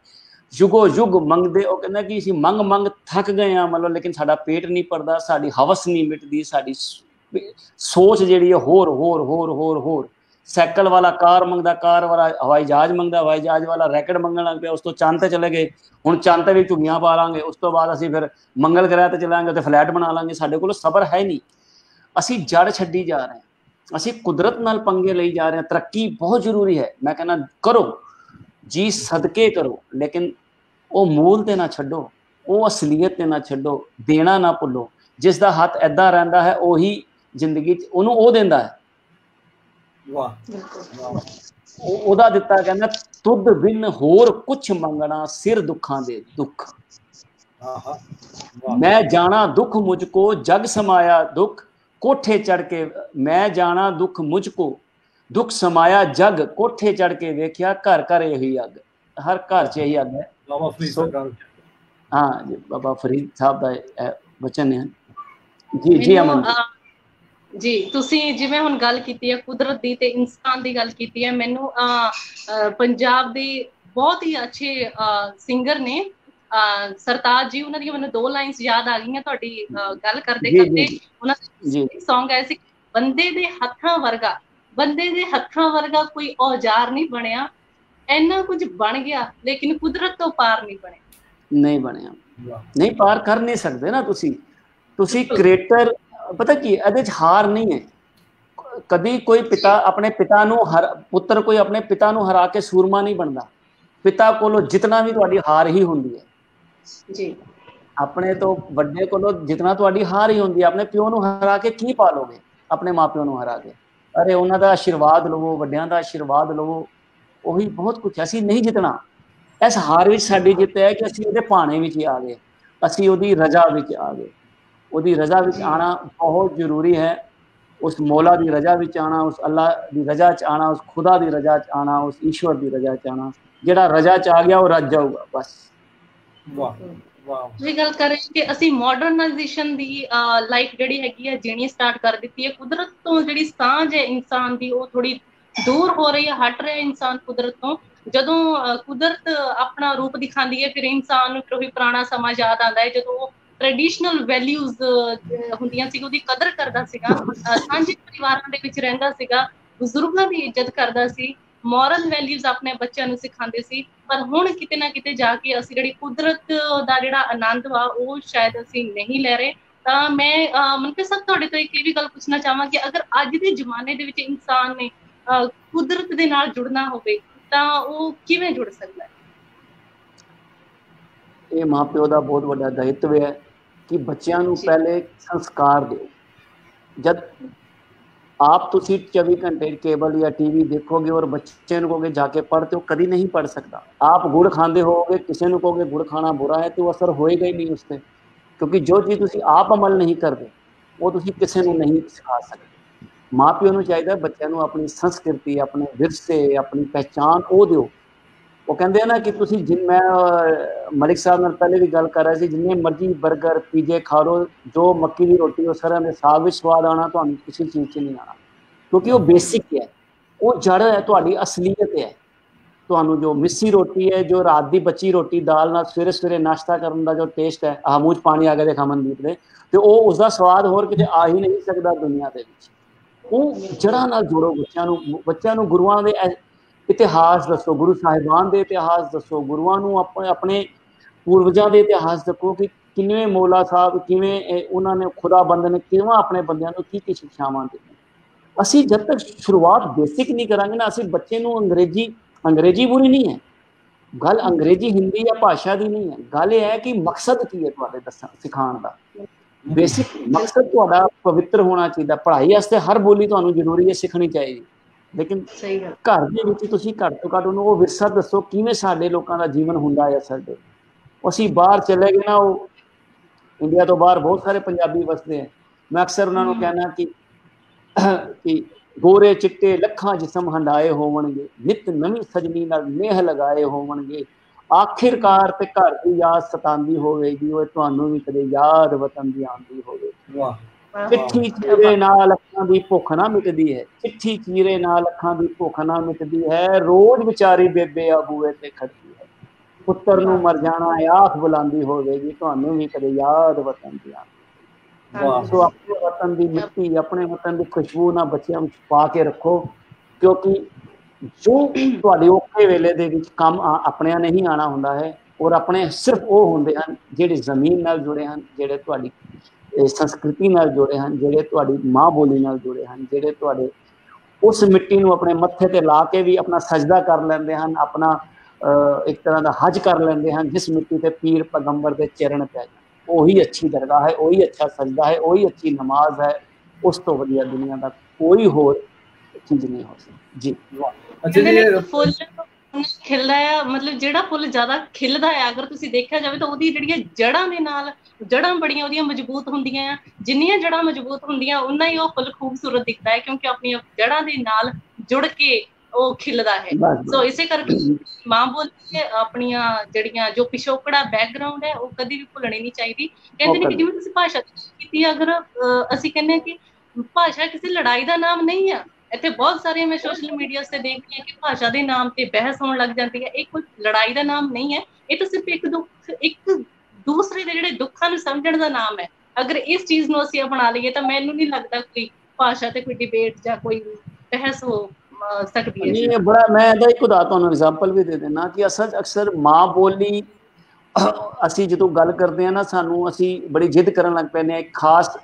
ਯੁਗੋ ਯੁਗ ਮੰਗਦੇ। ਉਹ ਕਹਿੰਦਾ ਕਿ ਅਸੀਂ ਮੰਗ ਥੱਕ ਗਏ ਹਾਂ, ਮਤਲਬ, ਲੇਕਿਨ ਸਾਡਾ ਪੇਟ ਨਹੀਂ ਭਰਦਾ, ਸਾਡੀ ਹਵਸ ਨਹੀਂ ਮਿਟਦੀ, ਸਾਡੀ ਸੋਚ ਜਿਹੜੀ ਹੈ ਹੋਰ ਹੋਰ ਹੋਰ ਹੋਰ ਹੋਰ। ਸਾਈਕਲ ਵਾਲਾ ਕਾਰ ਮੰਗਦਾ, ਕਾਰ ਵਾਲਾ ਹਵਾਈ ਜਹਾਜ਼ ਮੰਗਦਾ, ਹਵਾਈ ਜਹਾਜ਼ ਵਾਲਾ ਰੈਕਟ ਮੰਗਣ ਲੱਗ ਪਿਆ, ਉਸ ਤੋਂ ਚੰਦ ਤੇ ਚਲੇ ਗਏ, ਹੁਣ ਚੰਦ ਤੇ ਵੀ ਝੁੱਗੀਆਂ ਪਾ ਲਾਂਗੇ, ਉਸ ਤੋਂ ਬਾਅਦ ਅਸੀਂ ਫਿਰ ਮੰਗਲ ਗ੍ਰਹਿ ਤੇ ਚਲਾਂਗੇ ਤੇ ਫਲੈਟ ਬਣਾ ਲਾਂਗੇ। ਸਾਡੇ ਕੋਲ ਸਬਰ ਹੈ ਨਹੀਂ, ਅਸੀਂ ਜੜ ਛੱਡੀ ਜਾ ਰਹੇ ਹਾਂ, ਅਸੀਂ ਕੁਦਰਤ ਨਾਲ ਪੰਗੇ ਲਈ ਜਾ ਰਹੇ ਹਾਂ। ਤਰੱਕੀ ਬਹੁਤ ਜ਼ਰੂਰੀ ਹੈ, ਮੈਂ ਕਹਿੰਦਾ ਕਰੋ ਜੀ, ਸਦਕੇ ਕਰੋ, ਲੇਕਿਨ ਉਹ ਮੂਲ ਤੇ ਨਾ ਛੱਡੋ, ਉਹ ਅਸਲੀਅਤ ਤੇ ਨਾ ਛੱਡੋ, ਦੇਣਾ ਨਾ ਭੁੱਲੋ। ਜਿਸ ਦਾ ਹੱਥ ਏਦਾਂ ਰਹਿੰਦਾ ਹੈ ਉਹੀ ਜ਼ਿੰਦਗੀ 'ਚ ਉਹਨੂੰ ਉਹ ਦਿੰਦਾ ਹੈ। ਉਹਦਾ ਦਿੱਤਾ ਕਹਿੰਦਾ ਤੁਧ ਬਿਨ ਹੋਰ ਕੁਛ ਮੰਗਣਾ, ਸਿਰ ਦੁੱਖਾਂ ਦੇ ਦੁੱਖ। ਮੈਂ ਜਾਣਾ ਦੁੱਖ ਮੁਝ ਕੋ, ਜਗ ਸਮਾਇਆ ਦੁੱਖ, ਕੋਠੇ ਚੜ ਕੇ ਮੈਂ ਜਾਣਾ ਦੁੱਖ ਮੁਝ ਕੋ, ਦੁੱਖ ਸਮਾਇਆ ਜਗ, ਕੋਠੇ ਚੜ ਕੇ ਵੇਖਿਆ ਘਰ ਘਰ ਇਹੀ ਅੱਗ। ਹਰ ਘਰ 'ਚ ਇਹੀ ਅੱਗ ਹੈ। ਹਾਂ ਜੀ, ਬਾਬਾ ਫਰੀਦ ਸਾਹਿਬ ਦਾ ਵਚਨ ਹੈ ਜੀ। ਜੀ ਅਮਨ ਜੀ, ਤੁਸੀਂ ਜਿਵੇਂ ਹੁਣ ਗੱਲ ਕੀਤੀ ਹੈ ਕੁਦਰਤ ਦੀ ਤੇ ਇਨਸਾਨ ਦੀ ਗੱਲ ਕੀਤੀ ਹੈ, ਮੈਨੂੰ ਪੰਜਾਬ ਦੇ ਬਹੁਤ ਹੀ ਅੱਛੇ ਸਿੰਗਰ ਨੇ ਸਰਤਾਜ ਜੀ, ਉਹਨਾਂ ਦੀਆਂ ਮੈਨੂੰ 2 ਲਾਈਨਸ ਯਾਦ ਆ ਗਈਆਂ ਤੁਹਾਡੀ ਗੱਲ ਕਰਦੇ ਕਰਦੇ। ਉਹਨਾਂ ਦਾ ਸੌਂਗ ਆਇਆ ਸੀ, ਬੰਦੇ ਦੇ ਹੱਥਾਂ ਵਰਗਾ, ਬੰਦੇ ਦੇ ਹੱਥਾਂ ਵਰਗਾ ਕੋਈ ਔਜ਼ਾਰ ਨਹੀਂ ਬਣਿਆ, ਇੰਨਾ ਕੁਝ ਬਣ ਗਿਆ ਲੇਕਿਨ ਕੁਦਰਤ ਤੋਂ ਪਾਰ ਨਹੀਂ ਬਣਿਆ। ਨਹੀਂ ਬਣਿਆ, ਨਹੀਂ ਪਾਰ ਕਰ ਨਹੀਂ ਸਕਦੇ ਨਾ ਤੁਸੀਂ ਕ੍ਰੀਏਟਰ। ਪਤਾ ਕੀ ਇਹਦੇ 'ਚ ਹਾਰ ਨਹੀਂ ਹੈ। ਕਦੀ ਕੋਈ ਪਿਤਾ ਆਪਣੇ ਪਿਤਾ ਨੂੰ ਪੁੱਤਰ ਕੋਈ ਆਪਣੇ ਪਿਤਾ ਨੂੰ ਹਰਾ ਕੇ ਸੂਰਮਾ ਨਹੀਂ ਬਣਦਾ। ਪਿਤਾ ਕੋਲੋਂ ਜਿਤਨਾ ਵੀ ਤੁਹਾਡੀ ਹਾਰ ਹੀ ਹੁੰਦੀ ਹੈ ਜੀ, ਆਪਣੇ ਤੋਂ ਵੱਡੇ ਕੋਲੋਂ ਜਿਤਨਾ ਤੁਹਾਡੀ ਹਾਰ ਹੀ ਹੁੰਦੀ ਹੈ। ਆਪਣੇ ਪਿਓ ਨੂੰ ਹਰਾ ਕੇ ਕੀ ਪਾਲੋਗੇ? ਆਪਣੇ ਮਾਪਿਓ ਨੂੰ ਹਰਾ ਕੇ। ਅਰੇ ਉਹਨਾਂ ਦਾ ਆਸ਼ੀਰਵਾਦ ਲਵੋ, ਵੱਡਿਆਂ ਦਾ ਆਸ਼ੀਰਵਾਦ ਲਵੋ, ਉਹੀ ਬਹੁਤ ਕੁਛ। ਅਸੀਂ ਨਹੀਂ ਜਿੱਤਣਾ। ਇਸ ਹਾਰ ਵਿੱਚ ਸਾਡੀ ਜਿੱਤ ਹੈ ਕਿ ਅਸੀਂ ਉਹਦੇ ਭਾਣੇ ਵਿੱਚ ਆ ਗਏ, ਅਸੀਂ ਉਹਦੀ ਰਜ਼ਾ ਵਿੱਚ ਆ ਗਏ। ਉਹਦੀ ਰਜ਼ਾ ਵਿੱਚ ਆਉਣਾ ਬਹੁਤ ਜ਼ਰੂਰੀ ਹੈ। ਉਸ ਮੌਲਾ ਦੀ ਰਜ਼ਾ ਵਿੱਚ ਆਉਣਾ, ਉਸ ਅੱਲਾ ਦੀ ਰਜ਼ਾ 'ਚ ਆਉਣਾ, ਉਸ ਖੁਦਾ ਦੀ ਰਜ਼ਾ 'ਚ ਆਉਣਾ, ਉਸ ਈਸ਼ਵਰ ਦੀ ਰਜ਼ਾ 'ਚ ਆਉਣਾ। ਜਿਹੜਾ ਰਜ਼ਾ 'ਚ ਆ ਗਿਆ ਉਹ ਰੱਜ ਜਾਊਗਾ ਬਸ। ਤੁਸੀਂ ਗੱਲ ਕਰ ਰਹੇ ਕਿ ਅਸੀਂ ਮਾਡਰਨਾਈਜੇਸ਼ਨ ਦੀ ਲਾਈਫ ਜਿਹੜੀ ਹੈਗੀ ਹੈ ਜੀਣੀ ਸਟਾਰਟ ਕਰ ਦਿੱਤੀ ਹੈ। ਕੁਦਰਤ ਤੋਂ ਜਿਹੜੀ ਸਾਂਝ ਹੈ ਇਨਸਾਨ ਦੀ ਉਹ ਥੋੜੀ ਦੂਰ ਹੋ ਰਹੀ ਹੈ, ਹਟ ਰਿਹਾ ਇਨਸਾਨ ਕੁਦਰਤ ਤੋਂ। ਜਦੋਂ ਕੁਦਰਤ ਆਪਣਾ ਰੂਪ ਦਿਖਾਉਂਦੀ ਹੈ ਫਿਰ ਇਨਸਾਨ ਨੂੰ ਉਹੀ ਪੁਰਾਣਾ ਸਮਾਂ ਯਾਦ ਆਉਂਦਾ ਹੈ, ਜਦੋਂ ਟ੍ਰੈਡੀਸ਼ਨਲ ਵੈਲਿਊਜ਼ ਹੁੰਦੀਆਂ ਸੀ, ਉਹਦੀ ਕਦਰ ਕਰਦਾ ਸੀਗਾ, ਸਾਂਝੇ ਪਰਿਵਾਰਾਂ ਦੇ ਵਿੱਚ ਰਹਿੰਦਾ ਸੀਗਾ, ਬਜ਼ੁਰਗਾਂ ਦੀ ਇੱਜ਼ਤ ਕਰਦਾ ਸੀ, ਮੋਰਲ ਵੈਲਿਊਜ਼ ਆਪਣੇ ਬੱਚਿਆਂ ਨੂੰ ਸਿਖਾਉਂਦੇ ਸੀ। ਪਰ ਹੁਣ ਕਿਤੇ ਨਾ ਕਿਤੇ ਜਾ ਕੇ ਅਸੀਂ ਜਿਹੜੀ ਕੁਦਰਤ ਦਾ ਜਿਹੜਾ ਆਨੰਦ ਵਾ ਉਹ ਸ਼ਾਇਦ ਅਸੀਂ ਨਹੀਂ ਲੈ ਰਹੇ। ਤਾਂ ਮੈਂ ਮਨਪ੍ਰੀਤ ਸਾਹਿਬ ਤੁਹਾਡੇ ਤੋਂ ਇੱਕ ਇਹ ਵੀ ਗੱਲ ਪੁੱਛਣਾ ਚਾਹਾਂ ਕਿ ਅਗਰ ਅੱਜ ਦੇ ਜ਼ਮਾਨੇ ਦੇ ਵਿੱਚ ਇਨਸਾਨ ਨੇ ਕੁਦਰਤ ਦੇ ਨਾਲ ਜੁੜਨਾ ਹੋਵੇ ਤਾਂ ਉਹ ਕਿਵੇਂ ਜੁੜ ਸਕਦਾ ਹੈ? ਇਹ ਮਾਂ ਪਿਓ ਦਾ ਬਹੁਤ ਵੱਡਾ ਦਾਇਿਤਵ ਹੈ ਕਿ ਬੱਚਿਆਂ ਨੂੰ ਪਹਿਲੇ ਸੰਸਕਾਰ ਦਿਓ। ਜਦ ਆਪ ਤੁਸੀਂ 24 ਘੰਟੇ ਕੇਬਲ ਜਾਂ ਟੀਵੀ ਦੇਖੋਗੇ ਔਰ ਬੱਚੇ ਨੂੰ ਕਹੋਗੇ ਜਾ ਕੇ ਪੜ੍ਹ, ਤੇ ਉਹ ਕਦੀ ਨਹੀਂ ਪੜ੍ਹ ਸਕਦਾ। ਆਪ ਗੁੜ ਖਾਂਦੇ ਹੋਵੋਗੇ, ਕਿਸੇ ਨੂੰ ਕਹੋਗੇ ਗੁੜ ਖਾਣਾ ਬੁਰਾ ਹੈ, ਤੇ ਉਹ ਅਸਰ ਹੋਏਗਾ ਹੀ ਨਹੀਂ ਉਸ 'ਤੇ, ਕਿਉਂਕਿ ਜੋ ਚੀਜ਼ ਤੁਸੀਂ ਆਪ ਅਮਲ ਨਹੀਂ ਕਰਦੇ ਉਹ ਤੁਸੀਂ ਕਿਸੇ ਨੂੰ ਨਹੀਂ ਸਿਖਾ ਸਕਦੇ। ਮਾਂ ਪਿਓ ਨੂੰ ਚਾਹੀਦਾ ਬੱਚਿਆਂ ਨੂੰ ਆਪਣੀ ਸੰਸਕ੍ਰਿਤੀ, ਆਪਣੇ ਵਿਰਸੇ, ਆਪਣੀ ਪਹਿਚਾਨ ਉਹ ਦਿਓ। ਉਹ ਕਹਿੰਦੇ ਆ ਨਾ ਕਿ ਤੁਸੀਂ ਮੈਂ ਮਲਿਕ ਸਾਹਿਬ ਨਾਲ ਪਹਿਲੇ ਵੀ ਗੱਲ ਕਰ ਰਿਹਾ ਸੀ, ਜਿੰਨੇ ਮਰਜ਼ੀ 버ਗਰ ਪੀਜੇ ਖਾ ਲਓ, ਜੋ ਮੱਕੀ ਦੀ ਰੋਟੀ ਉਹ ਸਰ੍ਹੋਂ ਦੇ ਸਾਗ ਵਿੱਚ ਸਵਾਦ ਆਉਣਾ, ਤੁਹਾਨੂੰ ਕਿਸੇ ਚੀਜ਼ 'ਚ ਨਹੀਂ ਆਉਣਾ, ਕਿਉਂਕਿ ਉਹ ਬੇਸਿਕ ਹੈ, ਉਹ ਜੜ ਹੈ, ਤੁਹਾਡੀ ਅਸਲੀਅਤ ਹੈ। ਤੁਹਾਨੂੰ ਜੋ ਮਿੱਸੀ ਰੋਟੀ ਹੈ, ਜੋ ਰਾਤ ਦੀ ਬਚੀ ਰੋਟੀ ਦਾਲ ਨਾਲ ਸਵੇਰੇ ਸਵੇਰੇ ਨਾਸ਼ਤਾ ਕਰਨ ਦਾ ਜੋ ਟੇਸਟ ਹੈ, ਮੂੰਹ 'ਚ ਪਾਣੀ ਆ ਗਿਆ ਦੇਖ ਅਮਨਦੀਪ ਦੇ, ਤੇ ਉਹ ਉਸਦਾ ਸਵਾਦ ਹੋਰ ਕਿਤੇ ਆ ਹੀ ਨਹੀਂ ਸਕਦਾ ਦੁਨੀਆ ਦੇ ਵਿੱਚ। ਉਹ ਜੜ੍ਹਾਂ ਨਾਲ ਜੋੜੋ ਬੱਚਿਆਂ ਨੂੰ ਗੁਰੂਆਂ ਦੇ ਇਤਿਹਾਸ ਦੱਸੋ, ਗੁਰੂ ਸਾਹਿਬਾਨ ਦੇ ਇਤਿਹਾਸ ਦੱਸੋ, ਗੁਰੂਆਂ ਨੂੰ ਆਪਣੇ ਪੂਰਵਜਾਂ ਦੇ ਇਤਿਹਾਸ ਦੱਸੋ ਕਿ ਕਿਵੇਂ ਮੌਲਾ ਸਾਹਿਬ, ਕਿਵੇਂ ਉਹਨਾਂ ਨੇ ਖੁਦਾਬੰਦ ਨੇ ਕਿਵੇਂ ਆਪਣੇ ਬੰਦਿਆਂ ਨੂੰ ਕੀ ਸਿੱਖਿਆਵਾਂ ਦਿੱਤੀਆਂ। ਅਸੀਂ ਜਦ ਤੱਕ ਸ਼ੁਰੂਆਤ ਬੇਸਿਕ ਨਹੀਂ ਕਰਾਂਗੇ ਨਾ, ਅਸੀਂ ਬੱਚੇ ਨੂੰ ਅੰਗਰੇਜ਼ੀ ਬੁਰੀ ਨਹੀਂ ਹੈ ਗੱਲ, ਅੰਗਰੇਜ਼ੀ ਹਿੰਦੀ ਜਾਂ ਭਾਸ਼ਾ ਦੀ ਨਹੀਂ ਹੈ ਗੱਲ, ਇਹ ਹੈ ਕਿ ਮਕਸਦ ਕੀ ਹੈ ਤੁਹਾਡੇ ਸਿਖਾਉਣ ਦਾ। ਬੇਸਿਕ ਮਕਸਦ ਤੁਹਾਡਾ ਪਵਿੱਤਰ ਹੋਣਾ ਚਾਹੀਦਾ। ਪੜ੍ਹਾਈ ਵਾਸਤੇ ਹਰ ਬੋਲੀ ਤੁਹਾਨੂੰ ਜ਼ਰੂਰੀ ਹੈ, ਸਿੱਖਣੀ ਚਾਹੀਦੀ, ਲੇਕਿਨ ਘਰ ਦੇ ਵਿੱਚ ਤੁਸੀਂ ਘੱਟ ਤੋਂ ਘੱਟ ਉਹਨੂੰ ਉਹ ਵਿਰਸਾ ਦੱਸੋ ਕਿਵੇਂ ਸਾਡੇ ਲੋਕਾਂ ਦਾ ਜੀਵਨ ਹੁੰਦਾ ਹੈ। ਸਾਡੇ ਅਸੀਂ ਬਾਹਰ ਚਲੇ ਗਏ ਨਾ, ਉਹ ਇੰਡੀਆ ਤੋਂ ਬਾਹਰ ਬਹੁਤ ਸਾਰੇ ਪੰਜਾਬੀ ਵਸਦੇ ਹੈ, ਮੈਂ ਅਕਸਰ ਉਹਨਾਂ ਨੂੰ ਕਹਿਣਾ ਕਿ ਗੋਰੇ ਚਿੱਟੇ ਲੱਖਾਂ ਜਿਸਮ ਹੰਡਾਏ ਹੋਵਣਗੇ, ਨਿਤ ਨਵੀਂ ਸਜਣੀ ਨਾਲ ਨੇਹ ਲਗਾਏ ਹੋਵਣਗੇ, ਆਖਿਰਕਾਰ ਤੇ ਘਰ ਦੀ ਯਾਦ ਸਤਾਉਂਦੀ ਹੋਵੇਗੀ, ਉਹ ਤੁਹਾਨੂੰ ਵੀ ਕਦੇ ਯਾਦ ਵਤਨ ਦੀ ਆਉਂਦੀ ਹੋਵੇਗੀ। ਚਿੱਠੀ ਚੀਰੇ ਨਾਲ ਅੱਖਾਂ ਦੀ ਭੁੱਖ ਨਾ ਮਿਟਦੀ ਹੈ, ਚਿੱਠੀ ਚੀਰੇ ਨਾਲ ਅੱਖਾਂ ਦੀ ਭੁੱਖ ਨਾ ਮਿਟਦੀ ਹੈ, ਰੋਜ਼ ਵਿਚਾਰੀ ਬੇਬੇ ਆ ਬੂਏ ਤੇ ਖੜਦੀ ਹੈ, ਪੁੱਤਰ ਨੂੰ ਮਰ ਜਾਣਾ ਆਖ ਬੁਲਾਉਂਦੀ ਹੋਵੇਗੀ, ਤੁਹਾਨੂੰ ਵੀ ਕਦੇ ਯਾਦ ਵਤਨ ਦੀ ਆਉਂਦੀ। ਸੋ ਆਪਣੇ ਵਤਨ ਦੀ ਮਿੱਟੀ, ਆਪਣੇ ਵਤਨ ਦੀ ਖੁਸ਼ਬੂ ਨਾਲ ਬੱਚਿਆਂ ਵਿੱਚ ਪਾ ਕੇ ਰੱਖੋ, ਕਿਉਂਕਿ ਜੋ ਤੁਹਾਡੇ ਔਖੇ ਵੇਲੇ ਦੇ ਵਿੱਚ ਕੰਮ ਆਪਣਿਆਂ ਨੇ ਹੀ ਆਉਣਾ ਹੁੰਦਾ ਹੈ, ਔਰ ਆਪਣੇ ਸਿਰਫ ਉਹ ਹੁੰਦੇ ਹਨ ਜਿਹੜੇ ਜ਼ਮੀਨ ਨਾਲ ਜੁੜੇ ਹਨ, ਜਿਹੜੇ ਤੁਹਾਡੀ ਸੰਸਕ੍ਰਿਤੀ ਨਾਲ ਜੁੜੇ ਹਨ, ਜਿਹੜੇ ਤੁਹਾਡੀ ਮਾਂ ਬੋਲੀ ਨਾਲ ਜੁੜੇ ਹਨ, ਜਿਹੜੇ ਤੁਹਾਡੇ ਉਸ ਮਿੱਟੀ ਨੂੰ ਆਪਣੇ ਮੱਥੇ ਤੇ ਲਾ ਕੇ ਵੀ ਆਪਣਾ ਸਜਦਾ ਕਰ ਲੈਂਦੇ ਹਨ, ਆਪਣਾ ਇੱਕ ਤਰ੍ਹਾਂ ਦਾ ਹਜ ਕਰ ਲੈਂਦੇ ਹਨ, ਜਿਸ ਮਿੱਟੀ ਤੇ ਪੀਰ ਪੈਗੰਬਰ ਦੇ ਚਰਨ ਪੈ ਜਾਣ, ਉਹੀ ਅੱਛੀ ਦਰਗਾਹ ਹੈ, ਉਹੀ ਅੱਛਾ ਸਜਦਾ ਹੈ, ਉਹੀ ਅੱਛੀ ਨਮਾਜ਼ ਹੈ। ਉਸ ਤੋਂ ਵਧੀਆ ਦੁਨੀਆ ਦਾ ਕੋਈ ਹੋਰ ਚੀਜ਼ ਨਹੀਂ ਹੋ ਸਕਦੀ। ਜੀ ਫੁੱਲ ਖਿਲਦਾ ਆ, ਮਤਲਬ ਜਿਹੜਾ ਫੁੱਲ ਜ਼ਿਆਦਾ ਖਿਲਦਾ ਹੈ, ਅਗਰ ਤੁਸੀਂ ਦੇਖਿਆ ਜਾਵੇ ਤਾਂ ਉਹਦੀ ਜਿਹੜੀਆਂ ਜੜ੍ਹਾਂ ਦੇ ਨਾਲ, ਜੜ੍ਹਾਂ ਬੜੀਆਂ ਉਹਦੀਆਂ ਮਜ਼ਬੂਤ ਹੁੰਦੀਆਂ ਆ, ਜਿੰਨੀਆਂ ਜੜ੍ਹਾਂ ਮਜ਼ਬੂਤ ਹੁੰਦੀਆਂ ਉਨਾ ਹੀ ਉਹ ਫੁੱਲ ਖੂਬਸੂਰਤ ਦਿਖਦਾ ਹੈ, ਕਿਉਂਕਿ ਆਪਣੀਆਂ ਜੜ੍ਹਾਂ ਦੇ ਨਾਲ ਜੁੜ ਕੇ ਉਹ ਖਿਲਦਾ ਹੈ। ਸੋ ਇਸੇ ਕਰਕੇ ਮਾਂ ਬੋਲੀ ਆਪਣੀਆਂ ਜਿਹੜੀਆਂ ਜੋ ਪਿਛੋਕੜਾ ਬੈਕਗਰਾਉਂਡ ਹੈ ਉਹ ਕਦੀ ਵੀ ਭੁੱਲਣੀ ਨਹੀਂ ਚਾਹੀਦੀ। ਕਹਿੰਦੇ ਨੇ ਕਿ ਜਿਵੇਂ ਤੁਸੀਂ ਭਾਸ਼ਾ ਕੀਤੀ, ਅਗਰ ਅਸੀਂ ਕਹਿੰਦੇ ਕਿ ਭਾਸ਼ਾ ਕਿਸੇ ਲੜਾਈ ਦਾ ਨਾਮ ਨਹੀਂ ਆ, ਇੱਥੇ ਬਹੁਤ ਸਾਰੇ ਮੈਂ ਸੋਸ਼ਲ ਮੀਡੀਆ ਤੇ ਦੇਖਦੀ ਹਾਂ ਕਿ ਭਾਸ਼ਾ ਦੇ ਨਾਮ ਤੇ ਬਹਿਸ ਹੋਣ ਲੱਗ ਜਾਂਦੀ ਹੈ। ਇਹ ਕੋਈ ਲੜਾਈ ਦਾ ਨਾਮ ਨਹੀਂ ਹੈ, ਇਹ ਤਾਂ ਸਿਰਫ ਇੱਕ ਦੂਸਰੇ ਦੇ ਜਿਹੜੇ ਦੁੱਖਾਂ ਨੂੰ ਸਮਝਣ ਦਾ ਨਾਮ ਹੈ। ਅਗਰ ਇਸ ਚੀਜ਼ ਨੂੰ ਅਸੀਂ ਅਪਣਾ ਲਈਏ ਤਾਂ ਮੈਨੂੰ ਨਹੀਂ ਲੱਗਦਾ ਕੋਈ ਭਾਸ਼ਾ ਤੇ ਕੋਈ ਡਿਬੇਟ ਜਾਂ ਕੋਈ ਬਹਿਸ ਹੋ ਸਕਦੀ ਹੈ। ਨਹੀਂ, ਬੜਾ ਮੈਂ ਇਹਦਾ ਇੱਕ ਤੁਹਾਨੂੰ ਐਗਜ਼ਾਮਪਲ ਵੀ ਦੇ ਦੇਣਾ ਕਿ ਅਕਸਰ ਮਾਂ ਬੋਲੀ ਅਸੀਂ ਜਦੋਂ ਗੱਲ ਕਰਦੇ ਹਾਂ ਨਾ, ਸਾਨੂੰ ਅਸੀਂ ਬੜੀ ਜਿੱਦ ਕਰਨ ਲੱਗ ਪੈਂਦੇ ਹਾਂ ਇੱਕ ਖਾਸ,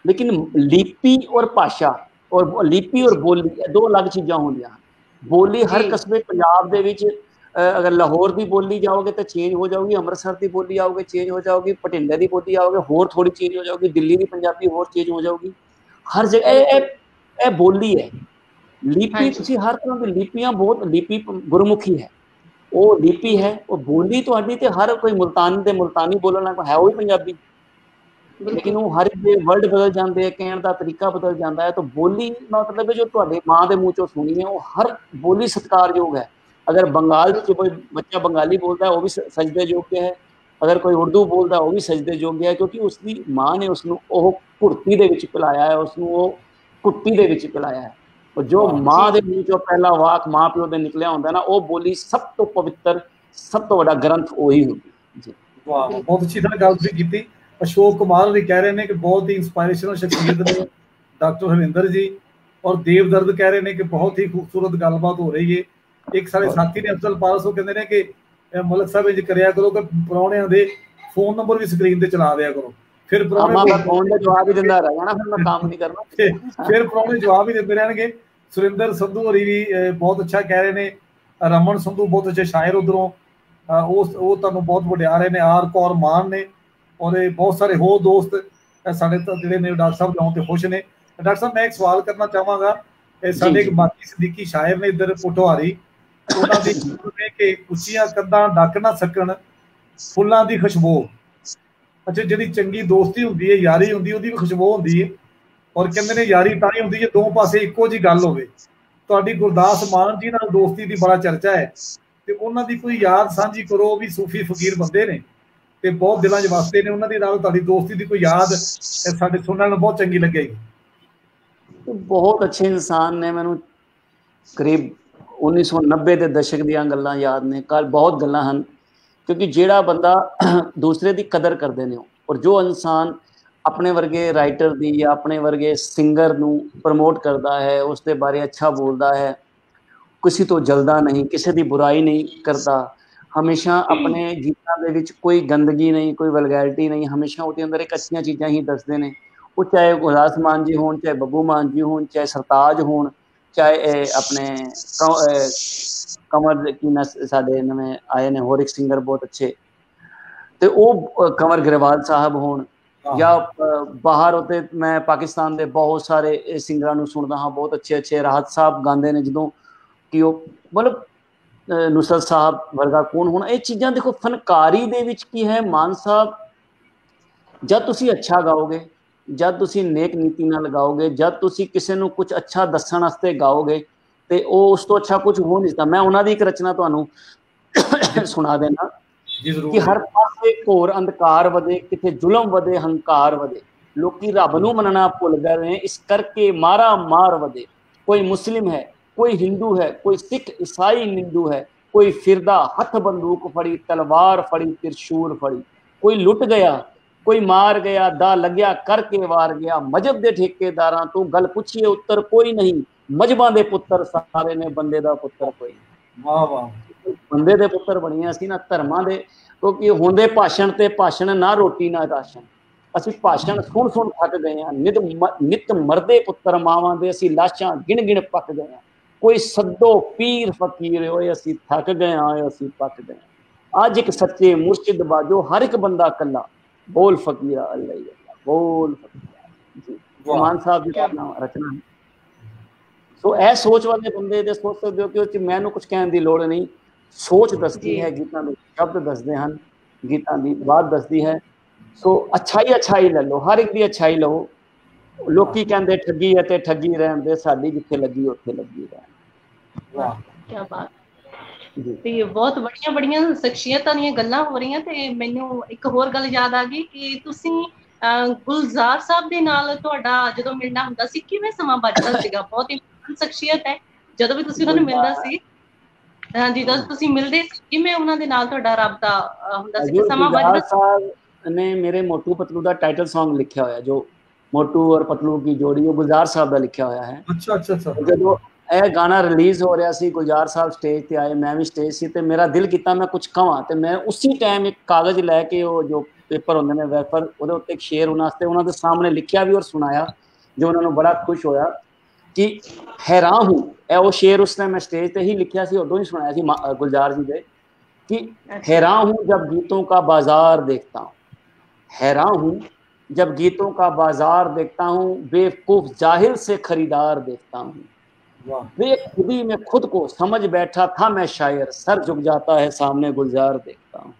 ਲੇਕਿਨ ਲਿਪੀ ਔਰ ਭਾਸ਼ਾ ਔਰ ਲਿਪੀ ਔਰ ਬੋਲੀ ਇਹ ਦੋ ਅਲੱਗ ਚੀਜ਼ਾਂ ਹੁੰਦੀਆਂ ਹਨ। ਬੋਲੀ ਹਰ ਕਸਬੇ ਪੰਜਾਬ ਦੇ ਵਿੱਚ ਅਗਰ ਲਾਹੌਰ ਦੀ ਬੋਲੀ ਜਾਓਗੇ ਤਾਂ ਚੇਂਜ ਹੋ ਜਾਊਗੀ, ਅੰਮ੍ਰਿਤਸਰ ਦੀ ਬੋਲੀ ਆਓਗੇ ਚੇਂਜ ਹੋ ਜਾਊਗੀ, ਪਟਿੰਡੇ ਦੀ ਬੋਲੀ ਆਓਗੇ ਹੋਰ ਥੋੜੀ ਚੇਂਜ ਹੋ ਜਾਊਗੀ, ਦਿੱਲੀ ਦੀ ਪੰਜਾਬੀ ਹੋਰ ਚੇਂਜ ਹੋ ਜਾਊਗੀ। ਹਰ ਜਗ੍ਹਾ ਇਹ ਬੋਲੀ ਹੈ। ਲਿਪੀ ਤੁਸੀਂ ਹਰ ਤਰ੍ਹਾਂ ਦੀ ਲਿਪੀਆਂ, ਬਹੁਤ ਲਿਪੀ ਗੁਰਮੁਖੀ ਹੈ, ਉਹ ਲਿਪੀ ਹੈ। ਉਹ ਬੋਲੀ ਤੁਹਾਡੀ ਤੇ ਹਰ ਕੋਈ ਮੁਲਤਾਨੀ ਤੇ ਮੁਲਤਾਨੀ ਬੋਲਣ ਲੱਗ ਹੈ, ਉਹ ਹੀ ਪੰਜਾਬੀ, ਲੇਕਿਨ ਉਹ ਹਰ ਵਰਡ ਬਦਲ ਜਾਂਦੇ, ਕਹਿਣ ਦਾ ਤਰੀਕਾ ਬਦਲ ਜਾਂਦਾ ਹੈ। ਤਾਂ ਬੋਲੀ ਮਤਲਬ ਜੋ ਤੁਹਾਡੇ ਮਾਂ ਦੇ ਮੂੰਹ ਚੋਂ ਸੁਣੀ ਹੈ, ਉਹ ਹਰ ਬੋਲੀ ਸਤਿਕਾਰਯੋਗ ਹੈ। ਅਗਰ ਬੰਗਾਲ 'ਚ ਕੋਈ ਬੱਚਾ ਬੰਗਾਲੀ ਬੋਲਦਾ ਹੈ ਉਹ ਵੀ ਸਜਦੇ ਯੋਗ ਹੈ, ਅਗਰ ਕੋਈ ਉਰਦੂ ਬੋਲਦਾ ਉਹ ਵੀ ਸਜਦੇ ਯੋਗ ਹੈ, ਕਿਉਂਕਿ ਉਸਦੀ ਮਾਂ ਨੇ ਉਸਨੂੰ ਉਹ ਕੁੜਤੀ ਦੇ ਵਿੱਚ ਪਿਲਾਇਆ ਹੈ, ਉਸਨੂੰ ਉਹ ਕੁੱਟੀ ਦੇ ਵਿੱਚ ਪਿਲਾਇਆ ਹੈ। ਜੋ ਮਾਂ ਦੇ ਮੂੰਹ ਚੋਂ ਪਹਿਲਾ ਵਾਕ ਮਾਂ ਪਿਓ ਦੇ ਨਿਕਲਿਆ ਹੁੰਦਾ ਨਾ, ਉਹ ਬੋਲੀ ਸਭ ਤੋਂ ਪਵਿੱਤਰ, ਸਭ ਤੋਂ ਵੱਡਾ ਗ੍ਰੰਥ ਉਹੀ ਹੁੰਦੀ ਜੀ। ਵਾਹ, ਬਹੁਤ ਅੱਛੀ ਤਰ੍ਹਾਂ ਗੱਲ ਤੁਸੀਂ ਕੀਤੀ। ਅਸ਼ੋਕ ਕੁਮਾਰ ਵੀ ਕਹਿ ਰਹੇ ਨੇ ਕਿ ਬਹੁਤ ਹੀ ਇੰਸਪਾਇਰੇਸ਼ਨਲ ਸ਼ਖਸੀਅਤ ਨੇ ਡਾਕਟਰ ਹਰਵਿੰਦਰ ਜੀ, ਔਰ ਦੇਵਦਰਦ ਕਹਿ ਰਹੇ ਨੇ ਕਿ ਬਹੁਤ ਹੀ ਖੂਬਸੂਰਤ ਗੱਲਬਾਤ ਹੋ ਰਹੀ ਹੈ। ਇੱਕ ਸਾਡੇ ਸਾਥੀ ਨੇ ਅਫਜ਼ਲ ਪਾਰਸ, ਉਹ ਕਹਿੰਦੇ ਨੇ ਕਿ ਮਲਕ ਸਾਹਿਬ ਇੰਜ ਕਰਿਆ ਕਰੋ ਕਿ ਪ੍ਰਾਹੁਣਿਆਂ ਦੇ ਫੋਨ ਨੰਬਰ ਵੀ ਸਕਰੀਨ ਤੇ ਚਲਾ ਦਿਆ ਕਰੋ, ਫਿਰ ਪ੍ਰਾਹੁਣੇ ਫੋਨ ਦਾ ਜਵਾਬ ਹੀ ਦਿੰਦਾ ਰਹਿ ਜਾਣਾ, ਫਿਰ ਮੈਂ ਕੰਮ ਨਹੀਂ ਕਰਨਾ, ਫਿਰ ਪ੍ਰਾਹੁਣੇ ਜਵਾਬ ਹੀ ਦਿੰਦੇ ਰਹਿਣਗੇ। ਸੁਰਿੰਦਰ ਸੰਧੂ ਹੋਰੀ ਵੀ ਬਹੁਤ ਅੱਛਾ ਕਹਿ ਰਹੇ ਨੇ, ਰਮਨ ਸੰਧੂ ਬਹੁਤ ਅੱਛੇ ਸ਼ਾਇਰ ਉਧਰੋਂ, ਉਹ ਤੁਹਾਨੂੰ ਬਹੁਤ ਵਡਿਆ ਰਹੇ ਨੇ, ਆਰ ਕੌਰ ਮਾਨ ਨੇ, ਔਰ ਬਹੁਤ ਸਾਰੇ ਹੋਰ ਦੋਸਤ ਸਾਡੇ ਜਿਹੜੇ ਨੇ ਡਾਕਟਰ ਸਾਹਿਬ ਲਾਉਣ ਤੇ ਖੁਸ਼ ਨੇ। ਡਾਕਟਰ ਸਾਹਿਬ ਮੈਂ ਇੱਕ ਸਵਾਲ ਕਰਨਾ ਚਾਹਾਂਗਾ, ਸਾਡੇ ਇੱਕ ਬਾਕੀ ਸਦੀਕੀ ਸ਼ਾਇਰ ਨੇ ਇੱਧਰ ਪੋਠੋਹਾਰੀ, ਉਹਨਾਂ ਦੀ ਕਿ ਉੱਚੀਆਂ ਕੰਧਾਂ ਡੱਕ ਨਾ ਸਕਣ ਫੁੱਲਾਂ ਦੀ ਖੁਸ਼ਬੂ। ਅੱਛਾ, ਜਿਹੜੀ ਚੰਗੀ ਦੋਸਤੀ ਹੁੰਦੀ ਹੈ, ਯਾਰੀ ਹੁੰਦੀ, ਉਹਦੀ ਵੀ ਖੁਸ਼ਬੂ ਹੁੰਦੀ ਹੈ, ਔਰ ਕਹਿੰਦੇ ਨੇ ਯਾਰੀ ਤਾਂ ਹੀ ਹੁੰਦੀ ਜੇ ਦੋ ਪਾਸੇ ਇੱਕੋ ਜੀ ਗੱਲ ਹੋਵੇ। ਤੁਹਾਡੀ ਗੁਰਦਾਸ ਮਾਨ ਜੀ ਨਾਲ ਦੋਸਤੀ ਦੀ ਬੜਾ ਚਰਚਾ ਹੈ, ਤੇ ਉਹਨਾਂ ਦੀ ਕੋਈ ਯਾਦ ਸਾਂਝੀ ਕਰੋ। ਉਹ ਵੀ ਸੂਫੀ ਫਕੀਰ ਬੰਦੇ ਨੇ ਤੇ ਬਹੁਤ ਦਿਲਾਂ 'ਚ ਵਸਦੇ ਨੇ, ਉਹਨਾਂ ਦੇ ਨਾਲ ਤੁਹਾਡੀ ਦੋਸਤੀ ਦੀ ਕੋਈ ਯਾਦ ਸਾਡੇ ਸੁਣਨ ਨੂੰ ਬਹੁਤ ਚੰਗੀ ਲੱਗੇਗੀ। ਬਹੁਤ ਅੱਛੇ ਇਨਸਾਨ ਨੇ। ਮੈਨੂੰ ਕਰੀਬ 1990 ਦੇ ਦਸ਼ਕ ਦੀਆਂ ਗੱਲਾਂ ਯਾਦ ਨੇ। ਕੱਲ ਬਹੁਤ ਗੱਲਾਂ ਹਨ, ਕਿਉਂਕਿ ਜਿਹੜਾ ਬੰਦਾ ਦੂਸਰੇ ਦੀ ਕਦਰ ਕਰਦੇ ਨੇ, ਔਰ ਜੋ ਇਨਸਾਨ ਆਪਣੇ ਵਰਗੇ ਰਾਈਟਰ ਦੀ ਜਾਂ ਆਪਣੇ ਵਰਗੇ ਸਿੰਗਰ ਨੂੰ ਪ੍ਰਮੋਟ ਕਰਦਾ ਹੈ, ਉਸ ਦੇ ਬਾਰੇ ਅੱਛਾ ਬੋਲਦਾ ਹੈ, ਕਿਸੇ ਤੋਂ ਜਲਦਾ ਨਹੀਂ, ਕਿਸੇ ਦੀ ਬੁਰਾਈ ਨਹੀਂ ਕਰਦਾ, ਹਮੇਸ਼ਾ ਆਪਣੇ ਗੀਤਾਂ ਦੇ ਵਿੱਚ ਕੋਈ ਗੰਦਗੀ ਨਹੀਂ, ਕੋਈ ਵਲਗੈਰਿਟੀ ਨਹੀਂ, ਹਮੇਸ਼ਾ ਉਹਦੇ ਅੰਦਰ ਇੱਕ ਅੱਛੀਆਂ ਚੀਜ਼ਾਂ ਹੀ ਦੱਸਦੇ ਨੇ। ਉਹ ਚਾਹੇ ਗੁਰਦਾਸ ਮਾਨ ਜੀ ਹੋਣ, ਚਾਹੇ ਬੱਬੂ ਮਾਨ ਜੀ ਹੋਣ, ਚਾਹੇ ਸਰਤਾਜ ਹੋਣ, ਚਾਹੇ ਆਪਣੇ कंवर की साडे नवें आए ने होर एक सिंगर बहुत अच्छे, तो वो कंवर ग्रेवाल साहब होण या बाहर होते मैं पाकिस्तान के बहुत सारे सिंगरां नूं सुनदा हाँ, बहुत अच्छे अच्छे राहत साहब गांदे ने जदों कि मतलब नुसरत साहब वर्गा कौन होना। ये चीज़ां देखो फनकारी दे विच की है मान साहब, जब तुसी अच्छा गाओगे, जब तुसी नेक नीति नाल गाओगे, जब तुसी किसी नूं कुछ अच्छा दस्सण वास्ते गाओगे ते उस तो अच्छा कुछ हो नहीं सकता। मैं उन्हां दी एक रचना तुहानूं सुना देना कि हर पासे घोर अंधकार वधे, किथे जुलम वधे, हंकार वधे, लोकी रब नूं मनना भुल गए ने, इस करके मारा मार वधे। कोई मुस्लिम है, कोई हिंदू है, कोई सिख ईसाई निंदू है, कोई फिरदा हथ बंदूक फड़ी, तलवार फड़ी, त्रिशूल फड़ी, कोई लुट गया, कोई मार गया, दा लग्या करके वार गया, मजहब दे ठेकेदारां तो गल पुछिए उत्तर कोई नहीं, मजहबां दे पुत्तर सारे ने, बंदे दा पुत्तर कोई। वाह वाह, बंदे दे पुत्तर बणिया सी ना धर्मां दे, क्योंकि हुंदे भाषण ते भाषण ना रोटी ना राशन। असीं भाषण सुन सुन थक गए हैं, नित मरदे पुत्तर मावां दे, असीं लाशां गिण गिण पक गए हैं। कोई सद्दो पीर फकीर होए, असीं थक गए हां, असीं पक गए। अज एक सच्चे मुर्शिद बाजो, हर एक बंदा कल्ला, बोल फकीरा अल्लाह ही अल्लाह, बोल फकीरा जी। मान साहब दी रचना है। सो ए सोच वाले बंदे दे सोच सकते हो कि मैनू कुछ कहने की लोड़ नहीं, सोच दसती है, गीतां दे शब्द दसदे हन, गीतां दी बात दसदी है। सो अच्छाई ले लो, हर एक दी अच्छाई लो। लोकी कहंदे ठगी है ते ठगी रहन दे, साडी जिथे लगी उत्थे लगी रहन। वाह क्या बात ਤੇ ਬਹੁਤ ਬੜੀਆਂ ਸ਼ਖਸੀਅਤਾਂ ਦੀਆਂ ਗੱਲਾਂ ਹੋ ਰਹੀਆਂ, ਤੇ ਮੈਨੂੰ ਇੱਕ ਹੋਰ ਗੱਲ ਯਾਦ ਆ ਗਈ ਕਿ ਤੁਸੀਂ ਗੁਲਜ਼ਾਰ ਸਾਹਿਬ ਦੇ ਨਾਲ ਤੁਹਾਡਾ ਜਦੋਂ ਮਿਲਣਾ ਹੁੰਦਾ ਸੀ, ਕਿਵੇਂ ਸਮਾਂ ਬਚਦਾ ਸੀਗਾ? ਬਹੁਤ ਹੀ ਸ਼ਖਸੀਅਤ ਹੈ, ਜਦੋਂ ਵੀ ਤੁਸੀਂ ਉਹਨਾਂ ਨੂੰ ਮਿਲਦਾ ਸੀ, ਹਾਂਜੀ ਜਦੋਂ ਤੁਸੀਂ ਮਿਲਦੇ ਸੀ, ਕਿਵੇਂ ਉਹਨਾਂ ਦੇ ਨਾਲ ਤੁਹਾਡਾ ਰਾਬਤਾ ਹੁੰਦਾ ਸੀ, ਸਮਾਂ ਬਚਦਾ ਸਾਹਿਬ ਨੇ ਮੇਰੇ ਮੋਟੂ ਪਤਲੂ ਦਾ ਟਾਈਟਲ ਸੌਂਗ ਲਿਖਿਆ ਹੋਇਆ, ਜੋ ਮੋਟੂ ਔਰ ਪਤਲੂ ਕੀ ਜੋੜੀ, ਉਹ ਗੁਲਜ਼ਾਰ ਸਾਹਿਬ ਦਾ ਲਿਖਿਆ ਹੋਇਆ ਹੈ। ਅੱਛਾ। ਜਦੋਂ ਇਹ ਗਾਣਾ ਰਿਲੀਜ਼ ਹੋ ਰਿਹਾ ਸੀ, ਗੁਲਜ਼ਾਰ ਸਾਹਿਬ ਸਟੇਜ ਤੇ ਆਏ, ਮੈਂ ਵੀ ਸਟੇਜ ਸੀ, ਤੇ ਮੇਰਾ ਦਿਲ ਕੀਤਾ ਮੈਂ ਕੁਝ ਕਹਾਂ, ਤੇ ਮੈਂ ਉਸੇ ਟਾਈਮ ਇੱਕ ਕਾਗਜ਼ ਲੈ ਕੇ, ਉਹ ਜੋ ਪੇਪਰ ਹੁੰਦੇ ਨੇ ਵੈਫਰ, ਉਹਦੇ ਉੱਤੇ ਇੱਕ ਸ਼ੇਰ ਉਹਨਾਂ ਵਾਸਤੇ ਉਹਨਾਂ ਦੇ ਸਾਹਮਣੇ ਲਿਖਿਆ ਵੀ ਔਰ ਸੁਣਾਇਆ, ਜੋ ਉਹਨਾਂ ਨੂੰ ਬੜਾ ਖੁਸ਼ ਹੋਇਆ ਕਿ हैरान हूँ। वो शेर उस टाइम मैं स्टेज पे ही लिखा सी, उदों ही सुनाया सी गुलजार जी दे कि हैरान हूँ जब गीतों का बाजार देखता हूँ, हैरान हूँ जब गीतों का बाजार देखता हूँ, बेवकूफ जाहिल से खरीदार देखता हूँ, बेखुदी में खुद को समझ बैठा था मैं शायर, सर झुक जाता है सामने गुलजार देखता हूँ।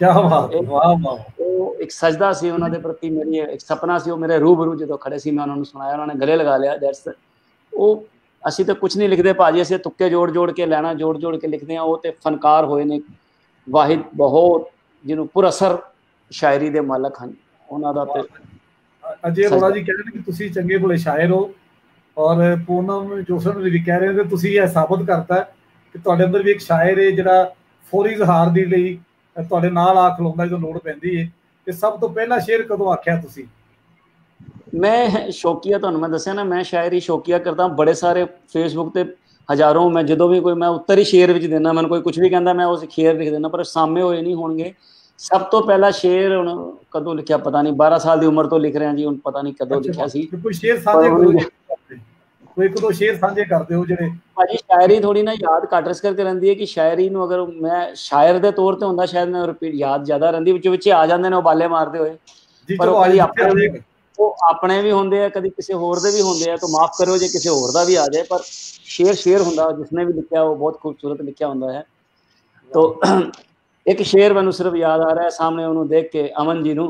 क्या बात, वाह वाह। वो एक सजदा सी उन्होंने प्रति, मेरी एक सपना सी, वो मेरे रूबरू जो खड़े सी, मैं उन्होंने सुनाया, उन्होंने गले लगा लिया। दैट्स वो ਅਸੀਂ ਤਾਂ ਕੁਝ ਨਹੀਂ ਲਿਖਦੇ ਭਾਜੀ, ਅਸੀਂ ਤੁੱਕੇ ਜੋੜ ਕੇ ਲੈਣਾ, ਜੋੜ ਕੇ ਲਿਖਦੇ ਆ। ਉਹ ਤੇ ਫਨਕਾਰ ਹੋਏ ਨੇ ਵਾਹਿਦ, ਬਹੁਤ ਜਿਹਨੂੰ ਪੁਰਅਸਰ ਸ਼ਾਇਰੀ ਦੇ ਮਾਲਕ ਹਨ, ਉਹਨਾਂ ਦਾ ਤੇ ਅਜੇ ਅਰੋੜਾ ਜੀ ਕਹਿੰਦੇ ਨੇ ਕਿ ਤੁਸੀਂ ਚੰਗੇ ਭਲੇ ਸ਼ਾਇਰ ਹੋ, ਔਰ ਪੂਨਮ ਜੋਸਨ ਵੀ ਕਹਿ ਰਹੇ ਨੇ, ਤੁਸੀਂ ਇਹ ਸਾਬਤ ਕਰਤਾ ਕਿ ਤੁਹਾਡੇ ਅੰਦਰ ਵੀ ਇੱਕ ਸ਼ਾਇਰ ਹੈ ਜਿਹੜਾ ਫੌਰੀ ਇਜ਼ਹਾਰ ਦੇ ਲਈ ਤੁਹਾਡੇ ਨਾਲ ਆ ਖਲੋਂਦਾ ਜਦੋਂ ਲੋੜ ਪੈਂਦੀ ਹੈ। ਤੇ ਸਭ ਤੋਂ ਪਹਿਲਾ ਸ਼ੇਰ ਕਦੋਂ ਆਖਿਆ ਤੁਸੀਂ? मैं शौकिया, तुहानूं मैं दस्सिया ना, मैं शायरी शौकिया करता, बड़े सारे फेसबुक ते हज़ारों, मैं जो भी कोई मैं उत्तर ही शेर विच देना, मैं कोई कुछ भी कहता मैं उस शेर लिख देना, पर सामने होए नहीं होणगे। सब तो पहला शेर हुण कदों लिखिया पता नहीं, 12 साल की उम्र तो लिख रहे हैं जी, हुण पता नहीं कदों लिखिया सी। कोई शेर साझे करो, कोई एक दो शेर साझे करदे हो जिहड़े भाजी। शायरी थोड़ी ना याद घट रस करके रहिंदी है कि शायरी नूं अगर मैं शायर दे तौर ते हुंदा, शायद मैं रिपीट याद ज़्यादा रहिंदी, विच विच आ जांदे ने उबाले मारदे होए, पर कदी अपने ਉਹ ਆਪਣੇ ਵੀ ਹੁੰਦੇ ਆ, ਕਦੀ ਕਿਸੇ ਹੋਰ ਦੇ ਵੀ ਹੁੰਦੇ ਆ, ਤਾਂ ਮਾਫ ਕਰਿਓ ਜੇ ਕਿਸੇ ਹੋਰ ਦਾ ਵੀ ਆ ਜਾਏ, ਪਰ ਸ਼ੇਰ ਹੁੰਦਾ, ਜਿਸਨੇ ਵੀ ਲਿਖਿਆ ਉਹ ਬਹੁਤ ਖੂਬਸੂਰਤ ਲਿਖਿਆ ਹੁੰਦਾ ਹੈ। तो एक शेर मैनू सिर्फ याद आ रहा है सामने उन्होंने देख के, अमन जी नू,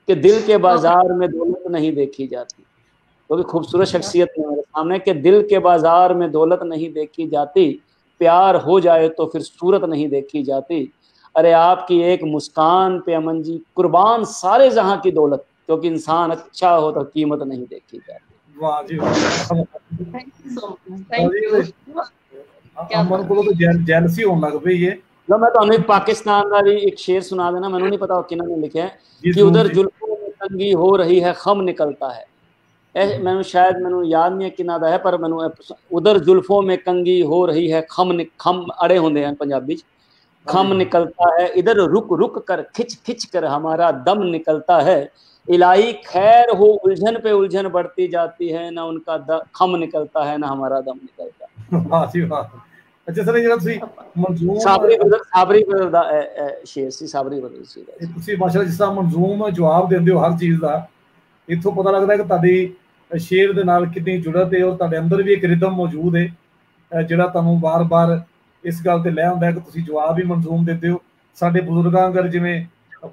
कि दिल के बाजार में दौलत नहीं देखी जाती, वो भी खूबसूरत शख्सियत है मेरे सामने कि दिल के बाजार में दौलत नहीं देखी जाती, प्यार हो जाए तो फिर सूरत नहीं देखी जाती। अरे आपकी एक मुस्कान पे अमन जी कुर्बान सारे जहां की दौलत, क्योंकि इंसान अच्छा हो तो कीमत नहीं देखी जाती। वाह जी वाह। Thank you so much, thank you. Aman को तो जेलसी होने लग पई है। लो मैं तो पाकिस्तान का भी एक शेर सुना देना, मैंने नहीं पता किन्होंने ने लिखे है कि उधर जुल्फों में तंगी हो रही है खम निकलता है। मैंने शायद मैंने याद नहीं है किन्ना दा है, पर मैंने उधर जुल्फों में कंगी हो रही है खम अड़े होंगे हैं पंजाबी खम निकलता है, इधर रुक रुक कर खिंच खिंच कर हमारा दम निकलता है। इलाही खैर हो उलझन पे उलझन बढ़ती जाती है, ना उनका खम निकलता है ना हमारा दम निकलता है। वाह जी वाह। अच्छा सर ਜਿਹੜਾ ਤੁਸੀਂ ਮਨਜ਼ੂਮ ਸਾਬਰੀ ਬਰਦਰ ਦਾ ਸ਼ੇਰ ਸੀ, ਸਾਬਰੀ ਬਰਦਰ ਸੀ। ਤੁਸੀਂ ਮਾਸ਼ਾਅੱਲਾ ਜਿਸ ਤਰ੍ਹਾਂ ਮਨਜ਼ੂਮ ਜਵਾਬ ਦਿੰਦੇ ਹੋ ਹਰ ਚੀਜ਼ ਦਾ, ਇੱਥੋਂ ਪਤਾ ਲੱਗਦਾ ਕਿ ਤੁਹਾਡੀ ਸ਼ੇਰ ਦੇ ਨਾਲ ਕਿੰਨੀ ਜੁੜਤ ਹੈ ਔਰ ਤੁਹਾਡੇ ਅੰਦਰ ਵੀ ਇੱਕ ਰਿਦਮ ਮੌਜੂਦ ਹੈ ਜਿਹੜਾ ਤੁਹਾਨੂੰ ਬਾਰ-ਬਾਰ ਇਸ ਗੱਲ ਤੇ ਲੈ ਆਉਂਦਾ ਹੈ ਕਿ ਤੁਸੀਂ ਜਵਾਬ ਹੀ ਮਨਜ਼ੂਮ ਦਿੰਦੇ ਹੋ। ਸਾਡੇ ਬਜ਼ੁਰਗਾਂ ਅਗਰ ਜਿਵੇਂ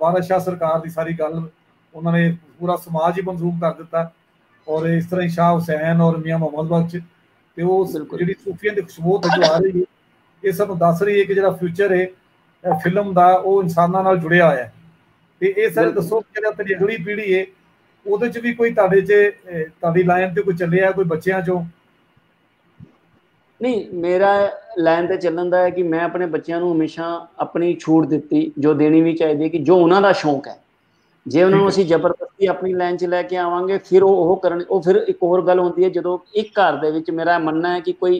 ਵਾਰਿਸ ਸ਼ਾਹ ਸਰਕਾਰ ਦੀ ਸਾਰੀ ਗੱਲ ਉਹਨਾਂ ਨੇ ਪੂਰਾ ਸਮਾਜ ਹੀ ਮਨਜ਼ੂਮ ਕਰ ਦਿੱਤਾ, ਔਰ ਇਸ ਤਰ੍ਹਾਂ ਹੀ ਸ਼ਾਹ ਹੁਸੈਨ ਔਰ ਮੀਆਂ ਮੁਹੰਮਦ ਬਖਸ਼ ਤੇ ਉਹ ਜਿਹੜੀ ਸੂਫੀਆਂ ਦੀ ਖੁਸ਼ਬੂ ਜੋ ਆ ਰਹੀ ਹੈ ਇਹ ਸਾਨੂੰ ਦੱਸ ਰਹੀ ਹੈ ਕਿ ਜਿਹੜਾ ਫਿਊਚਰ ਹੈ ਫਿਲਮ ਦਾ ਉਹ ਇਨਸਾਨਾਂ ਨਾਲ ਜੁੜਿਆ ਹੋਇਆ ਹੈ। ਤੇ ਇਹ ਸਾਰੇ ਦੱਸੋ ਜਿਹੜਾ ਤੁਹਾਡੀ ਅਗਲੀ ਪੀੜ੍ਹੀ ਹੈ ਉਹਦੇ ਚ ਵੀ ਕੋਈ ਤੁਹਾਡੇ ਚ ਤੁਹਾਡੀ ਲਾਈਨ ਤੇ ਕੋਈ ਚੱਲਿਆ ਕੋਈ ਬੱਚਿਆਂ ਚੋਂ? नहीं, मेरा लाइन ते चलन दा है कि मैं अपने बच्चों को हमेशा अपनी छूट दी जो देनी भी चाहिए कि जो उन्होंने शौक है, जे उन्होंने असीं जबरदस्ती अपनी लाइन च लैके आवांगे फिर वो करन। वो फिर एक होर गल होंदी है जो एक घर दे विच मेरा मनना है कि कोई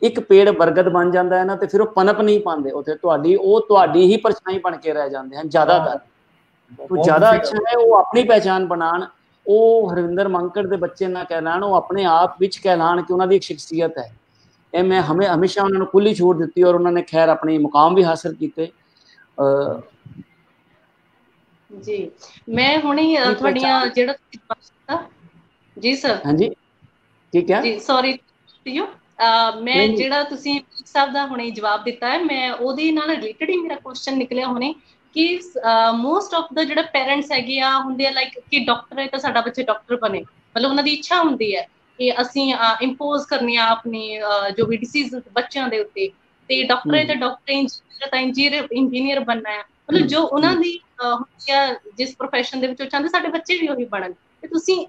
एक पेड़ बरगद बन जाता है ना तो फिर वो पनप नहीं पाते, उत्थे तुहाडी ही परछाई बन के रह जाते हैं ज़्यादातर। तो ज़्यादा अच्छा है वो अपनी पहचान बनान, वो हरविंदर मंकड़ के बच्चे ना कहलान, वो अपने आप विच कहलान कि उन्होंने एक शख्सियत है। ਇਹ ਮੈਂ ਹਮੇਸ਼ਾ ਉਹਨਾਂ ਨੂੰ ਖੁੱਲੀ ਛੂਟ ਦਿੱਤੀ ਔਰ ਉਹਨਾਂ ਨੇ ਖੈਰ ਆਪਣੇ ਮੁਕਾਮ ਵੀ ਹਾਸਲ ਕੀਤੇ। ਜੀ ਮੈਂ ਹੁਣੇ ਤੁਹਾਡੀਆਂ ਜਿਹੜਾ ਜੀ ਸਰ ਹਾਂਜੀ ਠੀਕ ਹੈ ਜੀ ਸੌਰੀ ਮੈਂ ਜਿਹੜਾ ਤੁਸੀਂ ਸਾਹਿਬ ਦਾ ਹੁਣੇ ਜਵਾਬ ਦਿੱਤਾ ਹੈ ਮੈਂ ਉਹਦੇ ਨਾਲ ਰਿਲੇਟਡ ਹੀ ਮੇਰਾ ਕੁਐਸਚਨ ਨਿਕਲਿਆ ਹੁਣੇ ਕਿ ਮੋਸਟ ਆਫ ਦਾ ਜਿਹੜਾ ਪੇਰੈਂਟਸ ਹੈਗੇ ਆ ਹੁੰਦੇ ਆ ਲਾਈਕ ਕਿ ਡਾਕਟਰ ਹੈ ਤਾਂ ਸਾਡਾ ਬੱਚਾ ਡਾਕਟਰ ਬਣੇ, ਮਤਲਬ ਉਹਨਾਂ ਦੀ ਇੱਛਾ ਹੁੰਦੀ ਹੈ ਕਿ ਅਸੀਂ ਇੰਪੋਜ਼ ਕਰਨੀ ਆ ਆਪਣੀ ਜੋ ਵੀ ਡਿਸੀਜ਼ ਬੱਚਿਆਂ ਦੇ ਉੱਤੇ, ਤੇ ਡਾਕਟਰ ਹੈ ਤਾਂ ਡਾਕਟਰ ਇੰਜੀਨੀਅਰ ਬਣਨਾ ਹੈ, ਮਤਲਬ ਜੋ ਉਹਨਾਂ ਦੀ ਜਿਸ ਪ੍ਰੋਫੈਸ਼ਨ ਦੇ ਵਿੱਚ ਉਹ ਚਾਹੁੰਦੇ ਸਾਡੇ ਬੱਚੇ ਵੀ ਉਹੀ ਬਣਨ। ਤੇ ਤੁਸੀਂ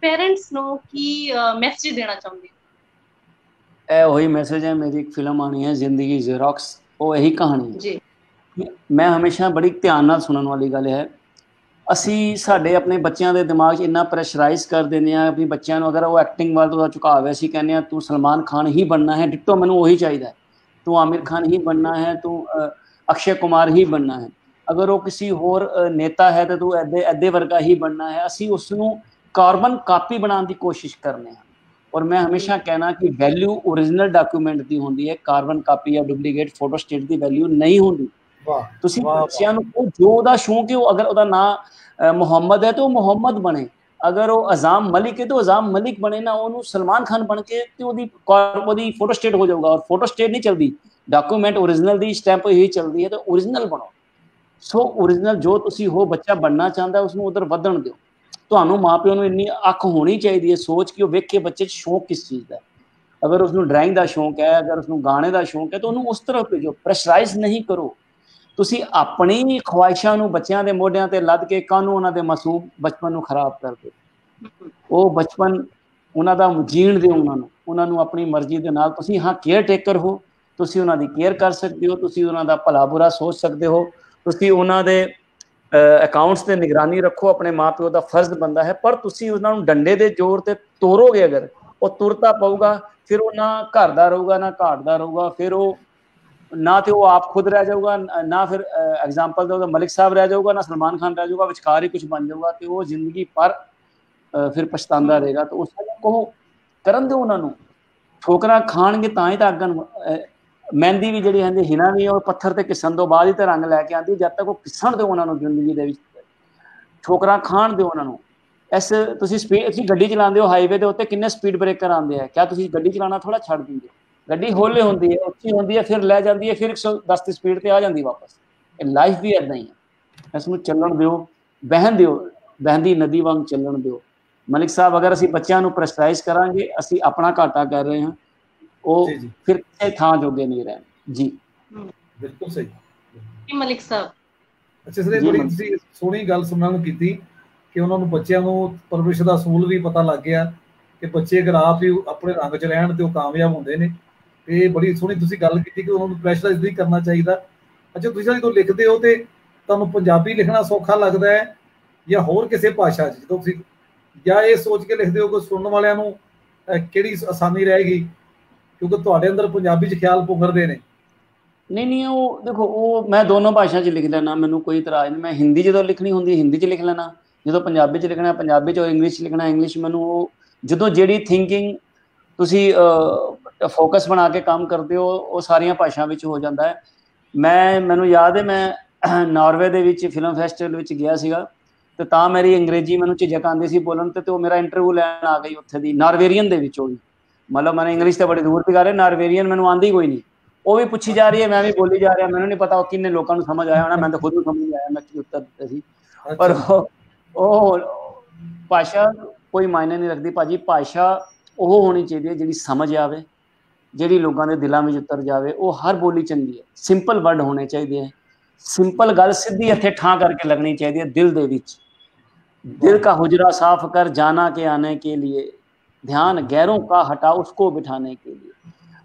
ਪੇਰੈਂਟਸ ਨੂੰ ਕੀ ਮੈਸੇਜ ਦੇਣਾ ਚਾਹੁੰਦੇ ਹੋ? ਇਹ ਉਹੀ ਮੈਸੇਜ ਹੈ। ਮੇਰੀ ਇੱਕ ਫਿਲਮ ਆਣੀ ਹੈ ਜ਼ਿੰਦਗੀ ਜ਼ੈਰੋਕਸ, ਉਹ ਇਹੀ ਕਹਾਣੀ ਹੈ ਜੀ। ਮੈਂ ਹਮੇਸ਼ਾ ਬੜੀ ਧਿਆਨ ਨਾਲ ਸੁਣਨ ਵਾਲੀ ਗੱਲ ਹੈ, ਅਸੀਂ ਸਾਡੇ ਆਪਣੇ ਬੱਚਿਆਂ ਦੇ ਦਿਮਾਗ 'ਚ ਇੰਨਾ ਪ੍ਰੈਸ਼ਰਾਈਜ਼ ਕਰ ਦਿੰਦੇ ਹਾਂ ਵੀ ਬੱਚਿਆਂ ਨੂੰ ਅਗਰ ਉਹ ਐਕਟਿੰਗ ਵੱਲ ਉਹਦਾ ਝੁਕਾਅ ਹੈ, ਅਸੀਂ ਕਹਿੰਦੇ ਹਾਂ ਤੂੰ ਸਲਮਾਨ ਖਾਨ ਹੀ ਬਣਨਾ ਹੈ, ਡਿੱਟੋ ਮੈਨੂੰ ਉਹੀ ਚਾਹੀਦਾ, ਤੂੰ ਆमिर खान ही बनना है, तू अक्षय कुमार ही बनना है, अगर वो किसी होर नेता है तो तू ऐदे वर्गा ही बनना है। ਅਸੀਂ ਉਸ ਨੂੰ ਕਾਰਬਨ ਕਾਪੀ ਬਣਾਉਣ ਦੀ ਕੋਸ਼ਿਸ਼ ਕਰਨੇ ਹਾਂ। ਔਰ ਮੈਂ ਹਮੇਸ਼ਾ ਕਹਿਣਾ ਕਿ ਵੈਲਿਊ ਓਰੀਜਨਲ ਡਾਕੂਮੈਂਟ ਦੀ ਹੁੰਦੀ ਹੈ, ਕਾਰਬਨ ਕਾਪੀ ਜਾਂ ਡੁਪਲੀਕੇਟ ਫੋਟੋ ਸਟੇਟ ਦੀ ਵੈਲਿਊ ਨਹੀਂ ਹੁੰਦੀ। ਤੁਸੀਂ ਬੱਚਿਆਂ ਨੂੰ ਜੋ ਉਹਦਾ ਸ਼ੌਂਕ ਹੈ, ਉਹ ਅਗਰ ਉਹਦਾ ਨਾਂ ਮੁਹੰਮਦ ਹੈ ਤਾਂ ਉਹ ਮੁਹੰਮਦ ਬਣੇ, ਅਗਰ ਉਹ ਅਜ਼ਾਮ ਮਲਿਕ ਹੈ ਤਾਂ ਅਜ਼ਾਮ ਮਲਿਕ ਬਣੇ ਨਾ, ਉਹਨੂੰ ਸਲਮਾਨ ਖਾਨ ਬਣ ਕੇ ਤੇ ਉਹਦੀ ਫੋਟੋ ਸਟੇਟ ਹੋ ਜਾਊਗਾ। ਔਰ ਫੋਟੋ ਸਟੇਟ ਨਹੀਂ ਚੱਲਦੀ, ਡਾਕੂਮੈਂਟ ਓਰੀਜਨਲ ਦੀ ਸਟੈਂਪ ਹੀ ਚੱਲਦੀ ਹੈ, ਤਾਂ ਓਰੀਜਨਲ ਬਣੋ। ਸੋ ਓਰੀਜਨਲ ਜੋ ਤੁਸੀਂ ਹੋ, ਬੱਚਾ ਬਣਨਾ ਚਾਹੁੰਦਾ ਉਸਨੂੰ ਉਧਰ ਵਧਣ ਦਿਓ। ਤੁਹਾਨੂੰ ਮਾਂ ਪਿਓ ਨੂੰ ਇੰਨੀ ਅੱਖ ਹੋਣੀ ਚਾਹੀਦੀ ਹੈ ਸੋਚ ਕਿ ਉਹ ਵੇਖੇ ਬੱਚੇ 'ਚ ਸ਼ੌਂਕ ਕਿਸ ਚੀਜ਼ ਦਾ। ਅਗਰ ਉਸਨੂੰ ਡਰਾਇੰਗ ਦਾ ਸ਼ੌਂਕ ਹੈ, ਅਗਰ ਉਸਨੂੰ ਗਾਣੇ ਦਾ ਸ਼ੌਂਕ ਹੈ ਤਾਂ ਉਹਨੂੰ ਉਸ ਤਰ੍ਹਾਂ ਭੇਜੋ, ਪ੍ਰੈਸ਼ਰਾਈਜ਼ ਨਹੀਂ ਕਰੋ। ਤੁਸੀਂ ਆਪਣੀ ਖਵਾਇਸ਼ਾਂ ਨੂੰ ਬੱਚਿਆਂ ਦੇ ਮੋਢਿਆਂ ਤੇ ਲੱਦ ਕੇ ਕਾਹਨੂੰ ਉਹਨਾਂ ਦੇ ਮਾਸੂਮ ਬਚਪਨ ਨੂੰ ਖਰਾਬ ਕਰ ਦਿਓ। ਉਹ ਬਚਪਨ ਉਹਨਾਂ ਦਾ ਜੀਣ ਦਿਓ, ਉਹਨਾਂ ਨੂੰ ਆਪਣੀ ਮਰਜ਼ੀ ਦੇ ਨਾਲ। ਤੁਸੀਂ ਹਾਂ ਕੇਅਰ ਟੇਕਰ ਹੋ, ਤੁਸੀਂ ਉਹਨਾਂ ਦੀ ਕੇਅਰ ਕਰ ਸਕਦੇ ਹੋ, ਤੁਸੀਂ ਉਹਨਾਂ ਦਾ ਭਲਾ ਬੁਰਾ ਸੋਚ ਸਕਦੇ ਹੋ, ਤੁਸੀਂ ਉਹਨਾਂ ਦੇ ਅਕਾਊਂਟਸ ਤੇ ਨਿਗਰਾਨੀ ਰੱਖੋ, ਆਪਣੇ ਮਾਂ ਪਿਓ ਦਾ ਫਰਜ਼ ਬਣਦਾ ਹੈ। ਪਰ ਤੁਸੀਂ ਉਹਨਾਂ ਨੂੰ ਡੰਡੇ ਦੇ ਜ਼ੋਰ ਤੇ ਤੋਰੋਗੇ, ਅਗਰ ਉਹ ਤੁਰਤਾ ਪਊਗਾ, ਫਿਰ ਉਹ ਨਾ ਘਰ ਦਾ ਰਹੂਗਾ ਨਾ ਘਾਟ ਦਾ ਰਹੂਗਾ, ਫਿਰ ਉਹ ਨਾ ਤੇ ਉਹ ਆਪ ਖੁਦ ਰਹਿ ਜਾਊਗਾ, ਨਾ ਫਿਰ ਐਗਜ਼ਾਮਪਲ ਦਾ ਮਲਿਕ ਸਾਹਿਬ ਰਹਿ ਜਾਊਗਾ, ਨਾ ਸਲਮਾਨ ਖਾਨ ਰਹਿ ਜਾਊਗਾ, ਵਿਚਕਾਰ ਹੀ ਕੁਝ ਬਣ ਜਾਊਗਾ, ਤੇ ਉਹ ਜ਼ਿੰਦਗੀ ਪਰ ਫਿਰ ਪਛਤਾਉਂਦਾ ਰਹੇਗਾ। ਤਾਂ ਉਸ ਨੂੰ ਕਹੋ, ਕਰਨ ਦਿਓ ਉਹਨਾਂ ਨੂੰ, ਠੋਕਰਾਂ ਖਾਣਗੇ ਤਾਂ ਹੀ ਤਾਂ ਅੱਗਨ। ਮਹਿੰਦੀ ਵੀ ਜਿਹੜੀ ਕਹਿੰਦੇ ਹਿਨਾ ਵੀ ਉਹ ਪੱਥਰ ਤੇ ਘਿਸਣ ਤੋਂ ਬਾਅਦ ਹੀ ਤਾਂ ਰੰਗ ਲੈ ਕੇ ਆਉਂਦੀ, ਜਦ ਤੱਕ ਉਹ ਘਿਸਣ ਦਿਓ ਉਹਨਾਂ ਨੂੰ ਜ਼ਿੰਦਗੀ ਦੇ ਵਿੱਚ, ਠੋਕਰਾਂ ਖਾਣ ਦਿਓ ਉਹਨਾਂ ਨੂੰ। ਤੁਸੀਂ ਗੱਡੀ ਚਲਾਉਂਦੇ ਹੋ ਹਾਈਵੇ ਦੇ ਉੱਤੇ, ਕਿੰਨੇ ਸਪੀਡ ਬ੍ਰੇਕਰ ਆਉਂਦੇ ਆ, ਕਿਆ ਤੁਸੀਂ ਗੱਡੀ ਚਲਾਉਣਾ ਥੋੜਾ ਛੱਡ ਦਿੰਦੇ? ਗੱਡੀ ਹੌਲੇ ਹੁੰਦੀ ਹੈ, ਉੱਚੀ ਹੁੰਦੀ ਹੈ, ਫਿਰ ਲੈ ਜਾਂਦੀ ਹੈ, ਫਿਰ 110 ਦੀ ਸਪੀਡ ਤੇ ਆ ਜਾਂਦੀ ਵਾਪਸ। ਇਹ ਲਾਈਫ ਵੀ ਇੱਦਾਂ ਹੀ ਹੈ, ਇਸ ਨੂੰ ਚੱਲਣ ਦਿਓ, ਬਹਿਣ ਦਿਓ, ਬਹਿੰਦੀ ਨਦੀ ਵਾਂਗ ਚੱਲਣ ਦਿਓ। ਮਲਿਕ ਸਾਹਿਬ, ਅਗਰ ਅਸੀਂ ਬੱਚਿਆਂ ਨੂੰ ਪ੍ਰੈਸ਼ਰਾਈਜ਼ ਕਰਾਂਗੇ ਅਸੀਂ ਆਪਣਾ ਘਾਟਾ ਕਰ ਰਹੇ ਹਾਂ, ਉਹ ਫਿਰ ਕਿਸੇ ਥਾਂ ਜੋਗੇ ਨਹੀਂ ਰਹਿਣ। ਜੀ ਬਿਲਕੁਲ ਸਹੀ ਮਲਿਕ ਸਾਹਿਬ। ਅੱਛਾ ਸਰ, ਬੜੀ ਤੁਸੀਂ ਸੋਹਣੀ ਗੱਲ ਸੁਣਨ ਨੂੰ ਕੀਤੀ ਕਿ ਉਹਨਾਂ ਨੂੰ ਬੱਚਿਆਂ ਨੂੰ ਪਰਵਰਿਸ਼ ਦਾ ਅਸੂਲ ਵੀ ਪਤਾ ਲੱਗ ਗਿਆ ਕਿ ਬੱਚੇ ਅਗਰ ਆਪ ਹੀ ਆਪਣੇ ਰੰਗ 'ਚ ਰਹਿਣ ਤੇ ਉਹ ਕਾਮਯਾਬ ਹੁੰਦੇ ਨੇ। ਤੇ ਬੜੀ ਸੋਹਣੀ ਤੁਸੀਂ ਗੱਲ ਕੀਤੀ ਕਿ ਉਹਨਾਂ ਨੂੰ ਪ੍ਰੈਸ਼ਰਾਈਜ਼ ਨਹੀਂ ਕਰਨਾ ਚਾਹੀਦਾ। ਅੱਛਾ, ਤੁਸੀਂ ਜਦੋਂ ਲਿਖਦੇ ਹੋ ਤੇ ਤੁਹਾਨੂੰ ਪੰਜਾਬੀ ਲਿਖਣਾ ਸੌਖਾ ਲੱਗਦਾ ਹੈ ਜਾਂ ਹੋਰ ਕਿਸੇ ਭਾਸ਼ਾ 'ਚ, ਜਦੋਂ ਤੁਸੀਂ ਜਾਂ ਇਹ ਸੋਚ ਕੇ ਲਿਖਦੇ ਹੋ ਕਿ ਸੁਣਨ ਵਾਲਿਆਂ ਨੂੰ ਕਿਹੜੀ ਆਸਾਨੀ ਰਹੇਗੀ, ਕਿਉਂਕਿ ਤੁਹਾਡੇ ਅੰਦਰ ਪੰਜਾਬੀ 'ਚ ਖਿਆਲ ਪੁੰਗਰਦੇ ਨੇ? ਨਹੀਂ, ਉਹ ਦੇਖੋ, ਉਹ ਮੈਂ ਦੋਨੋਂ ਭਾਸ਼ਾ 'ਚ ਲਿਖ ਲੈਣਾ, ਮੈਨੂੰ ਕੋਈ ਇਤਰਾਜ਼ ਨਹੀਂ। ਮੈਂ ਹਿੰਦੀ ਜਦੋਂ ਲਿਖਣੀ ਹੁੰਦੀ ਹਿੰਦੀ 'ਚ ਲਿਖ ਲੈਣਾ, ਜਦੋਂ ਪੰਜਾਬੀ 'ਚ ਲਿਖਣਾ ਪੰਜਾਬੀ 'ਚ, ਇੰਗਲਿਸ਼ 'ਚ ਲਿਖਣਾ ਇੰਗਲਿਸ਼। ਮੈਨੂੰ ਉਹ ਜਦੋਂ ਜਿਹੜੀ ਥਿੰਕਿੰਗ ਤੁਸੀਂ ਫੋਕਸ ਬਣਾ ਕੇ ਕੰਮ ਕਰਦੇ ਹੋ ਉਹ ਸਾਰੀਆਂ ਭਾਸ਼ਾ ਵਿੱਚ ਹੋ ਜਾਂਦਾ ਹੈ। ਮੈਨੂੰ ਯਾਦ ਹੈ ਮੈਂ ਨਾਰਵੇ ਦੇ ਵਿੱਚ ਫਿਲਮ ਫੈਸਟੀਵਲ ਵਿੱਚ ਗਿਆ ਸੀਗਾ ਤੇ ਤਾਂ ਮੇਰੀ ਅੰਗਰੇਜ਼ੀ ਮੈਨੂੰ ਝਿਜਕ ਆਉਂਦੀ ਸੀ ਬੋਲਣ ਤੇ ਉਹ ਮੇਰਾ ਇੰਟਰਵਿਊ ਲੈਣ ਆ ਗਈ ਉੱਥੇ ਦੀ ਨਾਰਵੇਰੀਅਨ ਦੇ ਵਿੱਚ। ਉਹ ਵੀ ਮਤਲਬ ਮੈਨੂੰ ਇੰਗਲਿਸ਼ ਤੇ ਬੜੀ ਦੂਰ ਦੀ ਗੱਲ ਹੈ, ਨਾਰਵੇਰੀਅਨ ਮੈਨੂੰ ਆਉਂਦੀ ਕੋਈ ਨਹੀਂ। ਉਹ ਵੀ ਪੁੱਛੀ ਜਾ ਰਹੀ ਹੈ, ਮੈਂ ਵੀ ਬੋਲੀ ਜਾ ਰਿਹਾ। ਮੈਨੂੰ ਨਹੀਂ ਪਤਾ ਉਹ ਕਿੰਨੇ ਲੋਕਾਂ ਨੂੰ ਸਮਝ ਆਇਆ ਹੋਣਾ, ਮੈਂ ਤਾਂ ਖੁਦ ਨੂੰ ਸਮਝ ਨਹੀਂ ਆਇਆ ਮੈਂ ਕੀ ਉੱਤਰ ਦਿੱਤਾ ਸੀ। ਪਰ ਉਹ ਭਾਸ਼ਾ ਕੋਈ ਮਾਇਨੇ ਨਹੀਂ ਰੱਖਦੀ ਭਾਜੀ। ਭਾਸ਼ਾ ਉਹ ਹੋਣੀ ਚਾਹੀਦੀ ਹੈ ਜਿਹੜੀ ਸਮਝ ਆਵੇ, ਜਿਹੜੀ ਲੋਕਾਂ ਦੇ ਦਿਲਾਂ ਵਿੱਚ ਉਤਰ ਜਾਵੇ। ਉਹ ਹਰ ਬੋਲੀ ਚੰਗੀ ਹੈ, ਸਿੰਪਲ ਵਰਡ ਹੋਣੇ ਚਾਹੀਦੇ ਹੈ, ਸਿੰਪਲ ਗੱਲ ਸਿੱਧੀ ਇੱਥੇ ਠਾਂ ਕਰਕੇ ਲੱਗਣੀ ਚਾਹੀਦੀ ਹੈ ਦਿਲ ਦੇ ਵਿੱਚ। दिल का हुजरा साफ कर जाना के आने के लिए, ध्यान गैरों का हटा उसको बिठाने के लिए।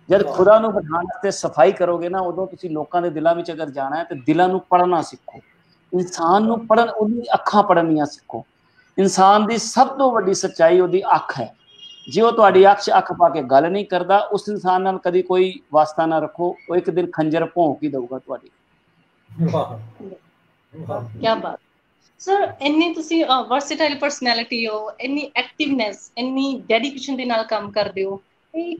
जब खुदा ਨੂੰ ਬਿਠਾਉਣ ਵਾਸਤੇ ਸਫਾਈ ਕਰੋਗੇ ਨਾ, ਉਦੋਂ ਤੁਸੀਂ ਲੋਕਾਂ ਦੇ ਦਿਲਾਂ ਵਿੱਚ ਅਗਰ ਜਾਣਾ ਹੈ ਤੇ ਦਿਲਾਂ ਨੂੰ ਪੜ੍ਹਨਾ ਸਿੱਖੋ। ਇਨਸਾਨ ਨੂੰ ਪੜ੍ਹਨ, ਉਹਦੀ ਅੱਖਾਂ ਪੜ੍ਹਨੀਆਂ ਸਿੱਖੋ। ਇਨਸਾਨ ਦੀ ਸਭ ਤੋਂ ਵੱਡੀ ਸੱਚਾਈ ਉਹਦੀ ਅੱਖ ਹੈ। ਜੇ ਉਹ ਤੁਹਾਡੀ ਅੱਖ 'ਚ ਅੱਖ ਪਾ ਕੇ ਗੱਲ ਨਹੀਂ ਕਰਦਾ, ਉਸ ਇਨਸਾਨ ਨਾਲ ਕਦੀ ਕੋਈ ਵਾਸਤਾ ਨਾ ਰੱਖੋ। ਉਹ ਇੱਕ ਦਿਨ ਖੰਜਰ ਭੌਂਕ ਹੀ ਦਊਗਾ ਤੁਹਾਡੀ। ਕੀ ਬਾਤ ਸਰ, ਇੰਨੀ ਤੁਸੀਂ ਵਰਸੇਟਾਈਲ ਪਰਸਨੈਲਿਟੀ ਹੋ, ਇੰਨੀ ਐਕਟਿਵਨੈਸ, ਇੰਨੀ ਡੈਡੀਕੇਸ਼ਨ ਦੇ ਨਾਲ ਕੰਮ ਕਰਦੇ ਹੋ।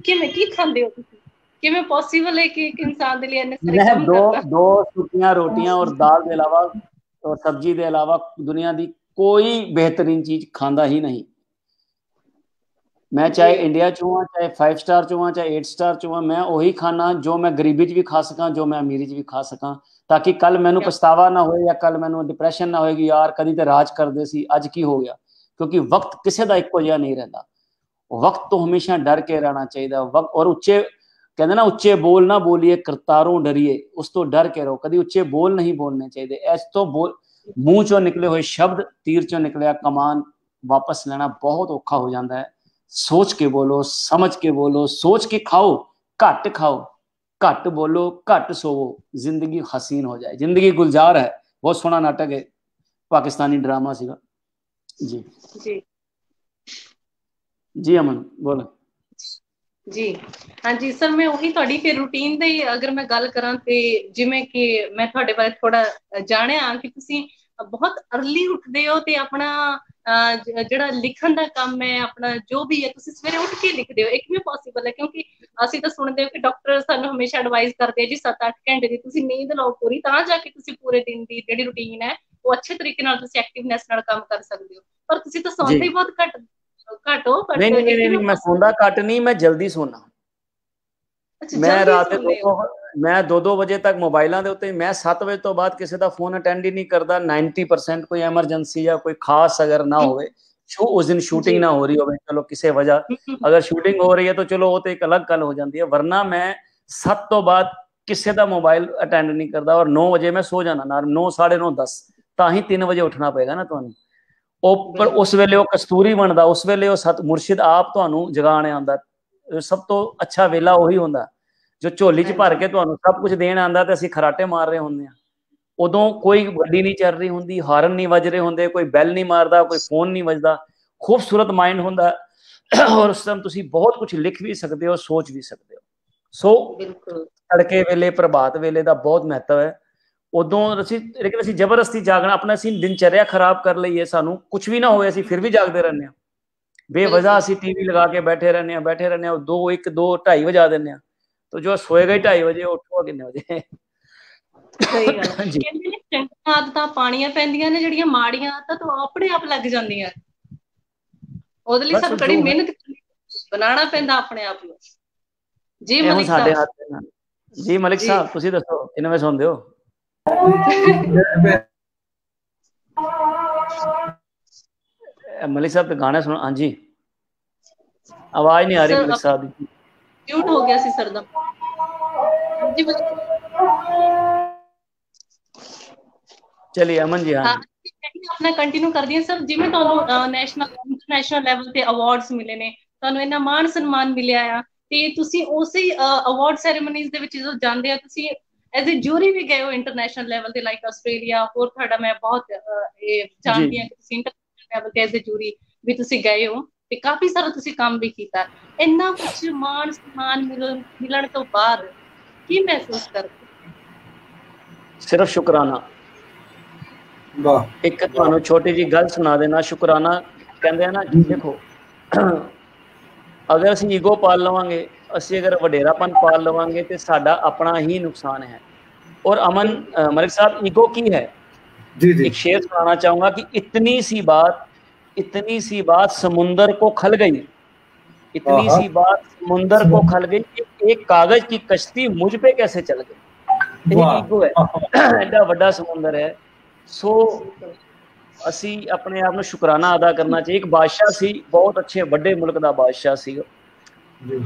ਕਿਵੇਂ, ਕੀ ਖਾਂਦੇ ਹੋ ਤੁਸੀਂ? ਕਿਵੇਂ ਪੋਸੀਬਲ ਹੈ ਕਿ ਇੱਕ ਇਨਸਾਨ ਦੇ ਲਈ ਇੰਨੇ ਸਾਰੇ ਕੰਮ ਕਰਨਾ? ਦੋ ਸੁੱਕੀਆਂ ਰੋਟੀਆਂ ਔਰ ਦਾਲ ਦੇ ਇਲਾਵਾ ਔਰ ਸਬਜ਼ੀ ਦੇ ਇਲਾਵਾ ਦੁਨੀਆ ਦੀ ਕੋਈ ਬਿਹਤਰੀਨ ਚੀਜ਼ ਖਾਂਦਾ ਹੀ ਨਹੀਂ। ਮੈਂ ਚਾਹੇ ਇੰਡੀਆ 'ਚ ਹਾਂ, ਚਾਹੇ 5 ਸਟਾਰ 'ਚ ਹਾਂ, ਚਾਹੇ 8 ਸਟਾਰ 'ਚ ਹਾਂ, ਮੈਂ ਉਹੀ ਖਾਣਾ ਜੋ ਮੈਂ ਗਰੀਬੀ 'ਚ ਵੀ ਖਾ ਸਕਾਂ, ਜੋ ਮੈਂ ਅਮੀਰੀ 'ਚ ਵੀ ਖਾ ਸਕਾਂ, ਤਾਂ ਕਿ ਕੱਲ ਮੈਨੂੰ ਪਛਤਾਵਾ ਨਾ ਹੋਏ ਜਾਂ ਕੱਲ ਮੈਨੂੰ ਡਿਪਰੈਸ਼ਨ ਨਾ ਹੋਏਗੀ ਯਾਰ ਕਦੀ ਤੇ ਰਾਜ ਕਰਦੇ ਸੀ, ਅੱਜ ਕੀ ਹੋ ਗਿਆ। ਕਿਉਂਕਿ ਵਕਤ ਕਿਸੇ ਦਾ ਇੱਕੋ ਜਿਹਾ ਨਹੀਂ ਰਹਿੰਦਾ। ਵਕਤ ਤੋਂ ਹਮੇਸ਼ਾ ਡਰ ਕੇ ਰਹਿਣਾ ਚਾਹੀਦਾ। ਵਕਤ ਔਰ ਉੱਚੇ ਕਹਿੰਦੇ ਨਾ, ਉੱਚੇ ਬੋਲ ਨਾ ਬੋਲੀਏ ਕਰਤਾਰੋਂ ਡਰੀਏ, ਉਸ ਤੋਂ ਡਰ ਕੇ ਰਹੋ। ਕਦੀ ਉੱਚੇ ਬੋਲ ਨਹੀਂ ਬੋਲਣੇ ਚਾਹੀਦੇ। ਇਸ ਤੋਂ ਮੂੰਹ ਚੋਂ ਨਿਕਲੇ ਹੋਏ ਸ਼ਬਦ, ਤੀਰ ਚੋਂ ਨਿਕਲਿਆ ਕਮਾਨ ਵਾਪਸ ਲੈਣਾ ਬਹੁਤ ਔਖਾ ਹੋ ਜਾਂਦਾ ਹੈ। सोच के बोलो, समझ के बोलो, सोच के खाओ, घट खाओ, घट बोलो, घट सोवो, जिंदगी हसीन हो जाए। जिंदगी गुलजार है, बहुत सोहना नाटक है, पाकिस्तानी ड्रामा सीगा जी। जी जी अमन बोलो जी। हाँ जी सर, मैं ਉਹੀ ਤੁਹਾਡੀ ਫਿਰ ਰੂਟੀਨ ਦੀ ਅਗਰ ਮੈਂ ਗੱਲ ਕਰਾਂ ਤੇ ਜਿਵੇਂ ਕਿ ਮੈਂ ਤੁਹਾਡੇ ਬਾਰੇ ਥੋੜਾ ਜਾਣਿਆ ਕਿ ਤੁਸੀਂ ਬਹੁਤ ਅਰਲੀ ਉੱਠਦੇ ਹੋ ਤੇ ਆਪਣਾ ਜਿਹੜਾ ਲਿਖਣ ਦਾ ਕੰਮ ਹੈ, ਆਪਣਾ ਜੋ ਵੀ ਹੈ, ਤੁਸੀਂ ਸਵੇਰੇ ਉੱਠ ਕੇ ਲਿਖਦੇ ਹੋ। ਇਹ ਕਿਵੇਂ ਪੋਸੀਬਲ ਹੈ? ਕਿਉਂਕਿ ਅਸੀਂ ਤਾਂ ਸੁਣਦੇ ਹੋ ਕਿ ਡਾਕਟਰ ਸਾਨੂੰ ਹਮੇਸ਼ਾ ਐਡਵਾਈਸ ਕਰਦੇ ਆ ਜੀ 7-8 ਘੰਟੇ ਦੀ ਤੁਸੀਂ ਨੀਂਦ ਲਓ ਪੂਰੀ, ਤਾਂ ਜਾ ਕੇ ਤੁਸੀਂ ਪੂਰੇ ਦਿਨ ਦੀ ਜਿਹੜੀ ਰੂਟੀਨ ਹੈ ਉਹ ਅੱਛੇ ਤਰੀਕੇ ਨਾਲ ਤੁਸੀਂ ਐਕਟਿਵਨੈਸ ਨਾਲ ਕੰਮ ਕਰ ਸਕਦੇ ਹੋ। ਪਰ ਤੁਸੀਂ ਤਾਂ ਸੌਂਦੇ ਹੀ ਬਹੁਤ ਘੱਟ ਹੋ। नहीं, मैं सोंदा घट नहीं, मैं जल्दी सोना। मैं रात मैं 2-2 ਵਜੇ ਤੱਕ ਮੋਬਾਈਲਾਂ ਦੇ ਉੱਤੇ, ਮੈਂ 7 ਵਜੇ ਤੋਂ ਬਾਅਦ ਕਿਸੇ ਦਾ ਫੋਨ ਅਟੈਂਡ ਹੀ ਨਹੀਂ ਕਰਦਾ। 90% ਕੋਈ ਐਮਰਜੈਂਸੀ ਜਾਂ ਕੋਈ ਖਾਸ ਅਗਰ ਨਾ ਹੋਵੇ, ਉਸ ਦਿਨ ਸ਼ੂਟਿੰਗ ਨਾ ਹੋ ਰਹੀ ਹੋਵੇ, ਚਲੋ ਕਿਸੇ ਵਜ੍ਹਾ ਅਗਰ ਸ਼ੂਟਿੰਗ ਹੋ ਰਹੀ ਹੈ ਤਾਂ ਚਲੋ ਉਹ ਤੇ ਇੱਕ ਅਲੱਗ ਗੱਲ ਹੋ ਜਾਂਦੀ ਹੈ। ਵਰਨਾ ਮੈਂ 7 ਤੋਂ ਬਾਅਦ ਕਿਸੇ ਦਾ ਮੋਬਾਈਲ ਅਟੈਂਡ ਨਹੀਂ ਕਰਦਾ। ਔਰ 9 ਵਜੇ ਮੈਂ ਸੋ ਜਾਣਾ, 9, 9:30, 10, ਤਾਂ ਹੀ 3 ਵਜੇ ਉੱਠਣਾ ਪਏਗਾ ਨਾ ਤੁਹਾਨੂੰ। ਉਹ ਪਰ ਉਸ ਵੇਲੇ ਉਹ ਕਸਤੂਰੀ ਬਣਦਾ, ਉਸ ਵੇਲੇ ਉਹ ਸਤ ਮੁਰਸ਼ਿਦ ਆਪ ਤੁਹਾਨੂੰ ਜਗਾਣ ਆਉਂਦਾ। ਸਭ ਤੋਂ ਅੱਛਾ ਵੇਲਾ ਉਹੀ ਹੁੰਦਾ ਜੋ ਝੋਲੀ 'ਚ ਭਰ ਕੇ ਤੁਹਾਨੂੰ ਸਭ ਕੁਝ ਦੇਣ ਆਉਂਦਾ ਤੇ ਅਸੀਂ ਖਰਾਟੇ ਮਾਰ ਰਹੇ ਹੁੰਦੇ ਹਾਂ। ਉਦੋਂ ਕੋਈ ਗੱਡੀ ਨਹੀਂ ਚੱਲ ਰਹੀ ਹੁੰਦੀ, ਹਾਰਨ ਨਹੀਂ ਵੱਜ ਰਹੇ ਹੁੰਦੇ, ਕੋਈ ਬੈਲ ਨਹੀਂ ਮਾਰਦਾ, ਕੋਈ ਫੋਨ ਨਹੀਂ ਵੱਜਦਾ। ਖੂਬਸੂਰਤ ਮਾਈਂਡ ਹੁੰਦਾ ਔਰ ਉਸ ਟਾਈਮ ਤੁਸੀਂ ਬਹੁਤ ਕੁਝ ਲਿਖ ਵੀ ਸਕਦੇ ਹੋ, ਸੋਚ ਵੀ ਸਕਦੇ ਹੋ। ਸੋ ਤੜਕੇ ਵੇਲੇ, ਪ੍ਰਭਾਤ ਵੇਲੇ ਦਾ ਬਹੁਤ ਮਹੱਤਵ ਹੈ। ਉਦੋਂ ਲੇਕਿਨ ਅਸੀਂ ਜ਼ਬਰਦਸਤੀ ਜਾਗਣਾ, ਆਪਣਾ ਅਸੀਂ ਦਿਨਚਰਿਆ ਖਰਾਬ ਕਰ ਲਈਏ, ਸਾਨੂੰ ਕੁਝ ਵੀ ਨਾ ਹੋਵੇ ਅਸੀਂ ਫਿਰ ਵੀ ਜਾਗਦੇ ਰਹਿੰਦੇ ਹਾਂ। ਬੇਵਜ੍ਹਾ ਅਸੀਂ ਟੀਵੀ ਲਗਾ ਕੇ ਬੈਠੇ ਰਹਿੰਦੇ ਹਾਂ 2, 1, 2, 2:30 ਵਜਾ ਦਿੰਦੇ ਹਾਂ। तो जो सोएगा ही 2:30 बजे, उठोगा कितने बजे? ਸਹੀ ਗੱਲ ਹੈ। ਕਹਿੰਦੇ ਨੇ ਚੰਗੀਆਂ ਆਦਤਾਂ ਪਾਣੀਆਂ ਪੈਂਦੀਆਂ ਨੇ, ਜਿਹੜੀਆਂ ਮਾੜੀਆਂ ਆਦਤਾਂ ਤਾਂ ਆਪਣੇ ਆਪ ਲੱਗ ਜਾਂਦੀਆਂ। ਉਹਦੇ ਲਈ ਸਾਨੂੰ ਕੜੀ ਮਿਹਨਤ ਬਣਾਉਣਾ ਪੈਂਦਾ ਆਪਣੇ ਆਪ ਨੂੰ। ਜੀ ਮਲਿਕ ਸਾਹਿਬ। ਜੀ ਮਲਿਕ ਸਾਹਿਬ, ਤੁਸੀਂ ਦੱਸੋ ਕਿੰਨੇ ਵਜੇ ਸੌਂਦੇ ਹੋ? मलिक साहब गाने सुन। हाँ जी, आवाज नहीं आ रही मलिक साहब की, म्यूट हो गया सी सर दा जी। चलिए अमन जी। हाँ अपना कंटिन्यू कर दिए सर, जिवें ਤੁਹਾਨੂੰ ਨੈਸ਼ਨਲ ਇੰਟਰਨੈਸ਼ਨਲ ਲੈਵਲ ਤੇ ਅਵਾਰਡਸ ਮਿਲੇ ਨੇ, ਤੁਹਾਨੂੰ ਇੰਨਾ ਮਾਣ ਸਨਮਾਨ ਮਿਲਿਆ ਆ, ਤੇ ਤੁਸੀਂ ਉਸੇ ਅਵਾਰਡ ਸੈਰੇਮਨੀਜ਼ ਦੇ ਵਿੱਚ ਜਦੋਂ ਜਾਂਦੇ ਆ, ਤੁਸੀਂ ਐਜ਼ ਏ ਜੂਰੀ ਵੀ ਗਏ ਹੋ ਇੰਟਰਨੈਸ਼ਨਲ ਲੈਵਲ ਤੇ, ਲਾਈਕ ਆਸਟ੍ਰੇਲੀਆ। ਹੋਰ ਤੁਹਾਡਾ ਮੈਂ ਬਹੁਤ ਇਹ ਜਾਣਦੀ ਹਾਂ ਕਿ ਤੁਸੀਂ ਇੰਟਰਨੈਸ਼ਨਲ ਲੈਵਲ ਤੇ ਐਜ਼ ਏ ਜੂਰੀ ਵੀ ਤੁਸੀਂ ਗਏ ਹੋ, ਤੇ ਕਾਫੀ ਸਾਰਾ ਤੁਸੀਂ ਕੰਮ ਵੀ ਕੀਤਾ। ਇੰਨਾ ਕੁਝ ਮਾਣ ਸਨਮਾਨ ਮਿਲਣ ਤੋਂ ਬਾਅਦ ਕੀ ਮਹਿਸੂਸ ਕਰਦੇ? सिर्फ शुकराना। एक ਤੁਹਾਨੂੰ छोटी जी गल सुना देना, शुकराना कहते हैं ना। देखो अगर ਅਸੀਂ ईगो पाल लवांगे, ਅਸੀਂ अगर वडेरापन पाल लवांगे तो साडा अपना ही नुकसान है। और अमन मलिक साहब, ईगो की है जी जी। एक शेर सुनाना चाहूंगा कि इतनी सी बात समुंदर को खल गई, इतनी सी बात समुंदर को खल गई कि एक कागज की कश्ती मुझ पे कैसे चल गई। ईगो है, एडा वड्डा समुंदर है। सो ਅਸੀਂ अपने आप ਨੂੰ शुकराना अदा करना चाहिए। एक बादशाह सी, बहुत अच्छे ਵੱਡੇ मुल्क ਦਾ बादशाह ਸੀ,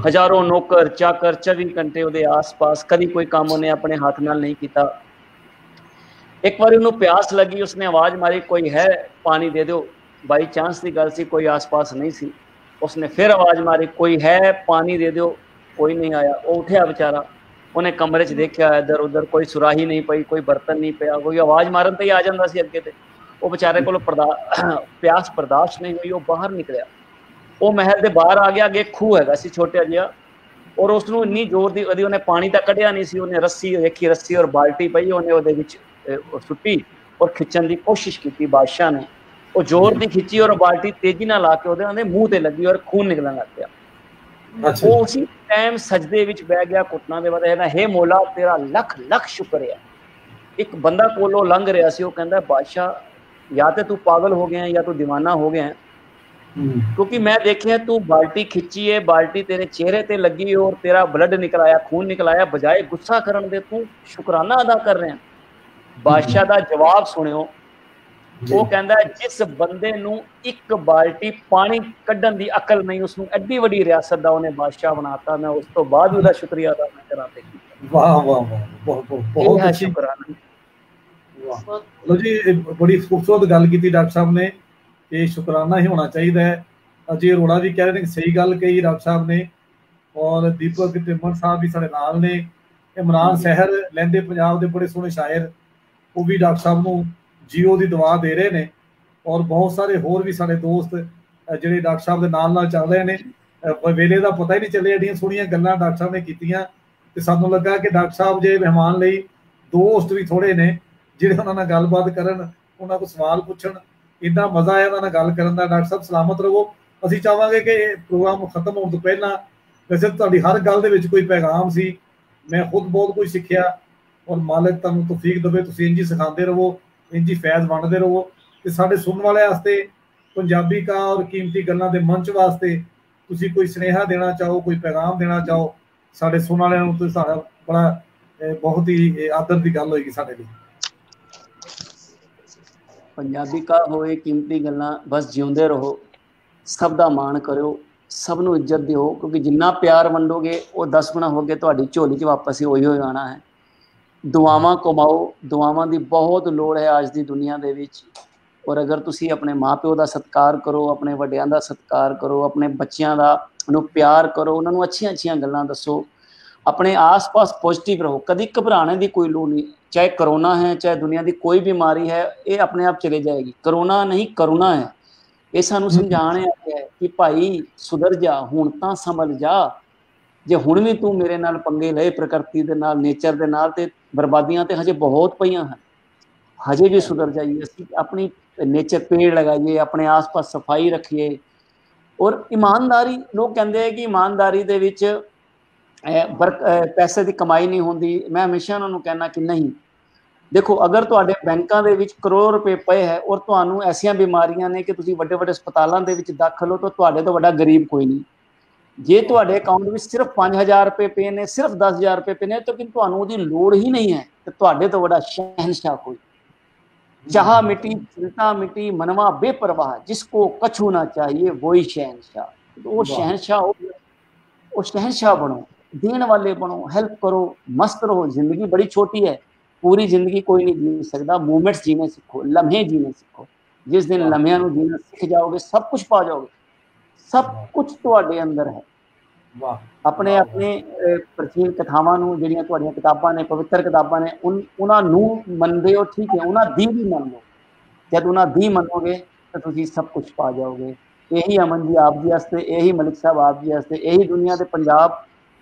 हजारों नौकर चाकर 24 घंटे ਉਹਦੇ आस-पास, कभी कोई काम ਉਹਨੇ ਆਪਣੇ ਹੱਥ ਨਾਲ नहीं ਕੀਤਾ। एक बार ਉਹਨੂੰ प्यास लगी, उसने आवाज मारी, कोई है पानी दे दो। बाई चांस की गल सी, कोई आस-पास नहीं सी। उसने फिर आवाज मारी, कोई है पानी दे दो, कोई नहीं आया। वो उठा बेचारा, उन्हें कमरे च देखा, इधर उधर कोई सुराही नहीं पई, कोई बर्तन नहीं पिया, कोई आवाज मारन ते ही आ जांदा सी अगे। ते वो बेचारे को प्यास बर्दाश्त नहीं हुई, वो बाहर निकलिया। वो महल के बाहर आ गया, अगे खूह हैगा सी छोटा जिहा, और उसनू इन्नी जोर दी उन्हें पानी तो कढ़िया नहीं सी। उन्हें रस्सी देखी, रस्सी और बाल्टी पई, उन्हें उहदे विच सुट्टी और खिंचण की कोशिश की बादशाह ने। वो जोर दी खिंची और बाल्टी तेजी नाल आके उहदे मूँह ते लगी और खून निकलण लग गया। वो उसी टाइम सजदे विच बह गया, घुटना दे बाद कहना, हे मौला तेरा लख लख शुक्र है। एक बंदा कोलों लंघ रहा सी, वो कहंदा, बादशाह या तो तू पागल हो गया है या तो दीवाना हो गया है, क्योंकि मैं देखे तू बाल्टी खिंची है, बाल्टी तेरे चेहरे ते लगी और तेरा ब्लड निकल आया, खून निकल आया, बजाय गुस्सा करन दे तू शुकराना अदा कर रहे हैं। बादशाह दा जवाब सुनियो। वो कहंदा, जिस बंदे नू एक बाल्टी पानी कड्ढन दी अकल नहीं, उसनू एड्डी वड्डी रियासत दा उन्हें बादशाह बनाता, मैं उस तो बाद भी उहदा शुक्रिया अदा नहीं कराते। वाह वाह वाह, बहुत अच्छा शुकराना। लो जी, बड़ी खूबसूरत गल की डॉक्टर साहब ने कि शुकराना ही होना चाहिए। अजय अरोड़ा भी कह रहे हैं, सही गल कही डॉक्टर साहब ने, और दीपक तिमन साहब भी साढ़े नाल ने। इमरान सहर लैंदे पंजाब के बड़े सोहने शायर, वो भी डॉक्टर साहब को जीओ की दुआ दे रहे हैं, और बहुत सारे होर भी साढ़े दोस्त जिहड़े डॉक्टर साहब के नाल चल रहे हैं। वेले का पता ही नहीं चलिया, एडियां सोहणियां गल्लां डॉक्टर साहब ने कीतियां, ते सानूं लगा कि डॉक्टर साहब जे मेहमान लई दोस्त भी थोड़े ने ਜਿਹੜੇ ਉਹਨਾਂ ਨਾਲ ਗੱਲਬਾਤ ਕਰਨ, ਉਹਨਾਂ ਕੋਲ ਸਵਾਲ ਪੁੱਛਣ। ਇੰਨਾ ਮਜ਼ਾ ਆਇਆ ਉਹਨਾਂ ਨਾਲ ਗੱਲ ਕਰਨ ਦਾ। ਡਾਕਟਰ ਸਾਹਿਬ ਸਲਾਮਤ ਰਹੋ। ਅਸੀਂ ਚਾਹਾਂਗੇ ਕਿ ਪ੍ਰੋਗਰਾਮ ਖਤਮ ਹੋਣ ਤੋਂ ਪਹਿਲਾਂ, ਵੈਸੇ ਤੁਹਾਡੀ ਹਰ ਗੱਲ ਦੇ ਵਿੱਚ ਕੋਈ ਪੈਗਾਮ ਸੀ, ਮੈਂ ਖੁਦ ਬਹੁਤ ਕੁਝ ਸਿੱਖਿਆ, ਔਰ ਮਾਲਕ ਤੁਹਾਨੂੰ ਤੌਫੀਕ ਦੇਵੇ, ਤੁਸੀਂ ਇੰਝ ਹੀ ਸਿਖਾਉਂਦੇ ਰਹੋ, ਇੰਝ ਹੀ ਫੈਜ਼ ਵੰਡਦੇ ਰਹੋ। ਤੇ ਸਾਡੇ ਸੁਣਨ ਵਾਲਿਆਂ ਵਾਸਤੇ, ਪੰਜਾਬੀ ਕਾ ਔਰ ਕੀਮਤੀ ਗੱਲਾਂ ਦੇ ਮੰਚ ਵਾਸਤੇ ਤੁਸੀਂ ਕੋਈ ਸੁਨੇਹਾ ਦੇਣਾ ਚਾਹੋ, ਕੋਈ ਪੈਗਾਮ ਦੇਣਾ ਚਾਹੋ ਸਾਡੇ ਸੁਣਨ ਵਾਲਿਆਂ ਨੂੰ, ਤੇ ਸਾਡਾ ਬੜਾ ਬਹੁਤ ਹੀ ਆਦਰ ਦੀ ਗੱਲ ਹੋਏਗੀ ਸਾਡੇ ਲਈ। पंजाबी का होए कीमती गल्लां, बस जिउंदे रहो, सब दा मान करो, सब नूं इज्जत दिओ, क्योंकि जिन्ना प्यार वंडोगे वो 10 गुना हो के तुहाडी झोली च वापस ही उही आना है। दुआवां कमाओ, दुआवां दी बहुत लोड़ है आज दी दुनिया दे विच। और अगर तुसी अपने माँ प्यो दा सत्कार करो, अपने वड्डियां दा सत्कार करो, अपने बच्चियां दा नूं प्यार करो, उन्हां नूं अच्छियां अच्छियां गल्लां दसो, अपने आस पास पॉजिटिव रहो, कभी घबराने की कोई लोड़ नहीं। चाहे करोना है, चाहे दुनिया की कोई बीमारी है, ये अपने आप चले जाएगी। करोना नहीं, करुणा है। ये सानू समझाने आया है कि भाई सुधर जा, हुण तां संभल जा। जे हुण भी तू मेरे नाल पंगे लए प्रकृति दे नाल, नेचर दे नाल, ते बर्बादियां ते हजे बहुत पईयां हैं। हजे भी सुधर जाइए, असीं अपनी नेचर पेड़ लगाइए, अपने आस पास सफाई रखिए। और ईमानदारी, लोग कहते हैं कि ईमानदारी दे विच पैसे की कमाई नहीं होंदी। मैं हमेशा उन्होंने कहना कि नहीं, देखो अगर तुहाडे बैंकां दे विच करोड़ रुपए पे है और तुहानूं ऐसियां बीमारियां ने कि तुसीं वड्डे वड्डे हस्पतालां दे विच दाखल हो, तो तुहाडे तो वड्डा गरीब कोई नहीं। जे तुहाडे अकाउंट में सिर्फ 5000 रुपए पे ने, सिर्फ 10,000 रुपए पे ने, तो कि तुहानूं उहदी लोड़ ही नहीं है, तो तुहाडे तो वड्डा शहनशाह कोई। चाह मिटी चिंता मिटी मनवा बेपरवाह, जिसको कछु ना चाहिए वही शहनशाह। तो वो शहनशाह बनो, देन वाले बनो, हेल्प करो, मस्त रहो। जिंदगी बड़ी छोटी है, पूरी जिंदगी कोई नहीं जी सकता। मोमेंट्स जीने सीखो, लम्हे जीने सीखो। जिस दिन लम्हे जीना सीख जाओगे सब कुछ पा जाओगे, सब कुछ ਤੁਹਾਡੇ अंदर है। अपने अपने प्राचीन कथावां ਨੂੰ ਜਿਹੜੀਆਂ ਤੁਹਾਡੀਆਂ ਕਿਤਾਬਾਂ ਨੇ, ਪਵਿੱਤਰ ਕਿਤਾਬਾਂ ਨੇ, ਉਹਨਾਂ ਨੂੰ ਮੰਨਦੇ ਹੋ, ਠੀਕ ਹੈ, ਉਹਨਾਂ ਦੀ ਵੀ ਮੰਨ ਲਓ। जब ਉਹਨਾਂ ਦੀ ਮੰਨੋਗੇ ਤਾਂ ਤੁਸੀਂ ਸਭ ਕੁਝ ਪਾ ਜਾਓਗੇ। यही अमन जी आप जी वास्ते, यही मलिक साहब आप जी वास्ते, यही दुनिया के पंजाब,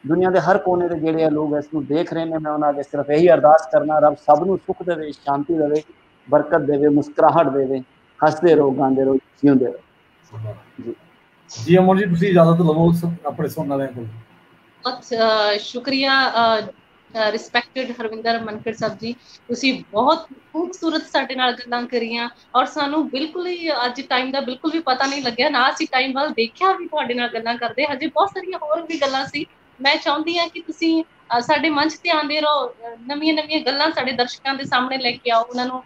दुनिया के हर कोने के ਜਿਹੜੇ लोग इसनूं देख रहे हैं, मैं ਉਹਨਾਂ ਅੱਗੇ सिर्फ यही अरदास करना, रब सब ਨੂੰ सुख देवे, शांति देवे, बरकत देवे, मुस्कुराहट देवे, हसते रहो, गांदे रहो, जिउंदे रहो। जी जी अमन जी, ਤੁਸੀਂ ਇਜਾਜ਼ਤ ਲਵੋ ਆਪਣੇ ਸੁਣਨ ਵਾਲਿਆਂ ਕੋਲ। बहुत शुक्रिया ਰਿਸਪੈਕਟਡ ਹਰਵਿੰਦਰ ਮਨਕੜ ਸਾਹਿਬ ਜੀ, ਤੁਸੀਂ ਬਹੁਤ ਖੂਬਸੂਰਤ ਸਾਡੇ ਨਾਲ ਗੱਲਾਂ ਕਰੀਆਂ ਔਰ ਸਾਨੂੰ ਬਿਲਕੁਲ ਹੀ ਅੱਜ ਟਾਈਮ ਦਾ ਬਿਲਕੁਲ ਵੀ ਪਤਾ ਨਹੀਂ ਲੱਗਿਆ, ਨਾ ਅਸੀਂ ਟਾਈਮ ਵੱਲ ਦੇਖਿਆ ਵੀ ਤੁਹਾਡੇ ਨਾਲ ਗੱਲਾਂ ਕਰਦੇ। ਹਜੇ ਬਹੁਤ ਸਾਰੀਆਂ ਹੋਰ ਵੀ ਗੱਲਾਂ ਸੀ। ਮੈਂ ਚਾਹੁੰਦੀ ਹਾਂ ਕਿ ਤੁਸੀਂ ਸਾਡੇ ਮੰਚ ਤੇ ਆਉਂਦੇ ਰਹੋ, ਨਵੀਆਂ ਨਵੀਆਂ ਗੱਲਾਂ ਸਾਡੇ ਦਰਸ਼ਕਾਂ ਦੇ ਸਾਹਮਣੇ ਲੈ ਕੇ ਆਓ, ਉਹਨਾਂ ਨੂੰ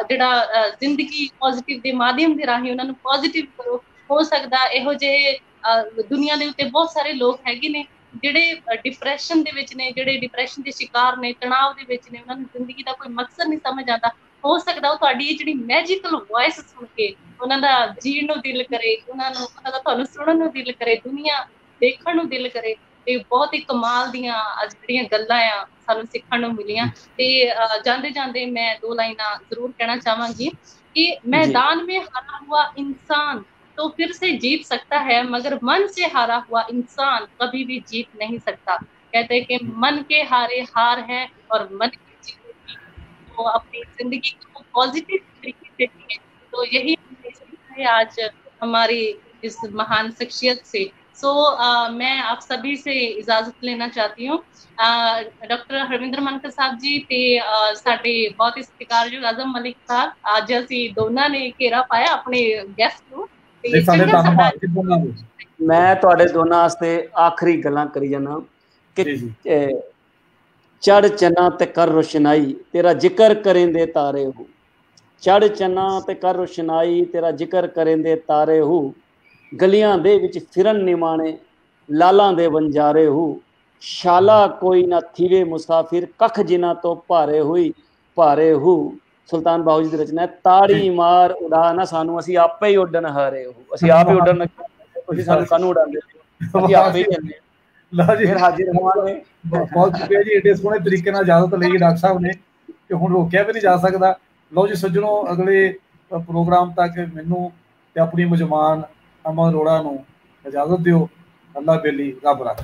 ਜਿਹੜਾ ਜ਼ਿੰਦਗੀ ਪੋਜ਼ਿਟਿਵ ਦੇ ਮਾਧਿਅਮ ਦੇ ਰਾਹੀਂ ਉਹਨਾਂ ਨੂੰ ਪੋਜ਼ਿਟਿਵ ਕਰੋ। ਹੋ ਸਕਦਾ ਇਹੋ ਜਿਹੇ ਦੁਨੀਆ ਦੇ ਉੱਤੇ ਬਹੁਤ ਸਾਰੇ ਲੋਕ ਹੈਗੇ ਨੇ ਜਿਹੜੇ ਡਿਪਰੈਸ਼ਨ ਦੇ ਵਿੱਚ ਨੇ, ਜਿਹੜੇ ਡਿਪਰੈਸ਼ਨ ਦੇ ਸ਼ਿਕਾਰ ਨੇ, ਤਣਾਅ ਦੇ ਵਿੱਚ ਨੇ, ਉਹਨਾਂ ਨੂੰ ਜ਼ਿੰਦਗੀ ਦਾ ਕੋਈ ਮਕਸਦ ਨਹੀਂ ਸਮਝ ਆਉਂਦਾ। ਹੋ ਸਕਦਾ ਉਹ ਤੁਹਾਡੀ ਇਹ ਜਿਹੜੀ ਮੈਜੀਕਲ ਵੌਇਸ ਸੁਣ ਕੇ ਉਹਨਾਂ ਦਾ ਜੀਣ ਨੂੰ ਦਿਲ ਕਰੇ, ਉਹਨਾਂ ਦਾ ਤੁਹਾਨੂੰ ਸੁਣਨ ਨੂੰ ਦਿਲ ਕਰੇ, ਦੁਨੀਆ ਦੇਖਣ ਨੂੰ ਦਿਲ ਕਰੇ। ਤੇ ਬਹੁਤ ਹੀ ਕਮਾਲ ਦੀਆਂ ਅੱਜ ਜਿਹੜੀਆਂ ਗੱਲਾਂ ਆ ਸਾਨੂੰ ਸਿੱਖਣ ਨੂੰ ਮਿਲੀਆਂ। ਤੇ ਜਾਂਦੇ ਜਾਂਦੇ ਮੈਂ 2 ਲਾਈਨਾਂ ਜ਼ਰੂਰ ਕਹਿਣਾ ਚਾਹਾਂਗੀ कि मैदान में हारा हुआ इंसान तो फिर से जीत सकता है, मगर मन से हारा हुआ इंसान कभी भी जीत नहीं सकता। कहते हैं कि मन के हारे हार है और मन की जीत तो अपनी जिंदगी को पॉजिटिव तरीके से जिए। तो यही सीखा है आज हमारी इस महान शख्सियत से। मैं आप सभी से इजाजत लेना चाहती हूँ। डॉक्टर हरविंदर मनकर साहब जी ते साडे बहुत ही सत्कारयोग आजम मलिक साहब, आज ਅਸੀਂ ਦੋਨਾਂ ਨੇ ਘੇਰਾ ਪਾਇਆ ਆਪਣੇ ਗੈਸਟ ਨੂੰ। ਮੈਂ ਤੁਹਾਡੇ ਦੋਨਾਂ ਵਾਸਤੇ ਆਖਰੀ ਗੱਲਾਂ ਕਰੀ ਜਾਣਾ ਕਿ ਚੜ ਚੰਨਾ ਤੇ ਕਰ ਰੋਸ਼ਨਾਈ, ਤੇਰਾ ਜ਼ਿਕਰ ਕरेंदे ਤਾਰੇ ਹੋ। ਚੜ ਚੰਨਾ ਤੇ ਕਰ ਰੋਸ਼ਨਾਈ, ਤੇਰਾ ਜ਼ਿਕਰ ਕरेंदे ਤਾਰੇ ਹੋ। ਗਲੀਆਂ ਦੇ ਵਿੱਚ ਫਿਰਨ ਨਿਮਾਣੇ, ਲਾਲਾਂ ਦੇ ਵੰਜਾਰੇ ਹੋ। शाला कोई ना थीवे मुसाफिर, कख जिना तो भारे हु। सुल्तान बाहू जी की रचना है। ताड़ी मार उड़ा ना सानू, असी आपे ही उड़न हारे हो, असी आप ही उड़न, तुसीं सानू कानू उड़ांदे, असी आपे ही चलने। लो जी, फिर हाजिर रहमान ने बहुत शुक्रिया जी, एडे सोहने तरीके नाल इजाजत लई डॉक्टर साहब ने कि हुण रोकिया भी नहीं जा सकदा। लो जी सज्जनों, अगले प्रोग्राम तक मैनू ते अपनी मेजमान अमन अरोड़ा नू इजाजत दिओ। अल्लाह बेली, रब रख।